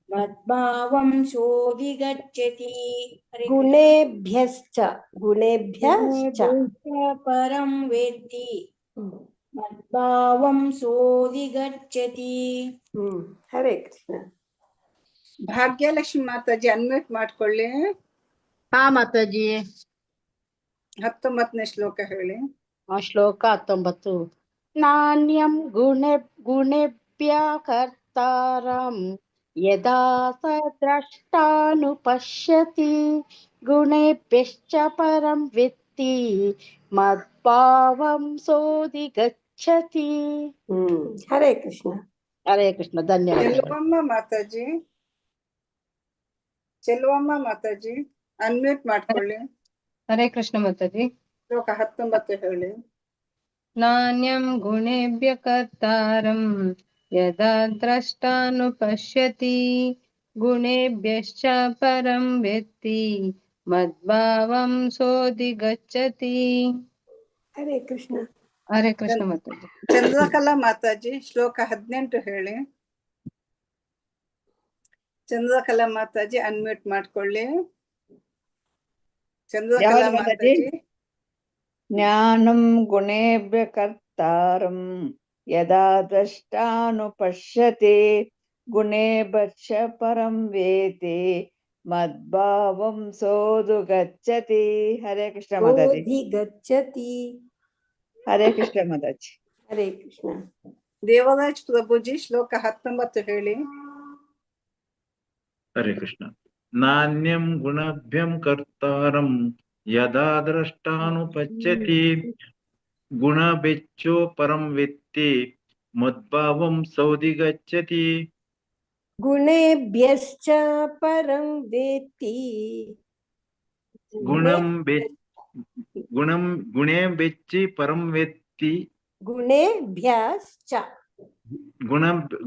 मद्भावं सोऽधिगच्छति गुणेभ्यश्च परं वेत्ति मद्भावं सोऽधिगच्छति ಹರೇ ಕೃಷ್ಣ. ಭಾಗ್ಯಲಕ್ಷ್ಮಿ ಮಾತಾಜಿ ಅನ್ಮ್ಯೂಟ್ ಮಾಡ್ಕೊಳ್ಳಿ. ಹಾ ಮಾತಾಜಿ. 19ನೇ ಶ್ಲೋಕ ಹೇಳಿ. ಶ್ಲೋಕ 19. ನಾಣ್ಯಂ ಗುಣೇಭ್ಯ ಕರ್ತಾರಂ ಯದಾ ಸ ದ್ರಷ್ಟಾನುಪಶ್ಯತಿ ಗುಣೇಭ್ಯಶ್ಚ ಪರಂ ವಿತ್ತಿ ಮದ್ಭಾವಂ ಸೋಧಿಗಚ್ಚತಿ. ಹರೇ ಕೃಷ್ಣ. ಹರೇ ಕೃಷ್ಣ. ಧನ್ಯವಾದ. ಚೆಲುವಮ್ಮ ಮಾತಾಜಿ ಅನ್ಮ್ಯೂಟ್ ಮಾಡ್ಕೊಳ್ಳಿ. ಹರೇ ಕೃಷ್ಣ ಮಾತಾಜಿ. ಶ್ಲೋಕ 19 ಹೇಳಿ. ನಾಣ್ಯಂ ಗುಣೇಭ್ಯ ಕರ್ತಾರಂ ಯದಾ ದ್ರಷ್ಟಾನುಪಶ್ಯತಿ ಗುಣೇಭ್ಯಶ್ಚ ಪರಂ ವೆತ್ತಿ ಮದ್ಭಾವಂ ಸೋಧಿಗಚ್ಚತಿ. ಹರೇ ಕೃಷ್ಣ. ಹರೇ ಕೃಷ್ಣ ಮಾತಾಜಿ. ಚಂದ್ರಕಲಾ ಮಾತಾಜಿ ಶ್ಲೋಕ 18 ಹೇಳಿ. ಚಂದ್ರಕಲಾ ಮಾತಾಜಿ ಅನ್ಮ್ಯೂಟ್ ಮಾಡ್ಕೊಳ್ಳಿ. ಚಂದ್ರಕಲಾ ಮಾತಾಜಿ. ಜ್ಞಾನಂ ಗುಣೇಭ್ಯ ಕರ್ತಾರಂ ಯದಾ ದ್ರಷ್ಟಾನುಪಶ್ಯತಿ ಗುಣೇಭ್ಯಶ್ಚ ಪರಂ ವೇತಿ ಮದ್ಭಾವಂ ಸೋಧಿಗಚ್ಚತಿ. ಹರೇ ಕೃಷ್ಣ ಮಾತಾಜಿ. ಸೋಧಿಗಚ್ಚತಿ. ಹರೇ ಕೃಷ್ಣ ಮಾತಾಜಿ. ಹರೇ ಕೃಷ್ಣ. ದೇವರಾಜ್ ಪ್ರಭುಜಿ ಶ್ಲೋಕ 19 ಹೇಳಿ. ಹರೇ ಕೃಷ್ಣ. ನಾಣ್ಯಂ ಗುಣಭ್ಯಂ ಕರ್ತಾರಂ ಯದಾ ದ್ರಷ್ಟಾನುಪಶ್ಯತಿ ಗುಣಭ್ಯಶ್ಚ ಪರಂ ವಿತ್ತಿ ಮದ್ಭಾವಂ ಸೋಧಿಗಚ್ಚತಿ. ಗುಣೇಭ್ಯಶ್ಚ ಪರಂ ವೇತ್ತಿ ಗುಣೇಭ್ಯಶ್ಚ ಪರಂ ವೇತ್ತಿ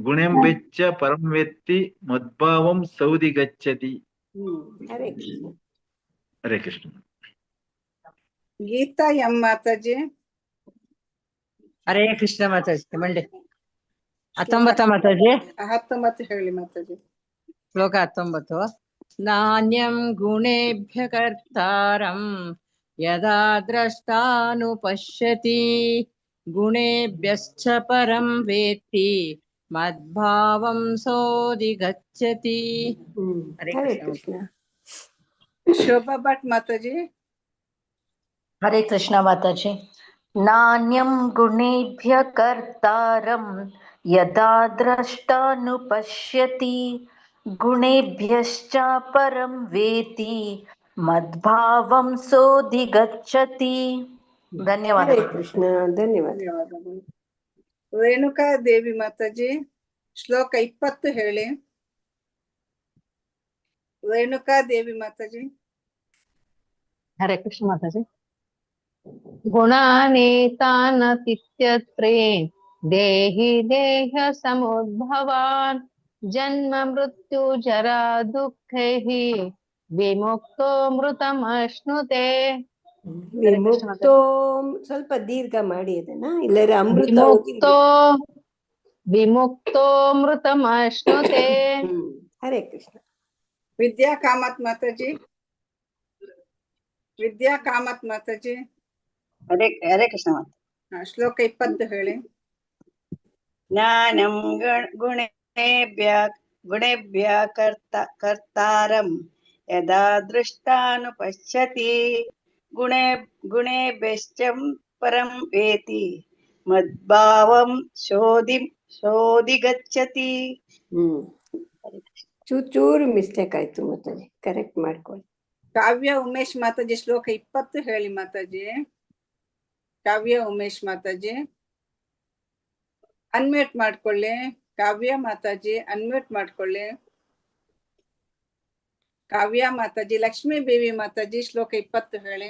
ಗುಣೇಭ್ಯಶ್ಚ ಪರಂ ವೇತ್ತಿ ಮದ್ಭಾವಂ ಸೋಧಿಗಚ್ಚತಿ. ಹರೇ ಕೃಷ್ಣ. ಹರೇ ಕೃಷ್ಣ. ಗೀತಾ ಎಂ ಮಾತಾಜಿ. ಹರೇ ಕೃಷ್ಣ ಮಾತಾಜಿ. ಮಂಡೆ 19 ಮಾತಾಜಿ. 19 ಹೇಳಿ ಮಾತಾಜಿ. ಶ್ಲೋಕ 19. ನಾಣ್ಯಂ ಗುಣೇಭ್ಯ ಕರ್ತಾರಂ ಯದಾ ದ್ರಷ್ಟಾನುಪಶ್ಯತಿ ಗುಣೇಭ್ಯಶ್ಚ ಪರಂ ವೇತ್ತಿ ಮದ್ಭಾವಂ ಸೋಧಿಗಚ್ಚತಿ. ಹರೇ ಕೃಷ್ಣ. ಶೋಭಾ ಭಟ್ ಮಾತಾಜಿ. ಹರೇ ಕೃಷ್ಣ ಮಾತಾಜಿ. ನಾಣ್ಯಂ ಗುಣೇಭ್ಯ ಕರ್ತಾರಂ ಯದಾ ದ್ರಷ್ಟಾನುಪಶ್ಯತಿ ಗುಣೇಭ್ಯಶ್ಚ ಪರಂ ವೇತಿ ಮದ್ಭಾವಂ ಸೋಧಿಗಚ್ಚತಿ. ಧನ್ಯವಾದಗಳು. ಕೃಷ್ಣ. ಧನ್ಯವಾದ. ರೇಣುಕಾ ದೇವಿ ಮಾತಾಜಿ ಶ್ಲೋಕ 20 ಹೇಳಿ. ರೇಣುಕಾ ದೇವಿ ಮಾತಾಜಿ. ಹರೇ ಕೃಷ್ಣ ಮಾತಾಜಿ. ಗುಣಾನೇತಾನತಿತ್ಯತ್ರೇ ದೇಹಿ ದೇಹ ಸಮುದ್ಭವಾನ್ ಜನ್ಮ ಮೃತ್ಯು ಜರಾ ದುಃಖೈಃ ವಿಮುಕ್ತೋ ಮೃತಮಶ್ನುತೆ. ವಿಮುಕ್ತೋ ಸ್ವಲ್ಪ ದೀರ್ಘ ಮಾಡಿ ಅದನ್ನ, ಇಲ್ಲರ ಅಮೃತ ವಿಮುಕ್ತೋ ಮೃತಮಶ್ನುತೆ. ಹರೇ ಕೃಷ್ಣ. ವಿದ್ಯಾ ಕಾಮತ್ ಮಾತಾಜಿ. ವಿದ್ಯಾ ಕಾಮತ್ ಮಾತಾಜಿ. ಹರೇ ಕೃಷ್ಣ. ಶ್ಲೋಕ 20 ಹೇಳಿ. ಜ್ಞಾನಂ ಗುಣೇಭ್ಯ ಕರ್ತಾರಂ ಯದಾ ದೃಷ್ಟಾನುಪಶ್ಯತಿ ಗುಣೇಭ್ಯಶ್ಚ ಪರಂ ವೇತಿ ಮದ್ಭಾವಂ ಸೋಧಿಗಚ್ಚತಿ. ಚೂರು ಮಿಸ್ಟೇಕ್ ಆಯ್ತು ಮಾತಾಜಿ, ಕರೆಕ್ಟ್ ಮಾಡ್ಕೊಳ್ಳಿ. ಕಾವ್ಯ ಉಮೇಶ್ ಮಾತಾಜಿ ಶ್ಲೋಕ 20 ಹೇಳಿ ಮಾತಾಜಿ. ಕಾವ್ಯ ಉಮೇಶ್ ಮಾತಾಜಿ ಅನ್ಮ್ಯೂಟ್ ಮಾಡ್ಕೊಳ್ಳಿ. ಕಾವ್ಯ ಮಾತಾಜಿ ಅನ್ಮ್ಯೂಟ್ ಮಾಡ್ಕೊಳ್ಳಿ. ಕಾವ್ಯ ಮಾತಾಜಿ. ಲಕ್ಷ್ಮೀ ದೇವಿ ಮಾತಾಜಿ ಶ್ಲೋಕ 20 ಹೇಳಿ.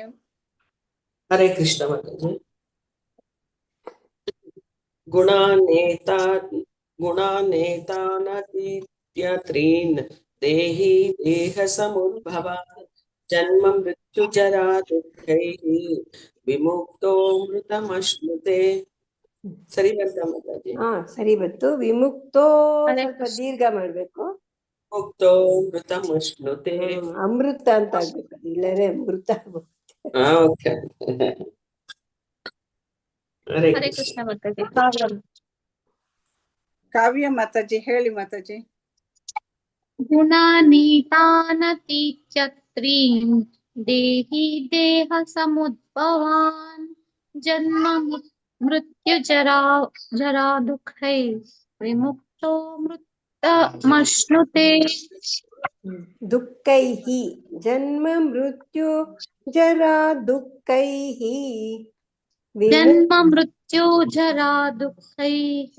ಹರೇ ಕೃಷ್ಣ ಮಾತಾಜಿ. ಗುಣಾನೇತಾನತೀತ್ಯತ್ರೀನ್ ದೇಹಿ ದೇಹ ಸಮುದ್ಭವಾನ್ ಜನ್ಮ ಮೃತ್ಯು ಜರಾ ದುಃಖೈಃ ವಿಮುಕ್ತೋಮೃತಮಶ್ನುತೆ. ಸರಿ ಬಂತ ಮಾತಾಜಿ? ಹಾ ಸರಿ ಬಂತು. ವಿಮುಕ್ತೋ ಹರೇ ಸ್ವಲ್ಪ ಕೃಷ್ಣ. ದೀರ್ಘ ಮಾಡ್ಬೇಕು. ಮುಕ್ತೋಮೃತಮಶ್ನುತೆ. ಅಮೃತ ಅಂತ ಆಗ್ಬೇಕು, ಇಲ್ಲರೇ ಅಮೃತ. ಓಕೆ. ಹರೇ ಹರೇ ಕೃಷ್ಣ. ಕೃಷ್ಣ ಮಾತಾಜಿ. ಕಾವ್ಯ ಮಾತಾಜಿ ಹೇಳಿ ಮಾತಾಜಿ. गुणानीतानतीत्यत्रीन् देहि देहसमुद्भवान् जन्म मृत्युजरा जरा दुःखै विमुक्तो मृतमश्नुते। ದುಃಖೈಹಿ ಜನ್ಮ ಮೃತ್ಯು ಜರಾ ದುಃಖೈಹಿ जन्म मृत्यु जरा दुःखैः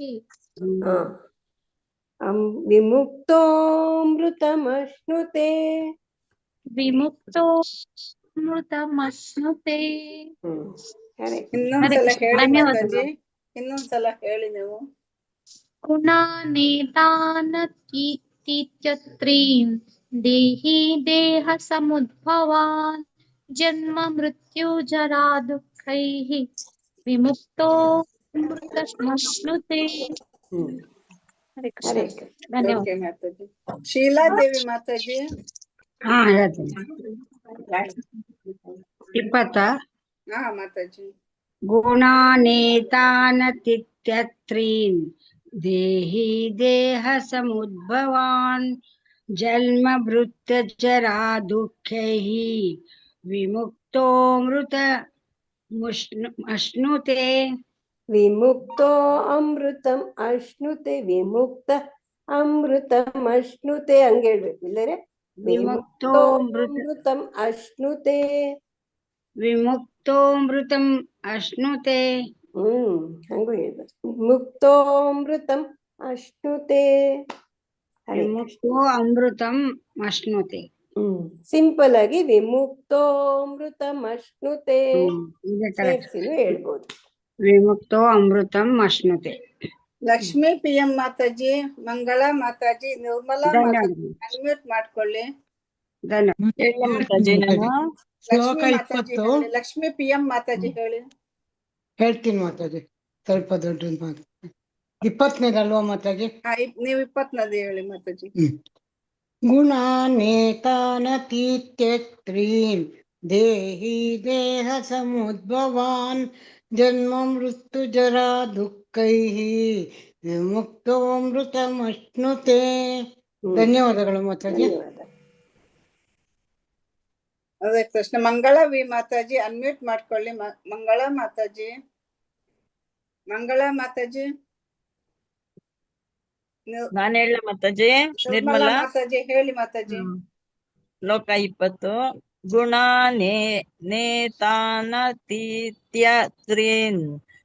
ವಿಮುಕ್ತೋಮೃತಮಶ್ನುತೆ. विमुक्तोऽमृतमश्नुते। ಇನ್ನೊಂದ್ಸಲ ಹೇಳಿ ಧನ್ಯವಾದಗಳು. ಮಾತಾಜಿ, ಇನ್ನೊಂದ್ಸಲ ಹೇಳಿ ನೀವು. गुणानेतानतीत्यत्रीन् देहि देहसमुद्भवान् जन्म मृत्यु जरा दुःखैः विमुक्तो मृतमश्नुते। हरे कृष्ण. धन्यवाद. ಓಕೆ ಮಾತಾಜಿ. ಶೀಲಾದೇವಿ ಮಾತಾಜಿ. ಹಾ ಹೇಳ್ತೀನಿ. 20 ಹಾ ಮಾತಾಜಿ. ಗುಣಾನೇತಾನತಿತ್ಯತ್ರೀನ್ ದೇಹಿ ದೇಹ ಸಮುದ್ಭವಾನ್ ಜನ್ಮ ಮೃತ್ಯು ಜರಾ ದುಃಖೈಃ ವಿಮುಕ್ತೋ ಮೃತ ಅಶ್ನುತೆ. ವಿಮುಕ್ತೋ ಅಮೃತಂ ಅಶ್ನುತೆ. ವಿಮುಕ್ತ ಅಮೃತಂ ಅಶ್ನುತೆ ಹಂಗ ಹೇಳ್ಬೇಕು, ಇಲ್ಲರೆ ವಿಮುಕ್ತೋ ಅಮೃತಂ ಅಶ್ನುತೆ. ವಿಮುಕ್ತೋಮೃತಂ ಅಶ್ನುತೆ. ಹಂಗೂ ಹೇಳ್ಬೇಕು. ವಿಮುಕ್ತೋಮೃತಂ ಅಶ್ನುತೆ. ವಿಮುಕ್ತೋ ಅಮೃತಂ ಅಶ್ನುತೆ. ಸಿಂಪಲ್ ಆಗಿ ವಿಮುಕ್ತೋಮೃತಂ ಅಶ್ನುತೆ ಸೇರ್ಸಿನೂ ಹೇಳ್ಬೋದು. ವಿಮುಕ್ತೋ ಅಮೃತಂ ಅಶ್ನುತೆ. ಲಕ್ಷ್ಮೀ PM ಮಾತಾಜಿ, ಮಂಗಳಾ ಮಾತಾಜಿ, ನಿರ್ಮಲಾ ಮಾತಾಜಿ ಅನ್ಮ್ಯೂಟ್ ಮಾಡ್ಕೊಳ್ಳಿ. ಮಾತಾಜಿ ನಾನು ಲಕ್ಷ್ಮೀ ಮಾತಾಜಿ ಹೇಳಿ. ಲಕ್ಷ್ಮೀ PM ಮಾತಾಜಿ ಹೇಳಿ. ಹೇಳ್ತೀನಿ ಮಾತಾಜಿ, ಸ್ವಲ್ಪ ದೊಡ್ಡ ಮಾತು. 20ನೇದಲ್ವಾ ಮಾತಾಜಿ? ನೀವು 20ನೇದು ಹೇಳಿ ಮಾತಾಜಿ. ಗುಣಾನೇತಾನತೀತ್ಯತ್ರೀನ್ ದೇಹಿ ದೇಹ ಸಮುದ್ಭವಾನ್ ಜನ್ಮ ಮೃತ್ಯು ಜರಾ ದುಃಖೈಃ ವಿಮುಕ್ತೋಮೃತಮಶ್ನುತೆ. ಧನ್ಯವಾದಗಳು ಮಾತಾಜಿ. ಅದೇ ಕೃಷ್ಣ. ಮಂಗಳಾ ವಿ ಮಾತಾಜಿ ಅನ್ಮ್ಯೂಟ್ ಮಾಡ್ಕೊಳ್ಳಿ. ಮಂಗಳಾ ಮಾತಾಜಿ. ಮಂಗಳಾ ಮಾತಾಜಿ. ನಾನು ಹೇಳ ಮಾತಾಜಿ. ನಿರ್ಮಲಾ ನಿರ್ಮಲಾ ಮಾತಾಜಿ ಹೇಳಿ ಮಾತಾಜಿ. ಶ್ಲೋಕ 20. ಗುಣಾನೇತಾನತೀತ್ಯತ್ರೀನ್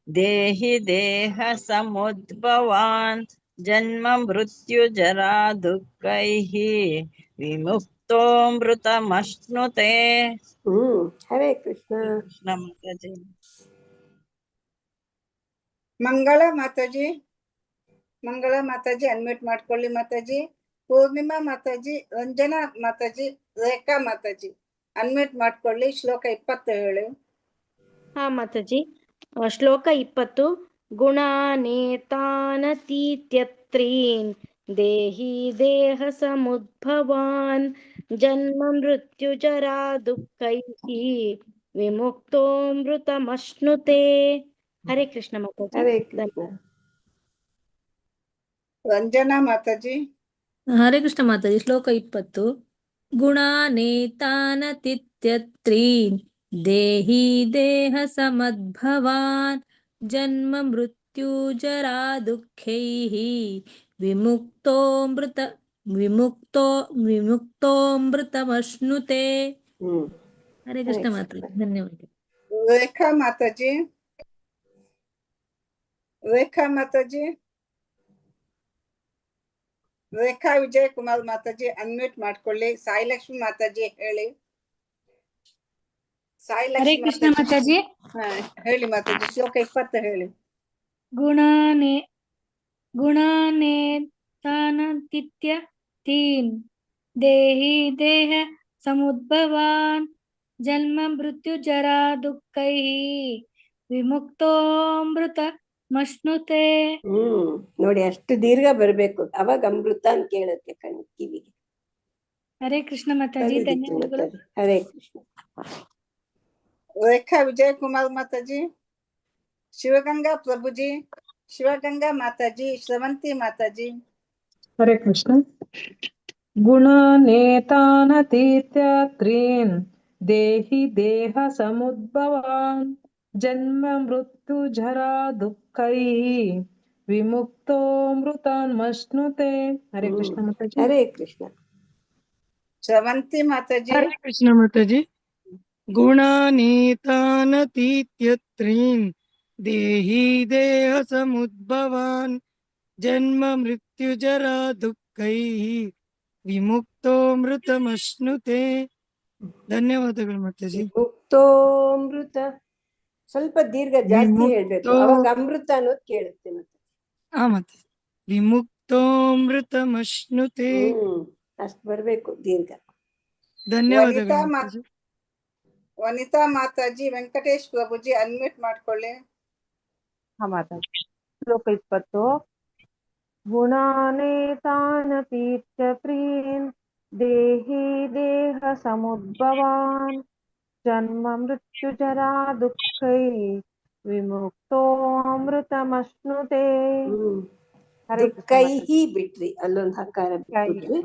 ದೇಹಿ ದೇಹ ಸಮುದ್ಭವಾನ್ ಜನ್ಮ ಮೃತ್ಯು ಜರಾ ದುಃಖೈಃ ವಿಮುಕ್ತೋಮೃತಮಶ್ನುತೆ. ಹರೇ ಕೃಷ್ಣ. ಕೃಷ್ಣ ಮಾತಾಜಿ. ಮಂಗಳಾ ಮಾತಾಜಿ. ಮಂಗಳಾ ಮಾತಾಜಿ ಅನ್ಮ್ಯೂಟ್ ಮಾಡ್ಕೊಳ್ಳಿ ಮಾತಾಜಿ. ಪೂರ್ಣಿಮಾ ಮಾತಾಜಿ, ರಂಜನಾ ಮಾತಾಜಿ, ರೇಖಾ ಮಾತಾಜಿ ಅನ್ಮ್ಯೂಟ್ ಮಾಡ್ಕೊಳ್ಳಿ. ಶ್ಲೋಕ 20 ಹೇಳಿ. ಹಾ ಮಾತಾಜಿ. ಶ್ಲೋಕ 20. ಗುಣಾನೇತಾನತೀತ್ಯತ್ರೀನ್ ದೇಹಿ ದೇಹ ಸಮುದ್ಭವಾನ್ ಜನ್ಮ ಮೃತ್ಯು ಜರಾ ದುಃಖೈಃ ವಿಮುಕ್ತೋಮೃತಮಶ್ನುತೆ. ಹರೇ ಕೃಷ್ಣ ಮಾತಾಜಿ. ಹರೇ ಕೃಷ್ಣ. ರಂಜನಾ ಮಾತಾಜಿ. ಹರೇ ಕೃಷ್ಣ ಮಾತಾಜಿ. ಶ್ಲೋಕ 20. ಗುಣಾನೇತಾನತಿತ್ಯತ್ರೀನ್ ದೇಹಿ ದೇಹ ಸಮದ್ಭವಾನ್ ಜನ್ಮ ಮೃತ್ಯು ಜರಾ ದುಃಖೈಃ ವಿಮುಕ್ತೋಮೃತಮಶ್ನುತೆ. ಹರೇ ಕೃಷ್ಣ ಮಾತಾಜಿ. ಧನ್ಯವಾದ. ರೇಖಾ ಮಾತಾಜಿ. ರೇಖಾ ಮಾತಾಜಿ. ರೇಖಾ ವಿಜಯ್ ಕುಮಾರ್ ಮಾತಾಜಿ ಅನ್ಮ್ಯೂಟ್ ಮಾಡ್ಕೊಳ್ಳಿ. ಸಾಯಿಲಕ್ಷ್ಮಿ ಮಾತಾಜಿ ಹೇಳಿ. ಹರೇ ಕೃಷ್ಣ ಮಾತಾಜಿ. ಹೇಳಿ ಮಾತಾಜಿ. ಶ್ಲೋಕ 20 ಹೇಳಿ. ಗುಣಾನೇತಾನತಿತ್ಯತ್ರೀನ್ ದೇಹಿ ದೇಹ ಸಮುದ್ಭವಾನ್ ಜನ್ಮ ಮೃತ್ಯು ಜರಾ ದುಃಖೈಃ ವಿಮುಕ್ತೋಮೃತ ಮಶ್ನುತೆ. ನೋಡಿ, ಅಷ್ಟು ದೀರ್ಘ ಬರ್ಬೇಕು, ಅವಾಗ ಅಮೃತ ಅಂತ ಕೇಳುತ್ತೆ ಕಿವಿಗೆ. ಹರೇ ಕೃಷ್ಣ ಮಾತಾಜಿ, ಧನ್ಯವಾದಗಳು. ಹರೇ ಕೃಷ್ಣ. ರೇಖಾ ವಿಜಯ್ ಕುಮಾರ್ ಮಾತಾಜಿ, ಶಿವಗಂಗಾ ಪ್ರಭುಜಿ, ಶಿವಗಂಗಾ ಮಾತಾಜಿ, ಶ್ರವಂತಿ ಮಾತಾಜಿ. ಹರೇ ಕೃಷ್ಣ. ಗುಣನೇತಾನತೀತ್ಯತ್ರೀನ್ ದೇಹಿ ದೇಹ ಸಮುದ್ಭವಾನ್ ಜನ್ಮ ಮೃತ್ಯು ಜರಾ ದುಃಖೈಃ ವಿಮುಕ್ತೋಮೃತಾನ್ ಮಶ್ನುತೆ. ಹರೇ ಕೃಷ್ಣ ಮಾತಾಜಿ. ಹರೇ ಕೃಷ್ಣ. ಶ್ರವಂತಿ ಮಾತಾಜಿ. ಹರೇ ಕೃಷ್ಣ ಮಾತಾಜಿ. ಗುಣಾನೇತಾನತೀತ್ಯತ್ರೀನ್ ದೇಹಿ ದೇಹ ಸಮುದ್ಭವಾನ್ ಜನ್ಮ ಮೃತ್ಯು ಜರಾ ದುಃಖೈಃ ವಿಮುಕ್ತೋಮೃತಮಶ್ನುತೆ. ಧನ್ಯವಾದಗಳು ಮಾತಾಜಿ. ಮುಕ್ತೋಮೃತ ಸ್ವಲ್ಪ ದೀರ್ಘ ಜಾಸ್ತಿ ಹೇಳ್ಬೇಕು, ಅವಾಗ ಅಮೃತ ಅನ್ನೋದು ಕೇಳುತ್ತೆ. ಮತ್ತೆ ವಿಮುಕ್ತೋಮೃತಮಶ್ನುತೆ ಅಷ್ಟು ಬರ್ಬೇಕು ದೀರ್ಘ. ಧನ್ಯವಾದಗಳು. ವನಿತಾ ಮಾತಾಜಿ, ವೆಂಕಟೇಶ್ ಪ್ರಭುಜಿ ಅನ್ಮ್ಯೂಟ್ ಮಾಡ್ಕೊಳ್ಳಿ. ಮಾತಾಜಿ. ಶ್ಲೋಕ 20. ಗುಣಾನೇತಾನತೀತ್ಯತ್ರೀನ್ ದೇಹಿ ದೇಹ ಸಮುದ್ಭವಾನ್ ಜನ್ಮ ಮೃತ್ಯು ಜರಾ ದುಃಖೈಃ ವಿಮುಕ್ತೋಮೃತಮಶ್ನುತೆ. ದುಃಖೈಹಿ ಬಿಟ್ರಿ, ಅಲ್ಲೊಂದು ಹಕಾರ ಬಿಟ್ರಿ.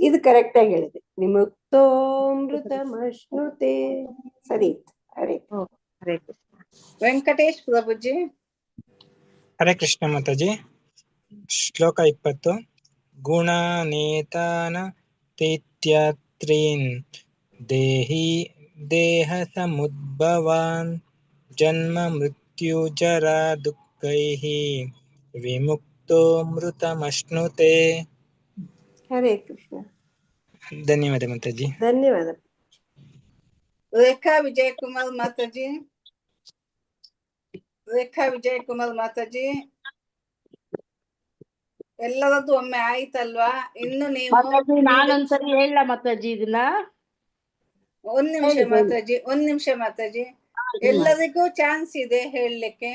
ಇದು ಕರೆಕ್ಟ್ ಆಗಿ ಹೇಳಿದೆ. ವಿಮುಕ್ತೋಮೃತಮಶ್ನುತೆ. ಸರಿ. ಹರೇ ಹರೇ ಕೃಷ್ಣ. ವೆಂಕಟೇಶ್ ಪ್ರಭುಜಿ. ಹರೇ ಕೃಷ್ಣ ಮಾತಾಜಿ. ಶ್ಲೋಕ 20. ಗುಣನೇತಾನತೀತ್ಯತ್ರೀನ್ ದೇಹಿ ದೇಹ ಸಮುದ್ಭವಾನ್ ಜನ್ಮ ಮೃತ್ಯು ಜರಾ ದುಃಖೈಃ ವಿಮುಕ್ತೋಮೃತಮಶ್ನುತೆ. ಹರೇ ಕೃಷ್ಣ. ಧನ್ಯವಾದ ಮಾತಾಜಿ. ಧನ್ಯವಾದ. ರೇಖಾ ವಿಜಯ್ ಕುಮಾರ್ ಮಾತಾಜಿ. ರೇಖಾ ವಿಜಯ್ ಕುಮಾರ್ ಮಾತಾಜಿ, ಎಲ್ಲರದ್ದು ಒಮ್ಮೆ ಆಯ್ತಲ್ವಾ? ಇನ್ನು ನೀವು ನಾನೊಂದ್ಸರಿ ಹೇಳ ಮಾತಾಜಿ ಇದನ್ನ. ಒಂದ್ ನಿಮಿಷ ಮಾತಾಜಿ, ಒಂದ್ ನಿಮಿಷ ಮಾತಾಜಿ. ಎಲ್ಲರಿಗೂ ಚಾನ್ಸ್ ಇದೆ ಹೇಳಲಿಕ್ಕೆ.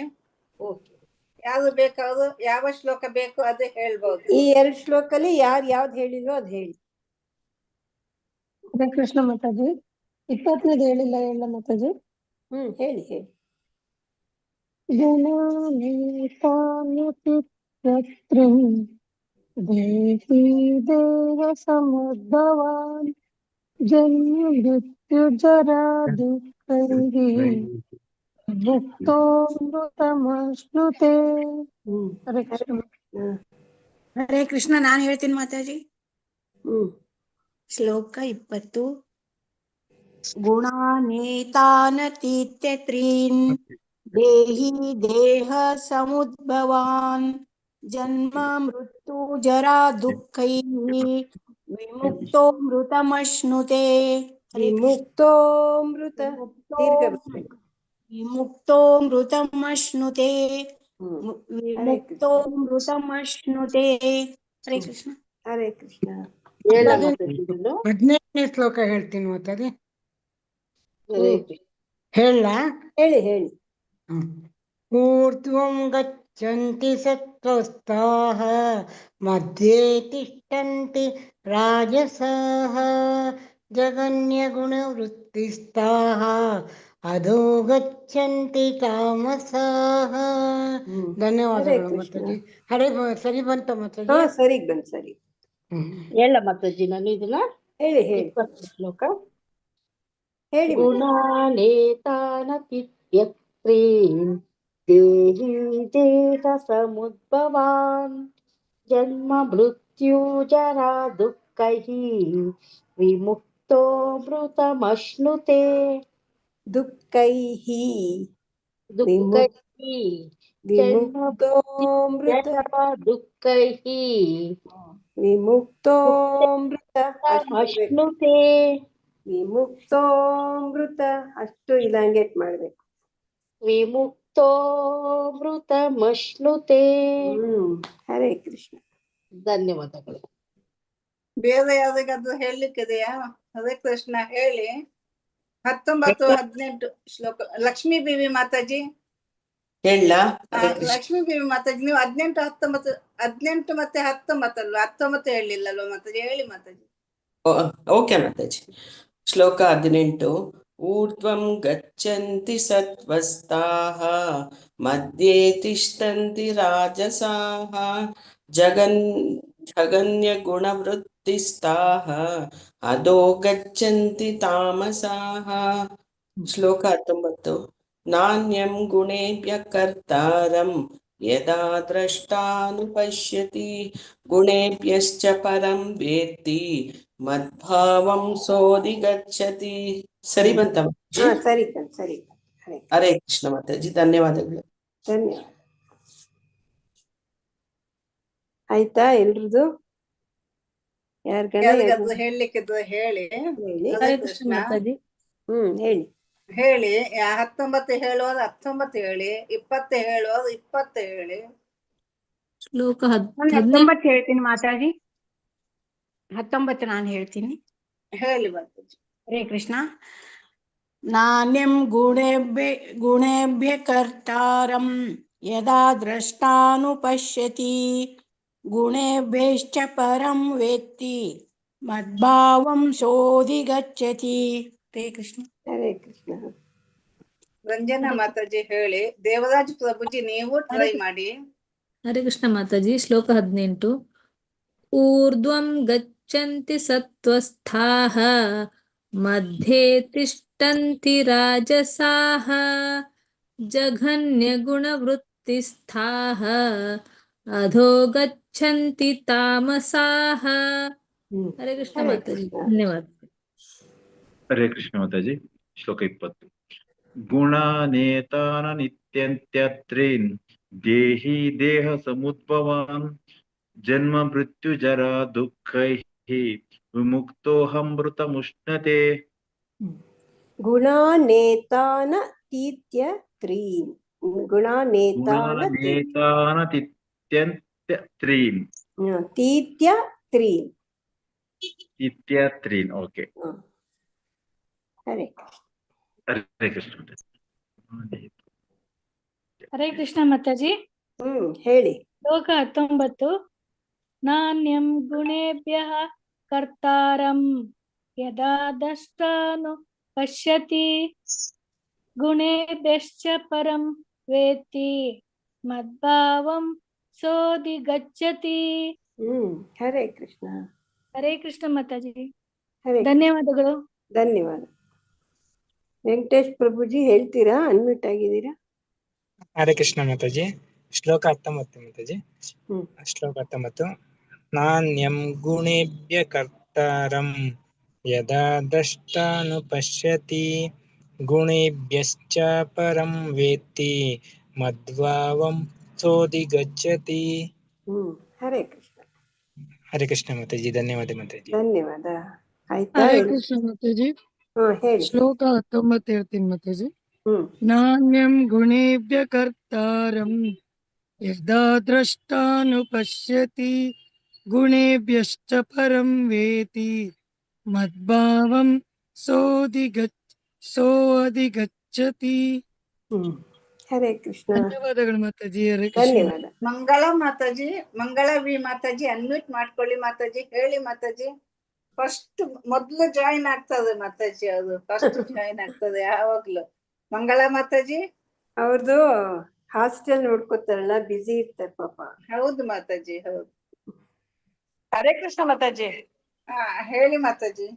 ಯಾವ್ದು ಬೇಕಾದ್ರು, ಯಾವ ಶ್ಲೋಕ ಬೇಕು ಅದೇ ಹೇಳ್ಬಹುದು. ಈ 2 ಶ್ಲೋಕಲ್ಲಿ ಯಾವ್ದು ಹೇಳಿಲ್ವೋ ಅದ್ ಹೇಳಿ. ಹರೇ ಕೃಷ್ಣ ಮಾತಾಜಿ. 20ನೇದು ಹೇಳಿಲ್ಲ ಮಾತಾಜಿ. ಹೇಳಿ. ಗುಣಾನೇತಾನತೀತ್ಯತ್ರೀನ್ ದೇಹಿ ದೇಹ ಸಮುದ್ಭವಾನ್ ಜನ್ಮ ಮೃತ್ಯು ಜರಾ ದುಃಖೈಃ ಮುಕ್ತೋಮೃತಮಶ್ನುತೆ. ಹರೇ ಕೃಷ್ಣ. ಹರೇ ಕೃಷ್ಣ. ನಾನು ಹೇಳ್ತೀನಿ ಮಾತಾಜಿ. ಶ್ಲೋಕ 20. ಗುಣಾನೇತಾನತೀತ್ಯತ್ರೀನ್ ದೇಹಿ ದೇಹ ಸಮುದ್ಭವಾನ್ ಜನ್ಮ ಮೃತ್ಯು ಜರಾ ದುಃಖೈಃ ವಿಮುಕ್ತೋಮೃತಮಶ್ನುತೆ. ವಿಮುಕ್ತೋಮೃತ ದೀರ್ಘ ಬರ್ಬೇಕು. ವಿಮುಕ್ತೋಮೃತಮಶ್ನುತೆ. ವಿಮುಕ್ತೋಮೃತಮಶ್ನುತೆ. ಹರೇ ಕೃಷ್ಣ. ಹರೇ ಕೃಷ್ಣ. 18ನೇ ಶ್ಲೋಕ ಹೇಳ್ತೀನಿ ಮಾತಾಡಿ. ಹೇಳ ಹೇಳಿ. ಊರ್ಧ್ವಂ ಗಚ್ಚಂತಿ ಸತ್ವಸ್ಥಾಃ ಮಧ್ಯೆ ತಿಷ್ಠಂತಿ ರಾಜಸಾಃ ಜಗನ್ಯಗುಣವೃತ್ತಿಸ್ಥಾಃ ಅಧೋ ಗಚ್ಚಂತಿ ತಾಮಸಾಃ. ಧನ್ಯವಾದಗಳು ಮಾತಾಜಿ. ಹರೇ ಸರಿ ಬಂತ ಮಾತಾಜಿ? ಸರಿ ಬಂತು. ಸರಿ ಹೇಳ ಮಾತಾಜಿ ನಾನು ಇದನ್ನ. ಹೇಳಿ. 20 ಶ್ಲೋಕ. ಹೇಳಿ. ಗುಣಾನೇತಾನತೀತ್ಯತ್ರೀನ್ ದೇಹಿ ದೇಹ ಸಮುದ್ಭವಾನ್ ಜನ್ಮ ಮೃತ್ಯು ಜರಾ ದುಃಖೈಃ ವಿಮುಕ್ತೋಮೃತಮಶ್ನುತೆ. ದುಃಖೈಃ ವಿಮುಕ್ತೋಮೃತ ದುಃಖೈಃ ವಿಮುಕ್ತೋಮೃತ ಮಶ್ನುತೆ. ವಿಮುಕ್ತೋಮೃತ ಅಷ್ಟು ಇಲಾಂಗೇಟ್ ಮಾಡ್ಬೇಕು. ವಿಮುಕ್ತೋಮೃತಮಶ್ನುತೆ. ಹರೇ ಕೃಷ್ಣ. ಧನ್ಯವಾದಗಳು. ಬೇರೆ ಯಾರಿಗಾದ್ರೂ ಹೇಳಲಿಕ್ಕಿದೆಯಾ? ಹರೇ ಕೃಷ್ಣ ಹೇಳಿ. 19 18 ಶ್ಲೋಕ. ಲಕ್ಷ್ಮೀ ದೇವಿ ಮಾತಾಜಿ ಹೇಳ. ಲಕ್ಷ್ಮೀ ದೇವಿ ಮಾತಾಜಿ ನೀವು 18 19 ಮತ್ತೆ 19 ಅಲ್ವಾ? 19 ಹೇಳಿಲ್ಲಲ್ವಾ ಮಾತಾಜಿ? ಹೇಳಿ ಮಾತಾಜಿ. ಓಕೆ ಮಾತಾಜಿ. ಶ್ಲೋಕ 18. ಊರ್ಧ್ವಂ ಗಚ್ಚಂತಿ ಸತ್ವಸ್ತಾಃ ಮಧ್ಯೆ ತಿಷ್ಠಂತಿ ರಾಜಸಾಃ ಜಗನ್ಯ ಗುಣವೃತ್ತಿಸ್ತಾಃ ಅಧೋ ಗಚ್ಚಂತಿ ತಾಮಸಾಃ. ಶ್ಲೋಕ 19. ನಾಣ್ಯಂ ಗುಣೇಭ್ಯ ಕರ್ತಾರಂ ಯದಾ ದ್ರಷ್ಟಾನುಪಶ್ಯತಿ ಗುಣೇಭ್ಯಶ್ಚ ಪರಂ ವೇತ್ತಿ ಮದ್ಭಾವಂ ಸೋಧಿಗಚ್ಚತಿ. ಸರಿ ಬಂತ? ಸರಿ ಸರಿ. ಹರೇ ಕೃಷ್ಣ ಮಾತಾಜಿ, ಧನ್ಯವಾದಗಳು. ಧನ್ಯವಾದ. ಆಯ್ತಾ ಎಲ್ರದು? ಯಾರಿಗಾದ್ರು ಹೇಳಲಿಕ್ಕಿದ್ರೆ ಹೇಳಿ. ಹರೇ ಕೃಷ್ಣ ಮಾತಾಜಿ. ಹೇಳಿ ಹೇಳಿ. 19 ಹೇಳುವಾಗ 19 ಹೇಳಿ, 20 ಹೇಳುವಾಗ 20 ಹೇಳಿ. ಶ್ಲೋಕ 19 ಹೇಳ್ತೀನಿ ಮಾತಾಜಿ. 19 ನಾನು ಹೇಳ್ತೀನಿ. ಹೇಳಿ ಮಾತಾಜಿ. ಹರೇ ಕೃಷ್ಣ. ನಾಣ್ಯಂ ಗುಣೇಭ್ಯ ಕರ್ತಾರಂ ಯದಾ ದ್ರಷ್ಟಾನುಪಶ್ಯತಿ ಗುಣೇಭ್ಯಶ್ಚ ಪರಂ ವೇತ್ತಿ ಮದ್ಭಾವಂ ಸೋಧಿಗಚ್ಚತಿ. ಹರೇ ಕೃಷ್ಣ. ಹರೇ ಕೃಷ್ಣ. ರಂಜನಾ ಮಾತಾಜಿ ಹೇಳಿ. ದೇವರಾಜ್ ಪ್ರಭುಜಿ ನೀವು ಟ್ರೈ ಮಾಡಿ. ಹರೇ ಕೃಷ್ಣ ಮಾತಾಜಿ. ಶ್ಲೋಕ 18. ಊರ್ಧ್ವಂ ಗಚ್ಚಂತಿ ಸತ್ವಸ್ಥಾಃ ಮಧ್ಯೆ ತಿಷ್ಠಂತಿ ರಾಜಸಾಃ ಜಘನ್ಯ ಗುಣವೃತ್ತಿಸ್ಥಾಃ ಅಧೋ ಗಚ್ಚಂತಿ ತಾಮಸಾಃ. ಹರೇ ಕೃಷ್ಣ ಮಾತಾಜಿ, ಧನ್ಯವಾದ. ಹರೇ ಕೃಷ್ಣ ಮಾತಾಜಿ. ಶ್ಲೋಕ 20. ಗುಣನೇತಾನ ನಿತ್ಯಂತ್ಯತ್ರೀನ್ ದೇಹಿ ದೇಹ ಸಮುದ್ಭವಾನ್ ಜನ್ಮ ಮೃತ್ಯು ಜರಾ ದುಃಖೈಃ ವಿಮುಕ್ತೋಹಮೃತಮುಷ್ಣತೆ. ಗುಣಾನೇತಾನ ತೀತ್ಯ ತ್ರೀನ್. ಗುಣಾನೇತಾನ ತಿತ್ಯಂತ್ಯತ್ರೀನ್. ತೀತ್ಯ ತ್ರೀನ್. ಇತ್ಯತ್ರೀನ್. ಓಕೆ. ಹರೇ ಹರೇ ಕೃಷ್ಣ. ಹರೇ ಕೃಷ್ಣ ಮಾತಾಜಿ. ಹೇಳಿ. ಶ್ಲೋಕ 19. ನಾಣ್ಯಂ ಗುಣೇಭ್ಯಃ ಕರ್ತಾರಂ ಯದಾ ದ್ರಷ್ಟಾನು ಪಶ್ಯತಿ ಗುಣೇಭ್ಯಶ್ಚ ಪರಂ ವೇತ್ತಿ ಮದ್ಭಾವಂ ಸೋಧಿಗಚ್ಚತಿ. ಹರೇ ಕೃಷ್ಣ. ಹರೇ ಕೃಷ್ಣ ಮಾತಾಜಿ, ಧನ್ಯವಾದಗಳು. ಧನ್ಯವಾದ. ವೆಂಕಟೇಶ್ ಪ್ರಭುಜಿ ಹೇಳ್ತೀರಾ? ಅನ್ಮ್ಯೂಟ್ ಆಗಿದ್ದೀರಾ? ಹರೇ ಕೃಷ್ಣ ಮಾತಾಜಿ. ಶ್ಲೋಕ 19 ಮಾತಾಜಿ. ಶ್ಲೋಕ 19. ನಾಣ್ಯಂ ಗುಣೇಭ್ಯ ಕರ್ತಾರಂ ಯದಾ ದ್ರಷ್ಟಾನುಪಶ್ಯತಿ ಗುಣೇಭ್ಯಶ್ಚ ಪರಂ ವೇತ್ತಿ ಮದ್ಭಾವಂ ಸೋಧಿಗಚ್ಚತಿ. ಹರೇ ಕೃಷ್ಣ. ಹರೇ ಕೃಷ್ಣ ಮಾತಾಜಿ, ಧನ್ಯವಾದ ಮಾತಾಜಿ. ಧನ್ಯವಾದ. ಆಯ್ತಾ? ಹರೇ ಕೃಷ್ಣ ಮಾತಾಜಿ. ಹೇಳಿ. ಶ್ಲೋಕ 19 ಹೇಳ್ತೀನಿ ಮಾತಾಜಿ. ನಾಣ್ಯಂ ಗುಣೇಭ್ಯ ಕರ್ತಾರಂ ಯದಾ ದ್ರಷ್ಟಾನುಪಶ್ಯತಿ ಗುಣೇಭ್ಯಶ್ಚ ಪರಂ ವೇತಿ ಮದ್ಭಾವಂ ಸೋಧಿಗಚ್ಚತಿ. ಹರೇ ಕೃಷ್ಣ. ಧನ್ಯವಾದಗಳು ಮಾತಾಜಿ. ಹರೇ ಕೃಷ್ಣ. ಧನ್ಯವಾದ. ಮಂಗಳ ಮಾತಾಜಿ, ಮಂಗಳವಿ ಮಾತಾಜಿ ಅನ್ಮ್ಯೂಟ್ ಮಾಡ್ಕೊಳ್ಳಿ ಮಾತಾಜಿ. ಹೇಳಿ ಮಾತಾಜಿ. ಫಸ್ಟ್ ಮೊದ್ಲು ಜಾಯಿನ್ ಆಗ್ತದೆ ಮಾತಾಜಿ. ಅದು ಫಸ್ಟ್ ಜಾಯಿನ್ ಆಗ್ತದೆ ಯಾವಾಗ್ಲೂ. ಮಂಗಳ ಮಾತಾಜಿ. ಅವ್ರದ್ದು ಹಾಸ್ಟೆಲ್ ನೋಡ್ಕೋತಾರಲ್ಲ, ಬಿಸಿ ಇರ್ತಾರೆ ಪಾಪ. ಹೌದು ಮಾತಾಜಿ, ಹೌದು. ಹರೇ ಕೃಷ್ಣ ಮಾತಾಜಿ. ಹೇಳಿ ಮಾತಾಜಿ.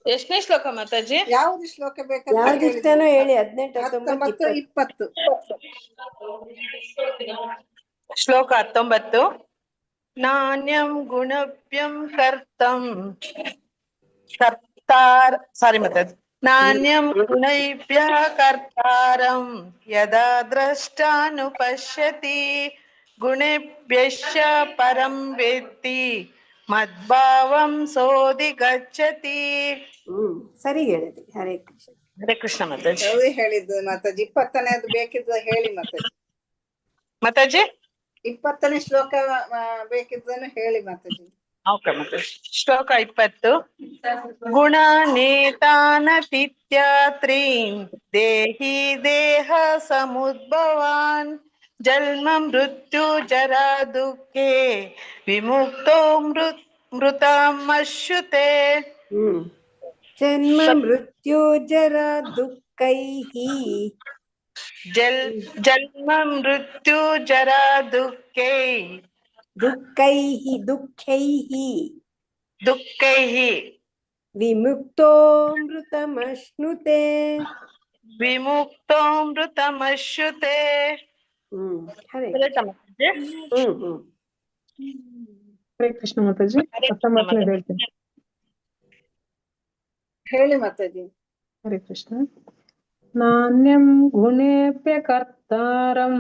ಎಷ್ಟನೇ ಶ್ಲೋಕ ಮಾತಾಜಿ? ಯಾವ್ದು ಶ್ಲೋಕ ಬೇಕಾದ್ರೆ ಯಾವ್ದು ಇಷ್ಟನೋ ಹೇಳಿ. 18, 19, 20. ಶ್ಲೋಕ 19. ನಾಣ್ಯಂ ಗುಣಭ್ಯಂ ನಾಣ್ಯಂ ಗುಣೈಭ್ಯಃ ಕರ್ತಾರಂ ಯದಾ ದ್ರಷ್ಟಾನುಪಶ್ಯತಿ ಗುಣೇಭ್ಯಶ್ಚ ಪರಂ ವೇತ್ತಿ ಮದ್ಭಾವಂ ಸೋಧಿಗಚ್ಚತಿ. ಸರಿ ಹೇಳಿದ್ರಿ. ಹರೇ ಕೃಷ್ಣ. ಹರೇ ಕೃಷ್ಣ ಮಾತಾಜಿ. ಹೇಳಿದ್ದು ಮಾತಾಜಿ. 20ನೇದು ಬೇಕಿದ್ರೆ ಹೇಳಿ ಮಾತಾಜಿ. ಮಾತಾಜಿ 20ನೇ ಶ್ಲೋಕ ಬೇಕಿದ್ರೂ ಹೇಳಿ ಮಾತಾಜಿ. ಓಕೆ ಮಾತಾಜಿ. ಶ್ಲೋಕ 20. ಗುಣನೇತಾನತಿತ್ಯಾತ್ರೀಂ ದೇಹಿ ದೇಹ ಸಮುದ್ಭವಾನ್ ಜನ್ಮ ಮೃತ್ಯು ಜರಾ ದುಃಖೇ ವಿಮುಕ್ತೋ ಮೃತಮಶ್ಯುತೆ. ಜನ್ಮ ಮೃತ್ಯು ಜರಾ ದುಃಖೈಃ ಜನ್ಮ ಮೃತ್ಯು ಜರಾ ದುಃಖೇ ದುಃಖೈಃ ವಿಮುಕ್ತೋ ಮೃತಮಶ್ನುತೆ. ಹರೇ ಹರೇ ಕೃಷ್ಣ ಮಾತಾಜಿ. 19 ಹೇಳ್ತೀನಿ. ಹೇಳಿ ಮಾತಾಜಿ. ಹರೇ ಕೃಷ್ಣ. ನಾಣ್ಯಂ ಗುಣೇಭ್ಯ ಕರ್ತಾರಂ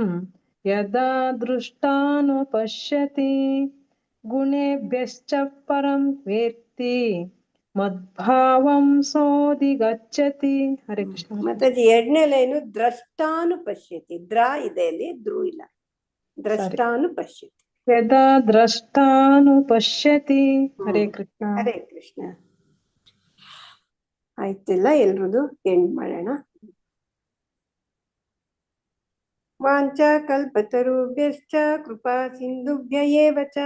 ಯದಾ ದೃಷ್ಟಾನುಪಶ್ಯತಿ ಗುಣೇಭ್ಯಶ್ಚ ಪರಂ ವೇತ್ತಿ ಮದ್ಭಾವಂ ಸೋಧಿಗಚ್ಚತಿ. ಹರೇ ಕೃಷ್ಣ ಮಾತಾಜಿ. ಎರಡನೇ ಲೈನು ದ್ರಷ್ಟಾನುಪಶ್ಯತಿ. ದ್ರಾ ಇದೆ ಅಲ್ಲಿ, ಧ್ರು ಇಲ್ಲ. ದ್ರಷ್ಟಾನುಪಶ್ಯತಿ. ಯದಾ ದ್ರಷ್ಟಾನುಪಶ್ಯತಿ. ಹರೇ ಕೃಷ್ಣ. ಹರೇ ಕೃಷ್ಣ. ಆಯ್ತಿಲ್ಲ, ಎಲ್ರದು ಎಂಡ್ ಮಾಡೋಣ. ವಾಂಚಾ ಕಲ್ಪತರುಭ್ಯಶ್ಚ ಕೃಪಾ ಸಿಂಧುಭ್ಯ ಏವ ಚ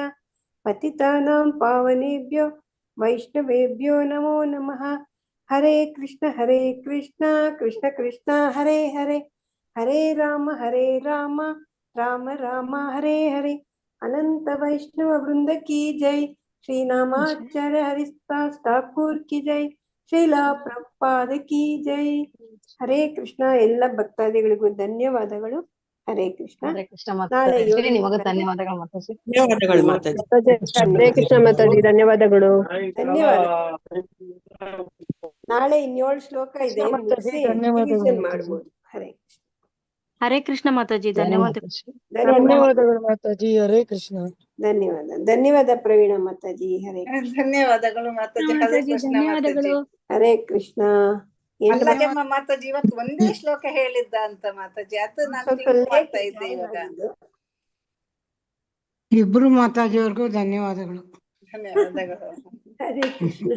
ಪತಿತಾನಾಂ ಪಾವನೇಭ್ಯೋ ವೈಷ್ಣವೇಭ್ಯೋ ನಮೋ ನಮಃ. ಹರೇ ಕೃಷ್ಣ ಕೃಷ್ಣ ಕೃಷ್ಣ ಹರೇ ಹರೇ, ಹರೇ ರಾಮ ರಾಮ ರಾಮ ಹರೇ ಹರೇ. ಅನಂತ ವೈಷ್ಣವ ವೃಂದ ಕಿ ಜೈ. ಶ್ರೀನಾಮಾಚಾರ್ಯ ಹರಿದಾಸ್ ಠಾಕೂರ್ ಕಿ ಜೈ. ಶ್ರೀಲಾ ಪ್ರಭುಪಾದ ಕಿ ಜೈ. ಹರೇ ಕೃಷ್ಣ. ಎಲ್ಲ ಭಕ್ತಾದಿಗಳಿಗೂ ಧನ್ಯವಾದಗಳು. ಹರೇ ಕೃಷ್ಣ. ಹರೇ ಕೃಷ್ಣ ನಾಳೆ ಮಾತಾಜಿ. ನಿಮಗೂ ಧನ್ಯವಾದಗಳು ಮಾತಾಜಿ. ಧನ್ಯವಾದಗಳು ಮಾತಾಜಿ. ಹರೇ ಕೃಷ್ಣ ಮಾತಾಜಿ. ಧನ್ಯವಾದಗಳು. ಧನ್ಯವಾದ. ನಾಳೆ 7 ಶ್ಲೋಕ ಇದೆ, ಮುಗಿಸಿ ರಿವಿಷನ್ ಮಾಡ್ಬೋದು. ಹರೇ ಕೃಷ್ಣ. ಹರೇ ಕೃಷ್ಣ ಮಾತಾಜಿ. ಧನ್ಯವಾದಗಳು. ಧನ್ಯವಾದಗಳು ಮಾತಾಜಿ. ಹರೇ ಕೃಷ್ಣ. ಧನ್ಯವಾದ ಪ್ರವೀಣ ಮಾತಾಜಿ. ಹರೇ ಕೃಷ್ಣ. ಧನ್ಯವಾದಗಳು ಮಾತಾಜಿ. ಹರೇ ಕೃಷ್ಣ ಮಾತಾಜಿ. ಹರೇ ಕೃಷ್ಣ. ಅಲ್ಲಮ್ಮ ಮಾತಾಜಿ ಇವತ್ತು ಒಂದೇ ಶ್ಲೋಕ ಹೇಳಿದ್ದ ಅಂತ ಮಾತಾಜಿ, ಅದು ನಾನು think ಮಾಡ್ತಾ ಇದ್ದೆ ಇವಾಗ. ಇಬ್ರು ಮಾತಾಜಿಯವ್ರಿಗೂ ಧನ್ಯವಾದಗಳು. ಧನ್ಯವಾದಗಳು. ಹರೇ ಕೃಷ್ಣ.